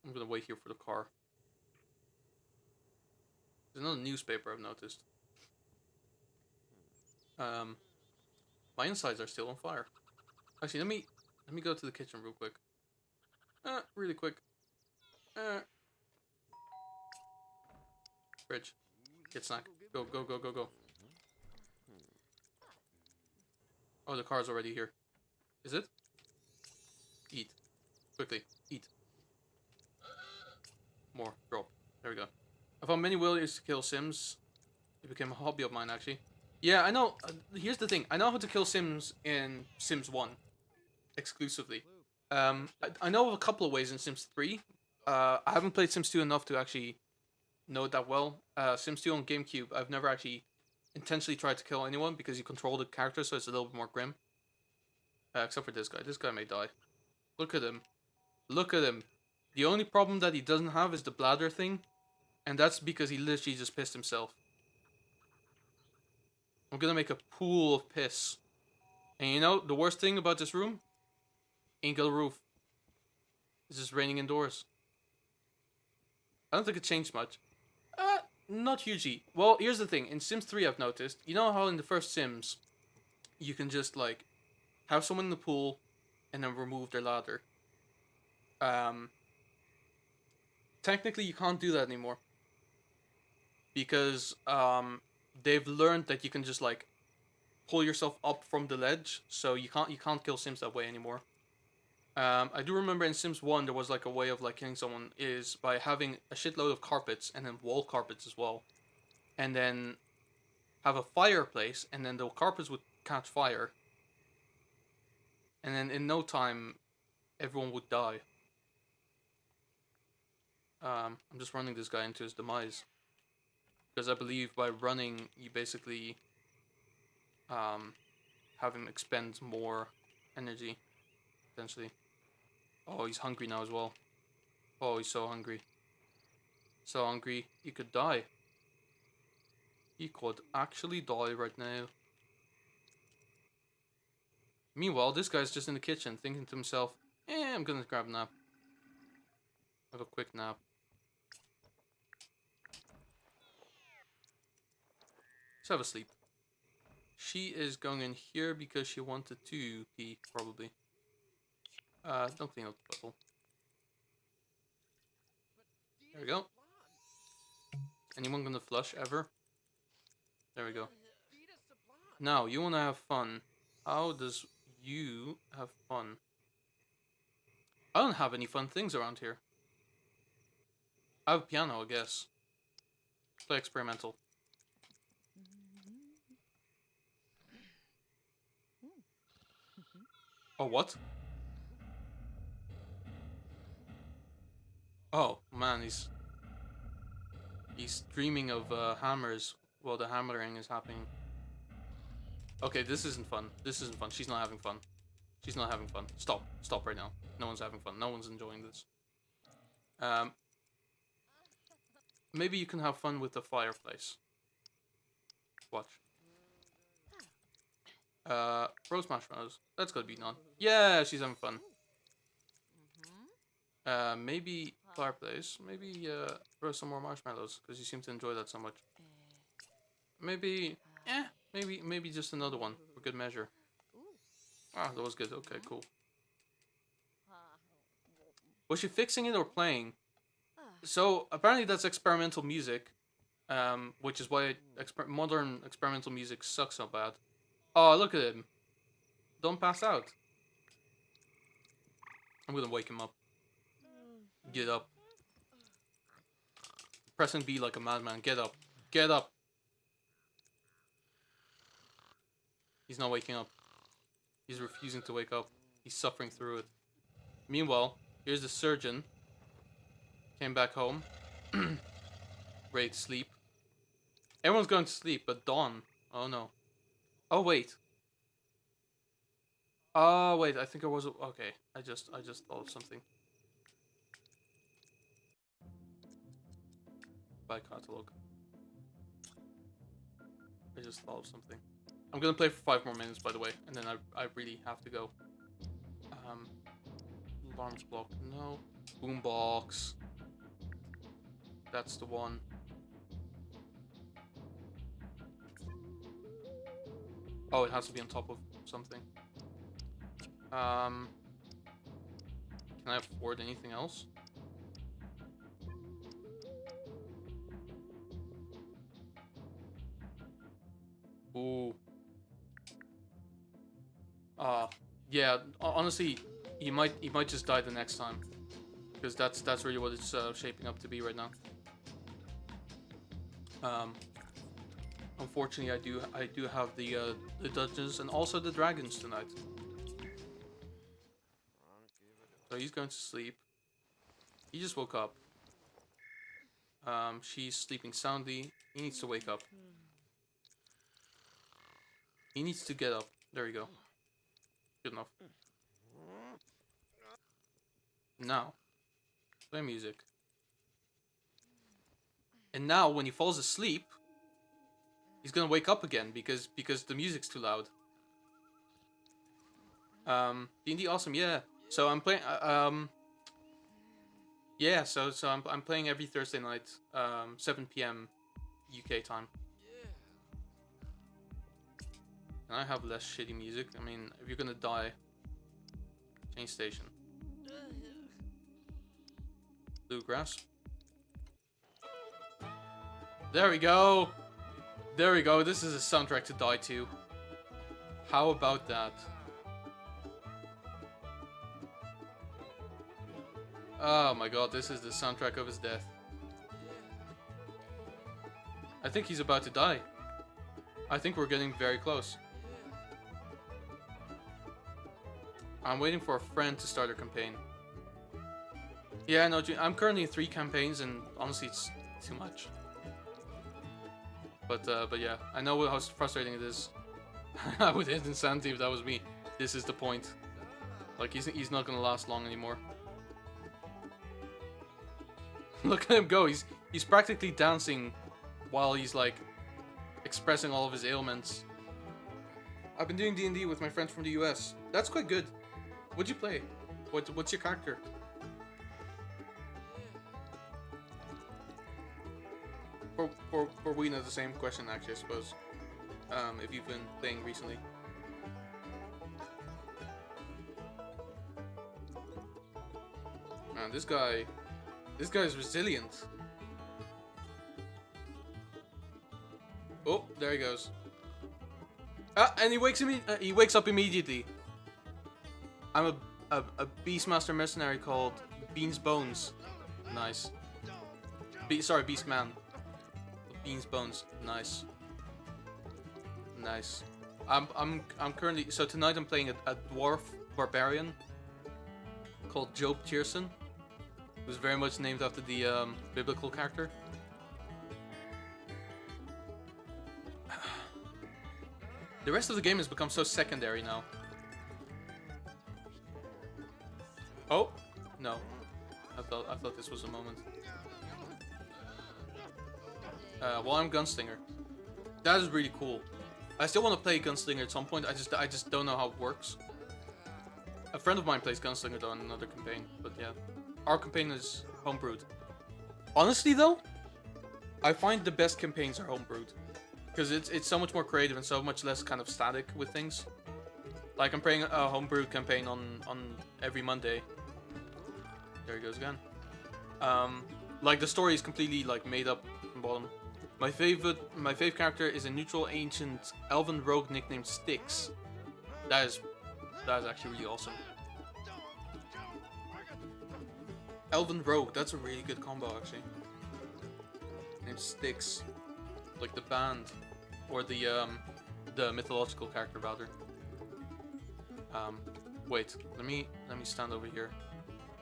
I'm gonna wait here for the car. There's another newspaper I've noticed. My insides are still on fire. Actually, let me go to the kitchen real quick. Really quick. Fridge. Get snack. Go, go, go, go, go. Oh, the car's already here. Is it? Eat. Quickly. Eat. More. Drop. There we go. I found many ways to kill Sims. It became a hobby of mine, actually. Yeah, I know. Here's the thing. I know how to kill Sims in Sims 1. Exclusively. I know of a couple of ways in Sims 3. I haven't played Sims 2 enough to actually know it that well. Sims 2 on GameCube, I've never actually intentionally tried to kill anyone because you control the character, so it's a little bit more grim. Except for this guy. This guy may die. Look at him. Look at him. The only problem that he doesn't have is the bladder thing, and that's because he literally just pissed himself. I'm gonna make a pool of piss. And you know, the worst thing about this room? Ain't got a roof. It's just raining indoors. I don't think it changed much. Not hugely. Well, here's the thing. In Sims 3, I've noticed, you know how in the first Sims, you can just, like, have someone in the pool, and then remove their ladder. Technically, you can't do that anymore. Because, they've learned that you can just, like, pull yourself up from the ledge, so you can't kill Sims that way anymore. I do remember in Sims 1 there was like a way of like killing someone is by having a shitload of carpets and then wall carpets as well. And then have a fireplace and then the carpets would catch fire. And then in no time everyone would die. I'm just running this guy into his demise. Because I believe by running you basically have him expend more energy, potentially. Oh, he's hungry now as well. Oh, he's so hungry. So hungry, he could die. He could actually die right now. Meanwhile, this guy's just in the kitchen thinking to himself, I'm gonna grab a nap. Have a quick nap. Let's have a sleep. She is going in here because she wanted to pee, probably. Don't clean up the bottle. There we go. Anyone gonna flush ever? There we go. Now, you wanna have fun. How does you have fun? I don't have any fun things around here. I have a piano, I guess. Play experimental. Oh, what? Oh, man, he's dreaming of hammers while the hammering is happening. Okay, this isn't fun. This isn't fun. She's not having fun. She's not having fun. Stop. Stop right now. No one's having fun. No one's enjoying this. Maybe you can have fun with the fireplace. Watch. Roast marshmallows. That's gotta be none. Yeah, she's having fun. Maybe fireplace. Maybe roast some more marshmallows because you seem to enjoy that so much. Maybe, maybe just another one for good measure. Ah, that was good. Okay, cool. Was she fixing it or playing? So apparently that's experimental music, which is why modern experimental music sucks so bad. Oh, look at him! Don't pass out. I'm gonna wake him up. Get up. Pressing B like a madman. Get up. Get up. He's not waking up. He's refusing to wake up. He's suffering through it. Meanwhile, here's the surgeon. Came back home. Ready to sleep. Everyone's going to sleep, but Dawn. Oh no. Oh wait. Oh wait, I think I was okay. I just thought of something. Buy catalog. I just thought of something. I'm gonna play for 5 more minutes, by the way, and then I really have to go. Alarms block. No. Boombox. That's the one. Oh, it has to be on top of something. Can I afford anything else? Ooh. Yeah. Honestly, he might just die the next time, because that's really what it's shaping up to be right now. Unfortunately, I do have the dungeons and also the dragons tonight. So he's going to sleep. He just woke up. She's sleeping soundly. He needs to wake up. He needs to get up. There we go. Good enough. Now, play music. And now, when he falls asleep, he's gonna wake up again because the music's too loud. D&D awesome, yeah. So I'm playing. Yeah. So I'm playing every Thursday night, 7 p.m. UK time. Can I have less shitty music? I mean, if you're gonna die, change station. Bluegrass. There we go. There we go. This is a soundtrack to die to. How about that? Oh my god, this is the soundtrack of his death. I think he's about to die. I think we're getting very close. I'm waiting for a friend to start a campaign. Yeah, no, I'm currently in 3 campaigns, and honestly, it's too much. But yeah, I know how frustrating it is. I would hit insanity if that was me. This is the point. Like, he's not gonna last long anymore. Look at him go. He's practically dancing while he's like expressing all of his ailments. I've been doing D&D with my friends from the US. That's quite good. What'd you play? What's your character? For Weena, the same question actually, I suppose. If you've been playing recently. Man, this guy is resilient. Oh, there he goes. Ah, and he wakes up immediately. I'm a Beastmaster mercenary called Beans Bones. Nice. Sorry, Beastman. Beans Bones. Nice. Nice. I'm currently, so tonight I'm playing a dwarf barbarian called Job Tierson, who's very much named after the biblical character. The rest of the game has become so secondary now. Oh no, I thought this was a moment. Well, I'm Gunslinger. That is really cool. I still want to play Gunslinger at some point. I just don't know how it works. A friend of mine plays Gunslinger though in another campaign, but yeah, our campaign is homebrewed. Honestly though, I find the best campaigns are homebrewed because it's so much more creative and so much less kind of static with things. Like I'm playing a homebrewed campaign on every Monday. There he goes again. Like the story is completely like made up from bottom. My favorite character is a neutral ancient elven rogue nicknamed Styx. That is actually really awesome. Elven rogue, that's a really good combo actually. Named Styx, like the band, or the mythological character rather. Wait, let me stand over here.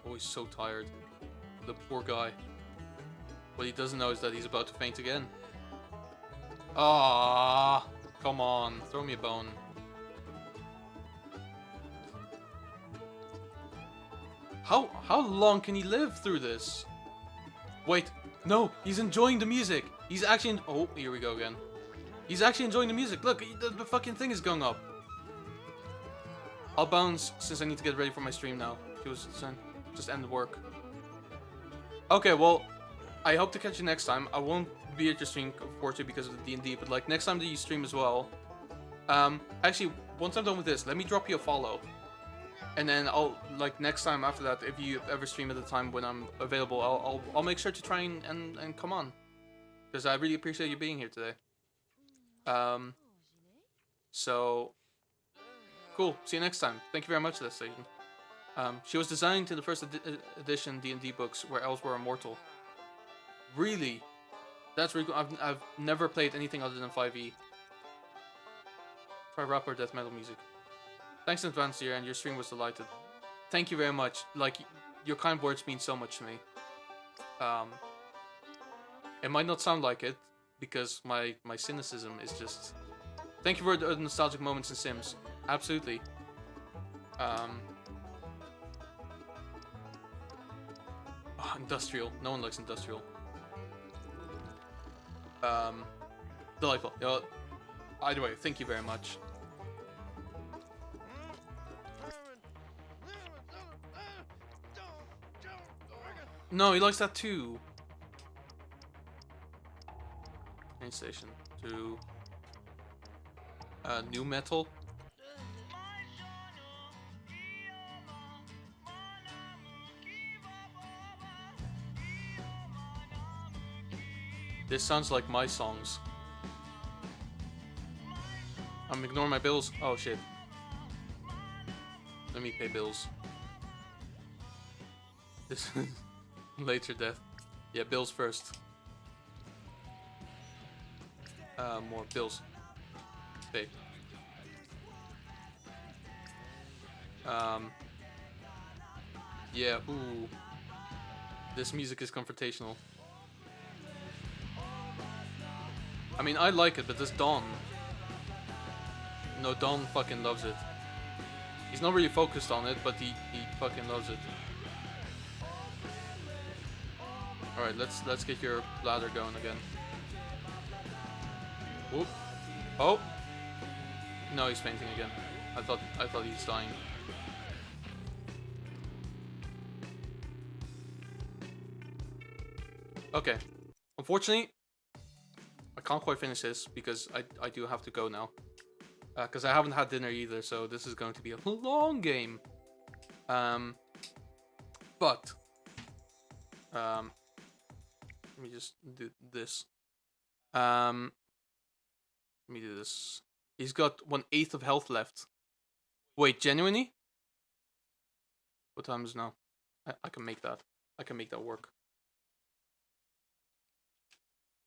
Oh, he's so tired. The poor guy. What he doesn't know is that he's about to faint again. Ah, come on, throw me a bone. How long can he live through this? Wait, no, he's enjoying the music. He's actually oh, here we go again. He's actually enjoying the music. Look, the fucking thing is going up. I'll bounce since I need to get ready for my stream now. It was just end the work. Okay, well, I hope to catch you next time. I won't be at your stream, unfortunately, because of the D&D, but like next time that you stream as well. Actually, once I'm done with this, let me drop you a follow. And then I'll, like, next time after that, if you ever stream at the time when I'm available, I'll make sure to try and come on. Because I really appreciate you being here today. So, cool. See you next time. Thank you very much, Leslie. She was designed in the first edition D&D books where elves were immortal. Really? That's really cool. I've never played anything other than 5e. Try rap or death metal music. Thanks in advance, dear, and your stream was delighted. Thank you very much. Like, your kind words mean so much to me. It might not sound like it, because my cynicism is just... Thank you for the nostalgic moments in Sims. Absolutely. Oh, industrial. No one likes industrial. Delightful. You know, either way, thank you very much. No, he likes that too. Train station to new metal. This sounds like my songs. I'm ignoring my bills. Oh shit. Let me pay bills. This is later death. Yeah, bills first. More bills. Pay. Yeah, ooh. This music is confrontational. I mean, I like it, but this Don... No, Don fucking loves it. He's not really focused on it, but he fucking loves it. All right, let's get your bladder going again. Whoop. Oh. No, he's fainting again. I thought he's dying. Okay. Unfortunately, I can't quite finish this because I do have to go now. Because I haven't had dinner either, so this is going to be a long game. But let me just do this. Let me do this. He's got 1/8 of health left. Wait, genuinely? What time is it now? I can make that. I can make that work.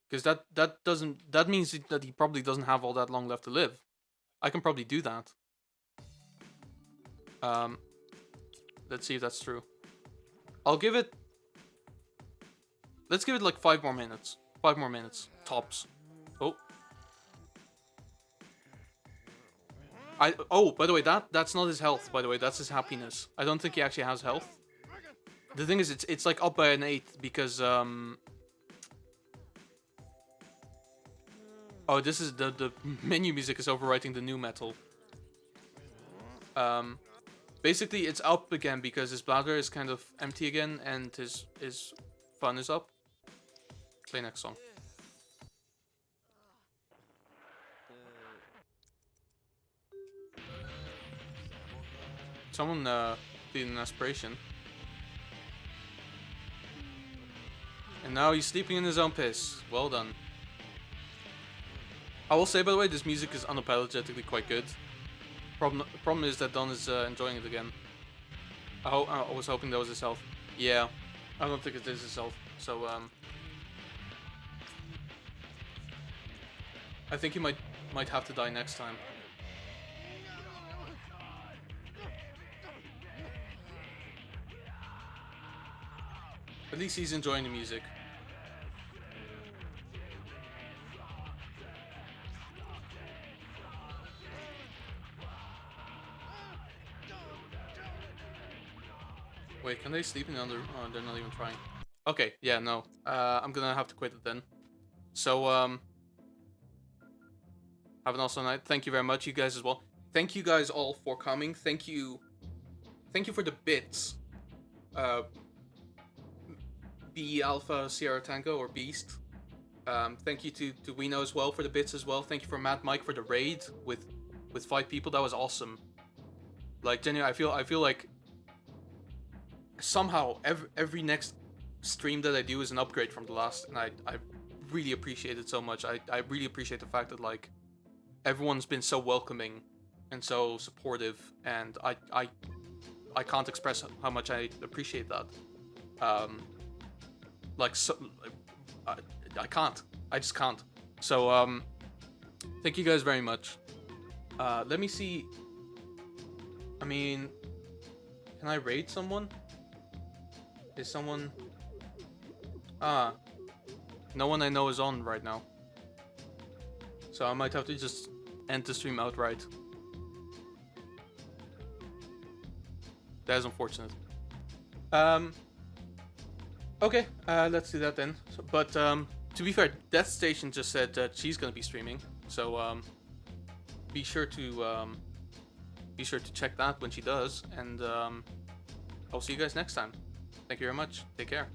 Because that means that he probably doesn't have all that long left to live. I can probably do that. Let's see if that's true. I'll give it... Let's give it like 5 more minutes. 5 more minutes. Tops. Oh. Oh, by the way, that's not his health, by the way. That's his happiness. I don't think he actually has health. The thing is, it's like up by an 8 because, Oh, this is the menu music is overwriting the new metal. Basically, it's up again because his bladder is kind of empty again and his fun is up. Play next song. Someone did an aspiration. And now he's sleeping in his own piss. Well done. I will say, by the way, this music is unapologetically quite good. Problem is that Don is enjoying it again. I was hoping that was his health. Yeah, I don't think it is his health. So I think he might have to die next time. At least he's enjoying the music. Wait, can they sleep in the under? Oh, they're not even trying. Okay, yeah, no. I'm gonna have to quit it then. So, have an awesome night. Thank you very much, you guys as well. Thank you guys all for coming. Thank you for the bits. B Alpha Sierra Tango or Beast. Thank you to Wino as well for the bits as well. Thank you for Matt Mike for the raid with 5 people. That was awesome. Like genuinely, I feel like somehow every next stream that I do is an upgrade from the last, and I really appreciate it so much. I really appreciate the fact that like everyone's been so welcoming and so supportive, and I can't express how much I appreciate that. Like so, I can't. I just can't. So thank you guys very much. Let me see. I mean, can I raid someone? Is someone... no one I know is on right now. So I might have to just end the stream outright. That is unfortunate. Okay, let's do that then. So, but to be fair, Death Station just said that she's gonna be streaming. So be sure to check that when she does, and I'll see you guys next time. Thank you very much. Take care.